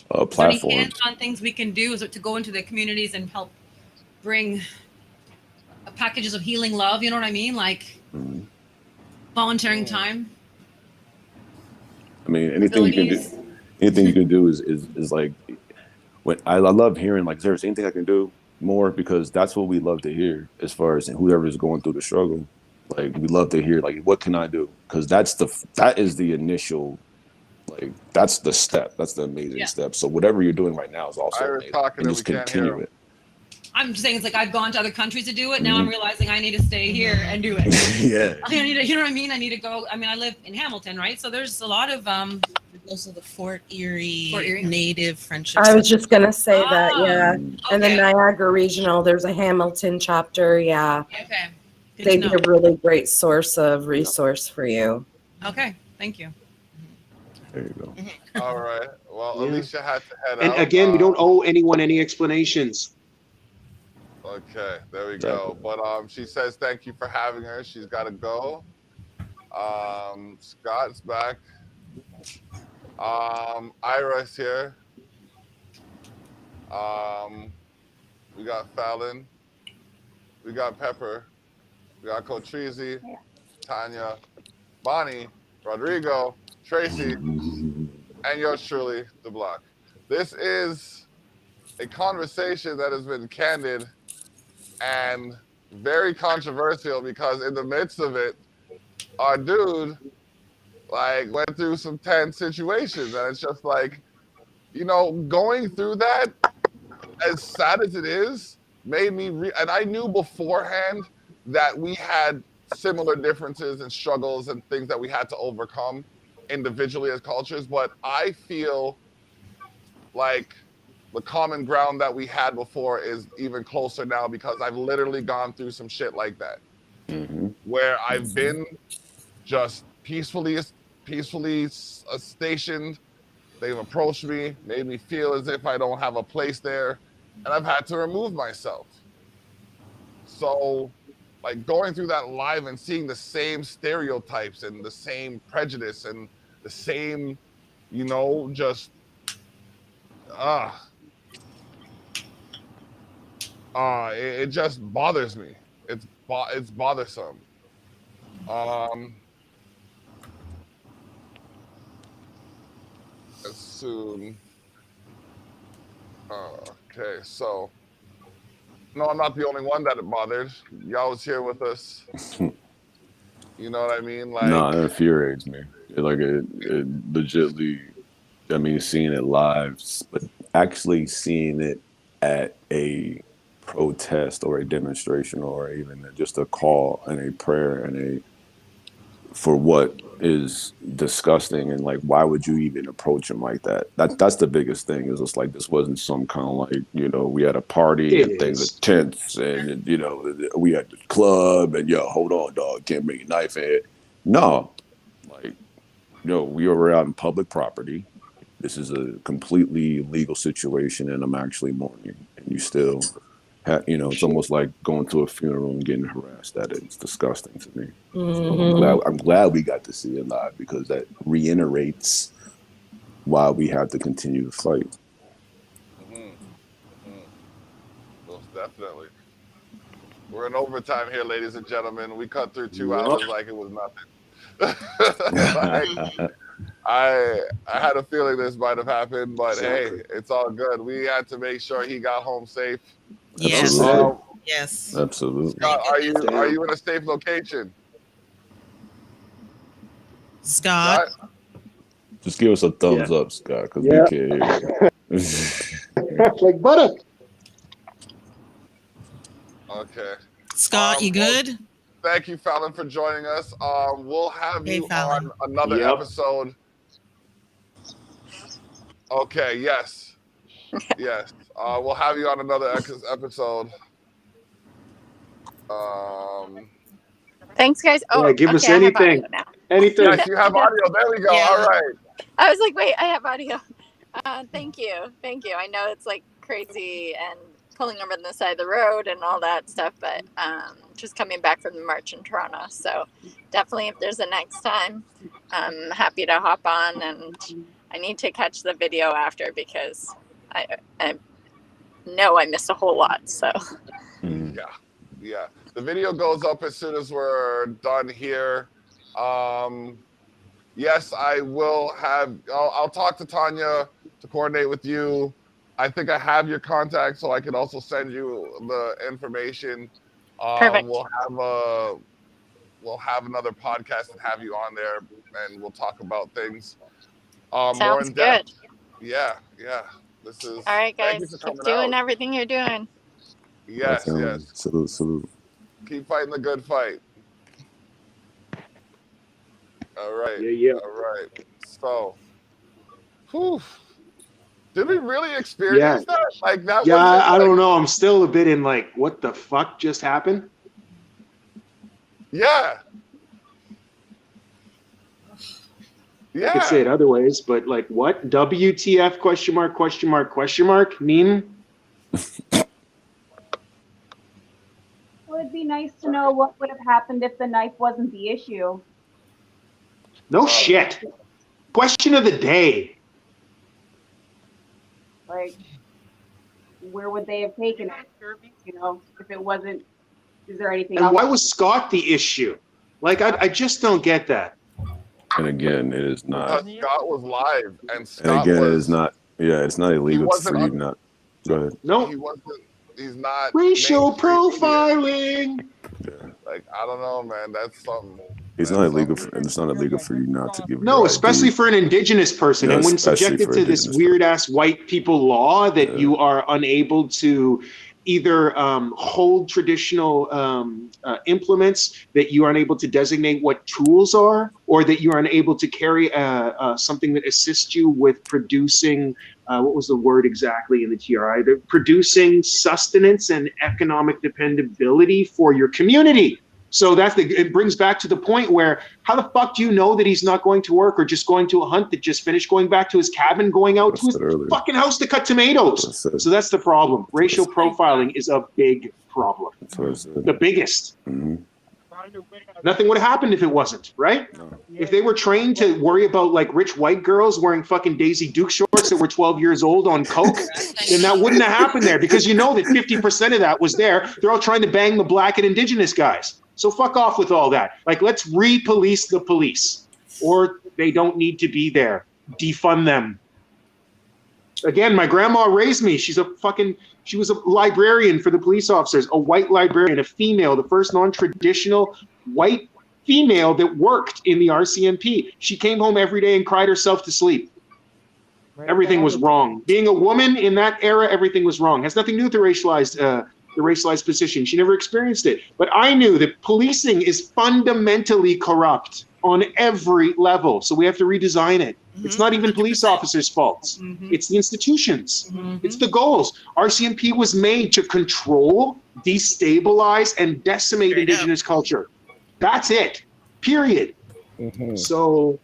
platforms. Any hands-on things we can do is to go into the communities and help bring packages of healing love. You know what I mean? Like volunteering time. I mean, anything you can do is like. I love hearing, like, there's anything I can do more, because that's what we love to hear as far as whoever is going through the struggle. Like, we love to hear, like, what can I do? Because that is the initial, like, that's the step. That's the amazing step. So whatever you're doing right now is also amazing. And just continue it. I'm just saying, it's like I've gone to other countries to do it. Now I'm realizing I need to stay here and do it. Yeah. I need to, you know what I mean? I need to go. I mean, I live in Hamilton, right? So there's a lot of those are the Fort Erie Native Friendship. I was just gonna say that, yeah. And the Niagara Regional, there's a Hamilton chapter, yeah. Okay. They'd be a really great source of resource for you. Okay, thank you. There you go. All right. Well, Alicia had to head out. And again, we don't owe anyone any explanations. Okay, there we go. But she says thank you for having her. She's got to go. Scott's back. Ira's here. We got Fallon. We got Pepper. We got Cottreezy, Tanya, Bonnie, Rodrigo, Tracy, and yours truly, The Block. This is a conversation that has been candid and very controversial, because in the midst of it, our dude went through some tense situations, and it's just like, going through that, as sad as it is, made me and I knew beforehand that we had similar differences and struggles and things that we had to overcome individually as cultures, but I feel like the common ground that we had before is even closer now because I've literally gone through some shit like that. Where I've been just peacefully stationed. They've approached me, made me feel as if I don't have a place there, and I've had to remove myself. So, like going through that live and seeing the same stereotypes and the same prejudice and the same, just it just bothers me. It's bothersome. As soon. Okay, so no, I'm not the only one that it bothered. Y'all was here with us. You know what I mean? Like, no, it infuriates me. It legitly. I mean, seeing it live, but actually seeing it at a protest or a demonstration or even just a call and a prayer and for what is disgusting, and like, why would you even approach him like that? That's the biggest thing. Is it's like this wasn't some kind of like, we had a party and things are tense and we at the club and hold on, dog, can't bring a knife in it. No, like, we were out in public property. This is a completely legal situation, and I'm actually mourning. And you still, it's almost like going to a funeral and getting harassed. It's disgusting to me. So I'm glad we got to see it live because that reiterates why we have to continue to fight. Most definitely. We're in overtime here, ladies and gentlemen. We cut through 2 hours like it was nothing. I had a feeling this might have happened, but hey, it's all good. We had to make sure he got home safe. Yes. Yes. Absolutely. Scott, are you in a safe location? Scott? Just give us a thumbs up, Scott, because we can't hear you. Like butter. Okay. Scott, you good? Thank you, Fallon, for joining us. We'll have you on another episode. Okay, yes. Yes. We'll have you on another episode. Thanks, guys. Oh, give us anything. Anything. Yes, you have audio. There we go. All right. I was like, wait, I have audio. Thank you. I know it's like crazy and pulling over on the side of the road and all that stuff, but just coming back from the march in Toronto. So definitely if there's a next time, I'm happy to hop on, and I need to catch the video after because I know I missed a whole lot. So yeah. The video goes up as soon as we're done here. Yes, I will have. I'll talk to Tanya to coordinate with you. I think I have your contact, so I can also send you the information. Perfect. We'll have another podcast and have you on there, and we'll talk about things. Sounds good. Yeah. This is all right, guys. Keep doing everything you're doing. Yes. Salute. Keep fighting the good fight. All right. Yeah. All right. So, did we really experience that? Like that? Yeah, I don't know. I'm still a bit in like, what the fuck just happened? Yeah. I could say it other ways, but like, what? WTF? Question mark? Meme? Well, it'd be nice to know what would have happened if the knife wasn't the issue. No shit. Question of the day. Like, where would they have taken it? If it wasn't, is there anything else? And why was Scott the issue? Like, I just don't get that. And again, it is not. Scott was live, and it is not. Yeah, it's not illegal for you not. Go ahead. No, he wasn't. He's not racial profiling. Like, I don't know, man. That's something. It's not illegal. It's not illegal for you not to give. No, especially for an indigenous person, Yeah, and when especially subjected for to this weird ass white people law that you are unable to either hold traditional implements, that you are unable to designate what tools are, or that you are unable to carry something that assists you with producing. What was the word exactly in the TRI? Producing sustenance and economic dependability for your community. So it brings back to the point where how the fuck do you know that he's not going to work or just going to a hunt that just finished, going back to his cabin, going out to his fucking house to cut tomatoes? So that's the problem. Racial profiling is a big problem. The biggest. Nothing would have happened if it wasn't, right? If they were trained to worry about like rich white girls wearing fucking Daisy Duke shorts that were 12 years old on coke, then that wouldn't have happened there, because you know that 50% of that was there. They're all trying to bang the black and indigenous guys. So fuck off with all that. Like, let's re-police the police, or they don't need to be there. Defund them. Again, my grandma raised me. She was a librarian for the police officers, a white librarian, a female, the first non-traditional white female that worked in the RCMP. She came home every day and cried herself to sleep. Everything was wrong. Being a woman in that era, everything was wrong. It has nothing to do with the racialized position. She never experienced it. But I knew that policing is fundamentally corrupt on every level. So we have to redesign it. It's not even police officers' faults. It's the institutions. It's the goals. RCMP was made to control, destabilize, and decimate indigenous culture. That's it. Period. So,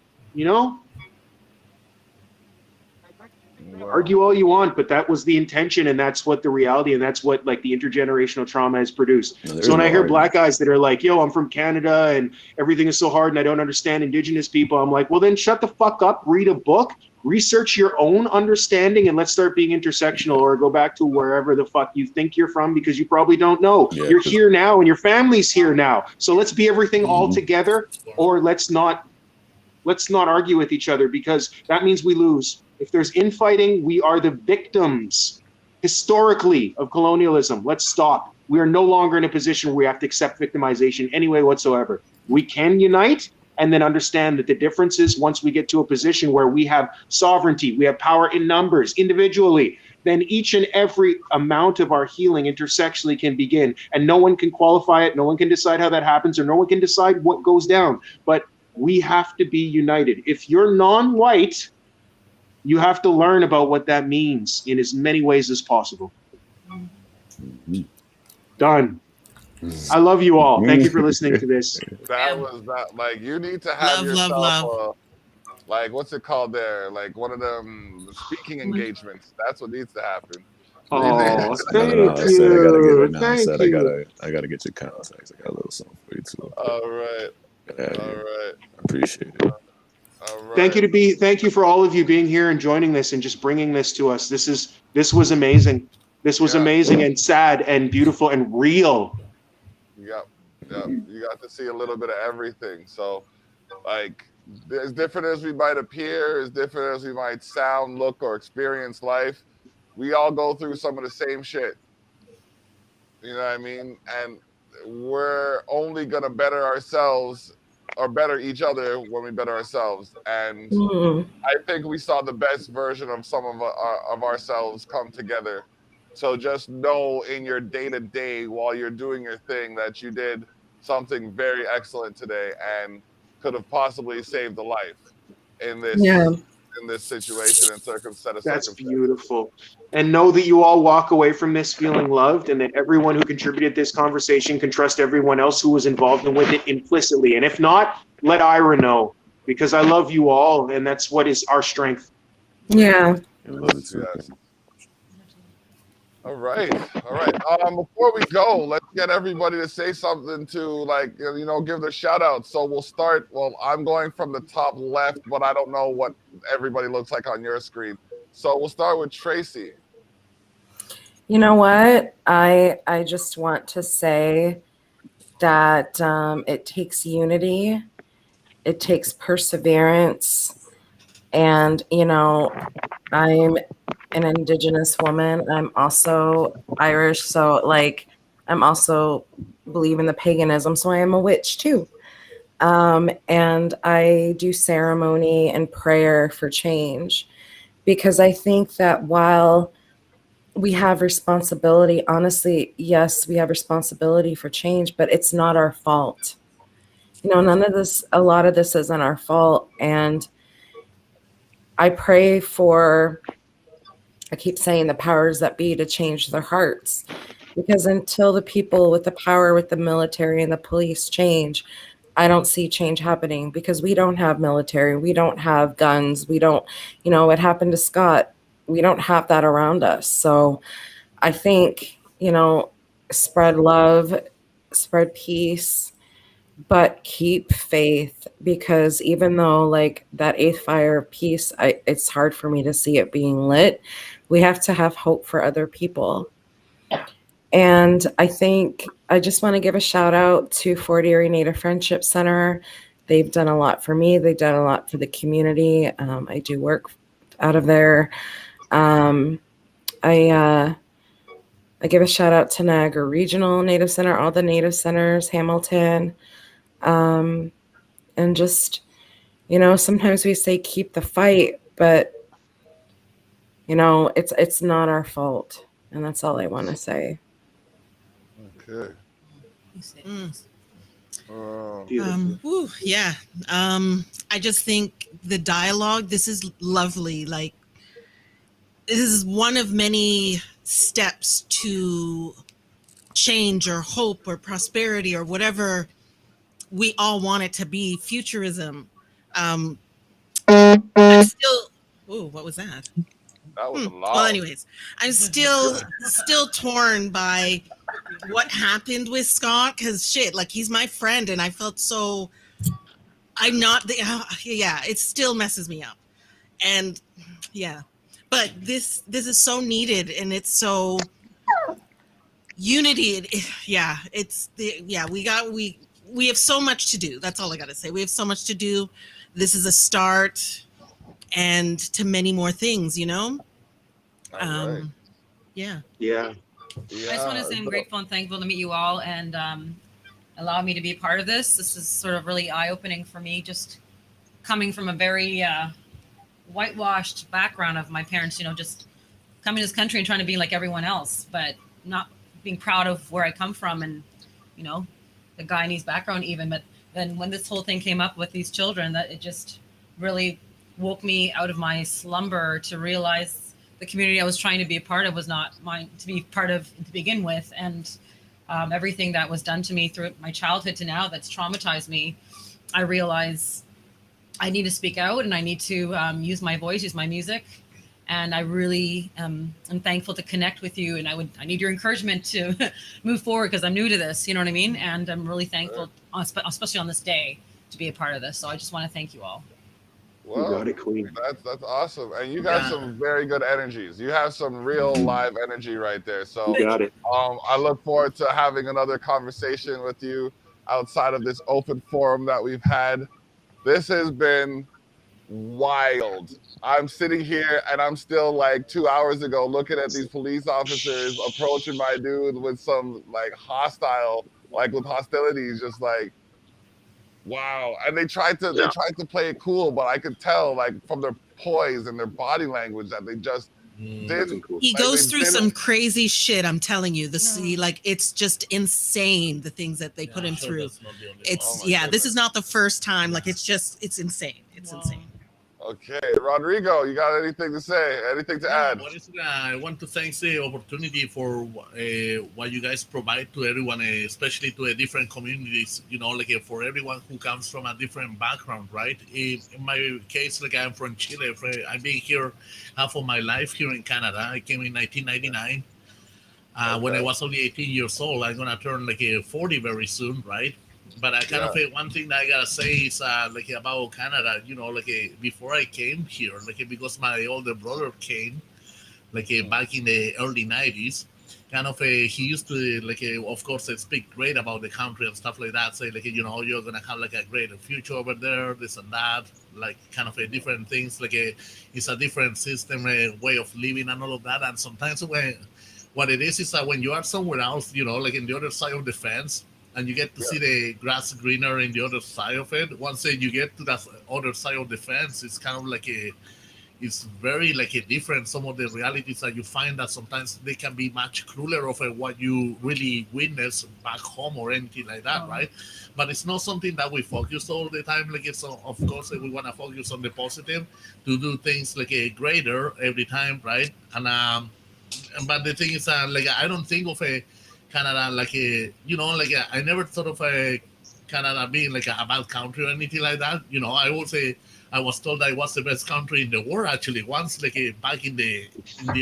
argue all you want, but that was the intention, and that's what the reality, and that's what like the intergenerational trauma has produced. So when I hear black guys that are like, yo, I'm from Canada and everything is so hard and I don't understand indigenous people, I'm like, well then shut the fuck up, read a book, research your own understanding, and let's start being intersectional, or go back to wherever the fuck you think you're from, because you probably don't know. You're here now and your family's here now. So let's be everything all together, or let's not argue with each other, because that means we lose. If there's infighting, we are the victims, historically, of colonialism. Let's stop. We are no longer in a position where we have to accept victimization any way whatsoever. We can unite and then understand that the difference is, once we get to a position where we have sovereignty, we have power in numbers, individually, then each and every amount of our healing intersectionally can begin. And no one can qualify it, no one can decide how that happens, or no one can decide what goes down. But we have to be united. If you're non-white, you have to learn about what that means in as many ways as possible. Done. I love you all. Thank you for listening to this. That was not like, you need to have yourself like, what's it called there? Like one of them speaking engagements. That's what needs to happen. Oh, thank you. I gotta get your contacts. I got a little something for you too. All right. I appreciate it. Right. Thank you for all of you being here and joining this and just bringing this to us. This was amazing. This was amazing and sad and beautiful and real. Yep. You got to see a little bit of everything. So, like, as different as we might appear, as different as we might sound, look, or experience life, we all go through some of the same shit. You know what I mean? And we're only gonna better ourselves or better each other when we better ourselves. And I think we saw the best version of some of ourselves come together. So just know in your day-to-day, while you're doing your thing, that you did something very excellent today and could have possibly saved a life in this situation and circumstance. That's beautiful. And know that you all walk away from this feeling loved, and that everyone who contributed this conversation can trust everyone else who was involved with it implicitly. And if not, let Ira know, because I love you all, and that's what is our strength. Yeah. Yes. All right. Before we go, let's get everybody to say something to, like, give their shout out. So we'll start. Well, I'm going from the top left, but I don't know what everybody looks like on your screen. So we'll start with Tracy. You know what? I just want to say that it takes unity, it takes perseverance, and I'm an Indigenous woman. I'm also Irish, so like I'm also believe in the paganism, so I am a witch too. And I do ceremony and prayer for change, because I think that while we have responsibility, honestly, yes, we have responsibility for change, but it's not our fault. You know, a lot of this isn't our fault. And I pray for, I keep saying, the powers that be to change their hearts, because until the people with the power, with the military and the police change, I don't see change happening, because we don't have military. We don't have guns. We don't, you know, what happened to Scott, we don't have that around us. So I think, you know, spread love, spread peace, but keep faith, because even though like that eighth fire of peace, it's hard for me to see it being lit. We have to have hope for other people. And I think I just want to give a shout out to Fort Erie Native Friendship Center. They've done a lot for me. They've done a lot for the community. I do work out of there. I give a shout out to Niagara Regional Native Center, all the Native Centers, Hamilton. And just, you know, sometimes we say keep the fight, but, you know, it's not our fault. And that's all I want to say. Okay. Yeah. I just think the dialogue, this is lovely. Like, this is one of many steps to change or hope or prosperity or whatever we all want it to be, futurism. I'm still, what was that? That was a lot. Well, anyways, I'm still torn by what happened with Scott, because shit, like, he's my friend and I felt so, I'm not the, yeah, it still messes me up. And yeah, but this is so needed, and it's so unity. We have so much to do. That's all I got to say. We have so much to do. This is a start, and to many more things, you know? Yeah. Yeah. I just want to say I'm grateful and thankful to meet you all and allow me to be a part of this. This is sort of really eye-opening for me, just coming from a very whitewashed background of my parents, you know, just coming to this country and trying to be like everyone else, but not being proud of where I come from and, you know, the Guyanese background even. But then when this whole thing came up with these children, that it just really woke me out of my slumber to realize the community I was trying to be a part of was not mine to be part of to begin with. And everything that was done to me through my childhood to now that's traumatized me, I realize I need to speak out and I need to use my voice, use my music. And I really am thankful to connect with you. And I need your encouragement to move forward, because I'm new to this, you know what I mean? And I'm really thankful, especially on this day, to be a part of this. So I just want to thank you all. Well, you got it, Queen. That's awesome. And you got some very good energies. You have some real live energy right there. So you got it. I look forward to having another conversation with you outside of this open forum that we've had. This has been wild. I'm sitting here and I'm still like 2 hours ago looking at these police officers approaching my dude with some like with hostilities, just like, wow. And they tried to play it cool, but I could tell like from their poise and their body language that they just didn't. He goes through some crazy shit, I'm telling you. Like, it's just insane, the things that they put him through. It's this is not the first time. Like, it's insane. It's insane. Okay, Rodrigo, you got anything to say? Anything to add? I want to thank the opportunity for what you guys provide to everyone, especially to the different communities, you know, like for everyone who comes from a different background, right? In my case, like, I'm from Chile. I've been here half of my life here in Canada. I came in 1999. When I was only 18 years old. I'm going to turn like 40 very soon, right? But I kind of one thing that I gotta say is like about Canada, you know, like before I came here, like because my older brother came, like back in the early 90s, kind of he used to like of course speak great about the country and stuff like that, say like, you know, you're gonna have like a great future over there, this and that, like kind of different things, like it's a different system, way of living and all of that. And sometimes what it is that when you are somewhere else, you know, like in the other side of the fence, and you get to see the grass greener in the other side of it. Once you get to that other side of the fence, it's kind of like it's very like a different. Some of the realities that you find that sometimes they can be much crueler of what you really witness back home or anything like that, right? But it's not something that we focus all the time. Like it's of course we want to focus on the positive, to do things like a greater every time, right? And but the thing is, like I don't think of a Canada like a I never thought of a Canada being like a bad country or anything like that. I would say I was told that it was the best country in the world actually. Once back in the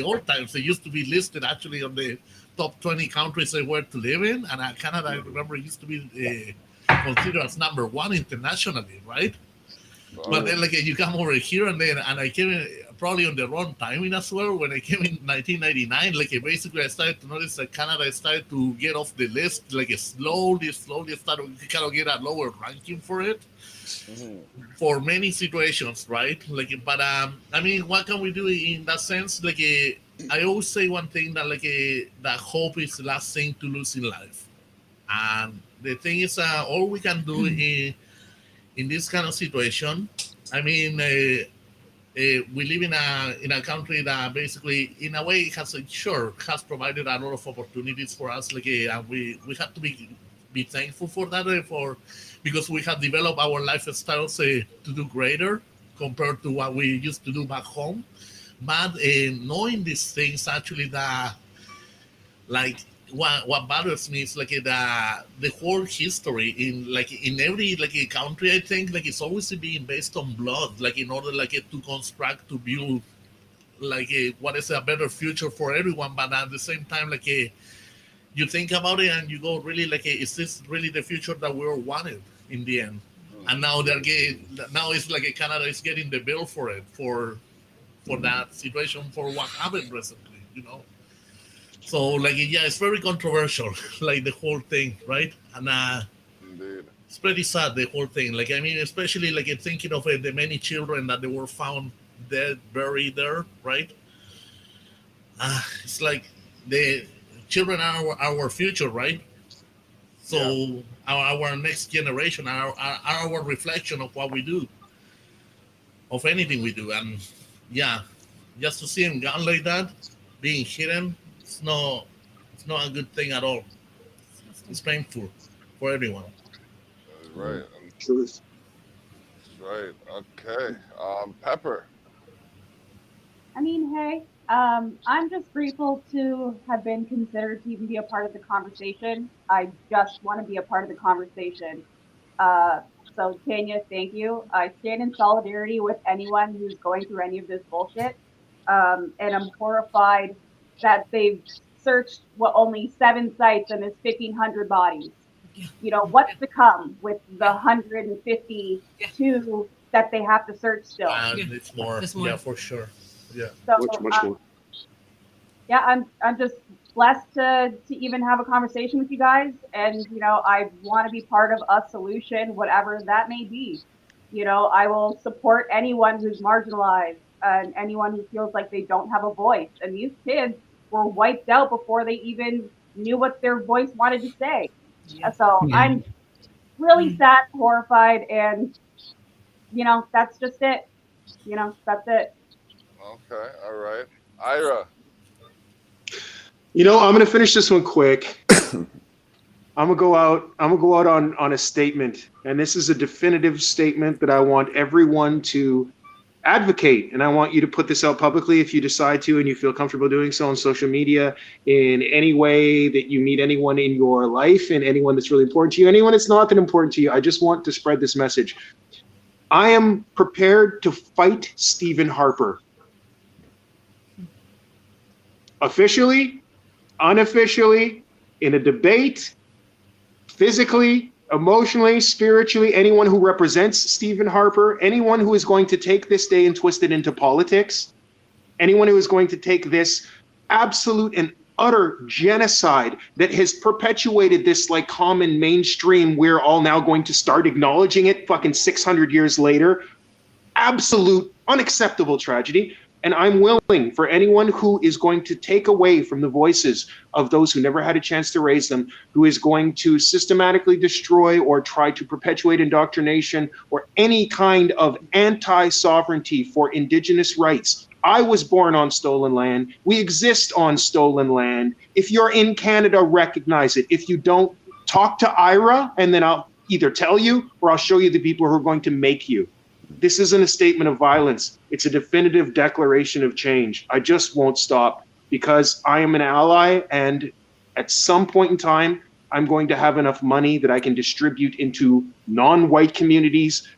old times, they used to be listed actually on the top 20 countries they were to live in, and Canada, I remember, used to be considered as number one internationally, right? But then you come over here and I came in probably on the wrong timing as well. When I came in 1999, basically I started to notice that Canada started to get off the list, slowly started to kind of get a lower ranking for it. For many situations, right? But I mean, what can we do in that sense? I always say one thing that that hope is the last thing to lose in life, and the thing is, all we can do in this kind of situation. I mean, we live in a country that basically, in a way, has provided a lot of opportunities for us. And we have to be thankful for that, because we have developed our lifestyles to do greater compared to what we used to do back home. But knowing these things, actually, what bothers me is the whole history in every country. I think it's always being based on blood, in order to construct, to build what is a better future for everyone. But at the same time, you think about it and you go, really, is this really the future that we all wanted in the end? And now now it's Canada is getting the bill for it, for that situation, for what happened recently, So it's very controversial, the whole thing, right? And it's pretty sad, the whole thing. I mean, especially thinking of the many children that they were found dead, buried there, right? It's the children are our future, right? So our next generation are our reflection of what we do, of anything we do. And just to see them gone like that, being hidden, it's not a good thing at all. It's painful for everyone. Right. Truth. Right. Okay. Pepper. I mean, hey, I'm just grateful to have been considered to even be a part of the conversation. I just want to be a part of the conversation. So Tanya, thank you. I stand in solidarity with anyone who's going through any of this bullshit. And I'm horrified that they've searched only 7 sites and there's 1,500 bodies. What's to come with the 152 that they have to search still? It's more. Yeah, for sure. Yeah. So, much more. Yeah, I'm just blessed to even have a conversation with you guys, and I want to be part of a solution, whatever that may be. I will support anyone who's marginalized and anyone who feels like they don't have a voice. And these kids were wiped out before they even knew what their voice wanted to say. So I'm really sad, horrified, and that's just it. That's it. Okay, all right. Ira. I'm gonna finish this one quick. I'm gonna go out on a statement, and this is a definitive statement that I want everyone to advocate, and I want you to put this out publicly if you decide to and you feel comfortable doing so on social media, in any way that you meet anyone in your life and anyone that's really important to you, anyone that's not that important to you. I just want to spread this message. I am prepared to fight Stephen Harper. Officially, unofficially, in a debate, physically, emotionally, spiritually, anyone who represents Stephen Harper, anyone who is going to take this day and twist it into politics, anyone who is going to take this absolute and utter genocide that has perpetuated this common mainstream, we're all now going to start acknowledging it fucking 600 years later, absolute unacceptable tragedy. And I'm willing for anyone who is going to take away from the voices of those who never had a chance to raise them, who is going to systematically destroy or try to perpetuate indoctrination or any kind of anti-sovereignty for Indigenous rights. I was born on stolen land. We exist on stolen land. If you're in Canada, recognize it. If you don't, talk to Ira, and then I'll either tell you or I'll show you the people who are going to make you. This isn't a statement of violence. It's a definitive declaration of change. I just won't stop because I am an ally, and at some point in time, I'm going to have enough money that I can distribute into non-white communities,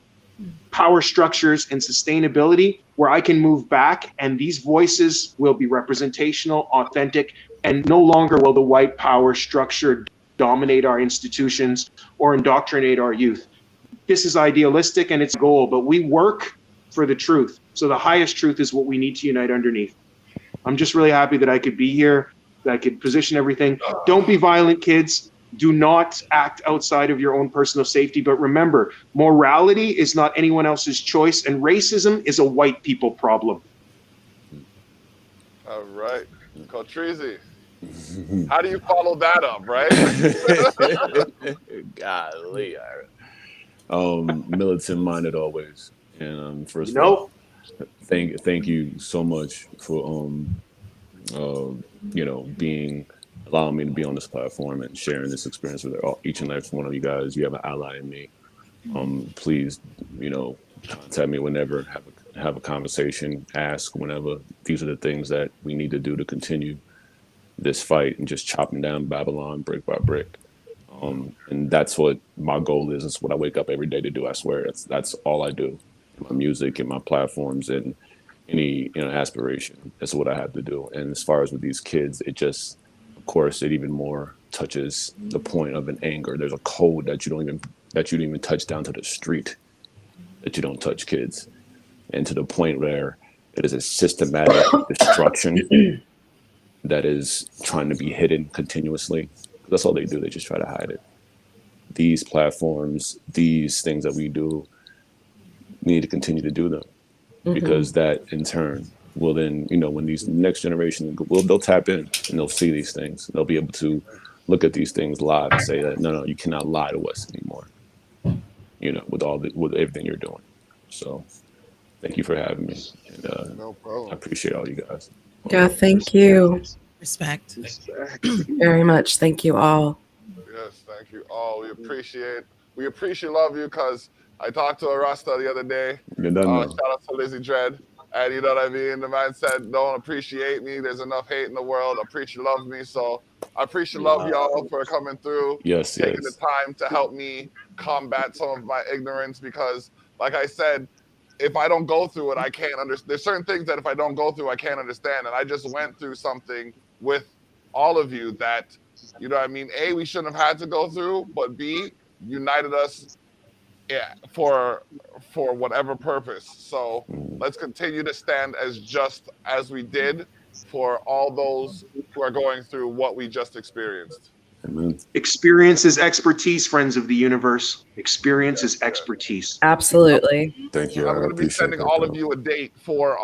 power structures, and sustainability where I can move back, and these voices will be representational, authentic, and no longer will the white power structure dominate our institutions or indoctrinate our youth. This is idealistic and it's a goal, but we work for the truth. So the highest truth is what we need to unite underneath. I'm just really happy that I could be here, that I could position everything. Don't be violent, kids. Do not act outside of your own personal safety. But remember, morality is not anyone else's choice, and racism is a white people problem. All right. Cottreezy. How do you follow that up, right? Golly, Ira. Militant minded always. And first of all, thank you so much for allowing me to be on this platform and sharing this experience with each and every one of you guys. You have an ally in me. Please, contact me whenever, have a conversation, ask whenever. These are the things that we need to do to continue this fight and just chopping down Babylon brick by brick. And that's what my goal is. It's what I wake up every day to do. I swear that's all I do. My music and my platforms and any aspiration. That's what I have to do. And as far as with these kids, it just, of course, it even more touches the point of an anger. There's a code that you don't even touch down to the street, that you don't touch kids. And to the point where it is a systematic destruction that is trying to be hidden continuously. That's all they do. They just try to hide it. These platforms, these things that we do, we need to continue to do them, because that in turn will then, when these next generation, they'll tap in and they'll see these things. They'll be able to look at these things live and say that, no, you cannot lie to us anymore, with everything you're doing. So thank you for having me. And no problem. I appreciate all you guys. Yeah, thank you. Respect. Very much. Thank you all. Yes, thank you all. We love you, because I talked to a Rasta the other day. Shout out to Lizzie Dread. And you know what I mean? The man said, don't appreciate me. There's enough hate in the world. Appreciate love me. So I appreciate love y'all for coming through. Taking the time to help me combat some of my ignorance, because like I said, if I don't go through it, I can't understand. There's certain things that if I don't go through, I can't understand. And I just went through something with all of you that, you know what I mean? A, we shouldn't have had to go through, but B, united us for whatever purpose. So let's continue to stand as just as we did for all those who are going through what we just experienced. Amen. Experience is expertise, friends of the universe. Experience is expertise. Absolutely. Thank you. I'm going to be sending all of you a date for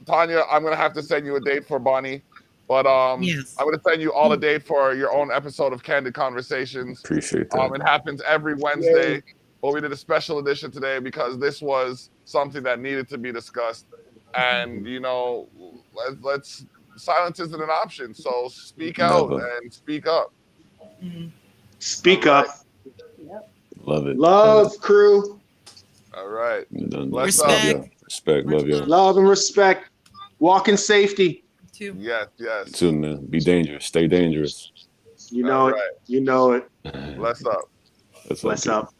Tanya. I'm going to have to send you a date for Bonnie, but yes. I'm going to send you all a date for your own episode of Candid Conversations. Appreciate that. It happens every Wednesday, but we did a special edition today because this was something that needed to be discussed, and let's. Silence isn't an option, so speak out and speak up. Speak up. Yep. Love it. Love, crew. All right. Respect. Respect. Love you. Love and respect. Walk in safety. Too. Yes. Too, man. Be dangerous. Stay dangerous. You know it. You know it. Bless up. Bless up.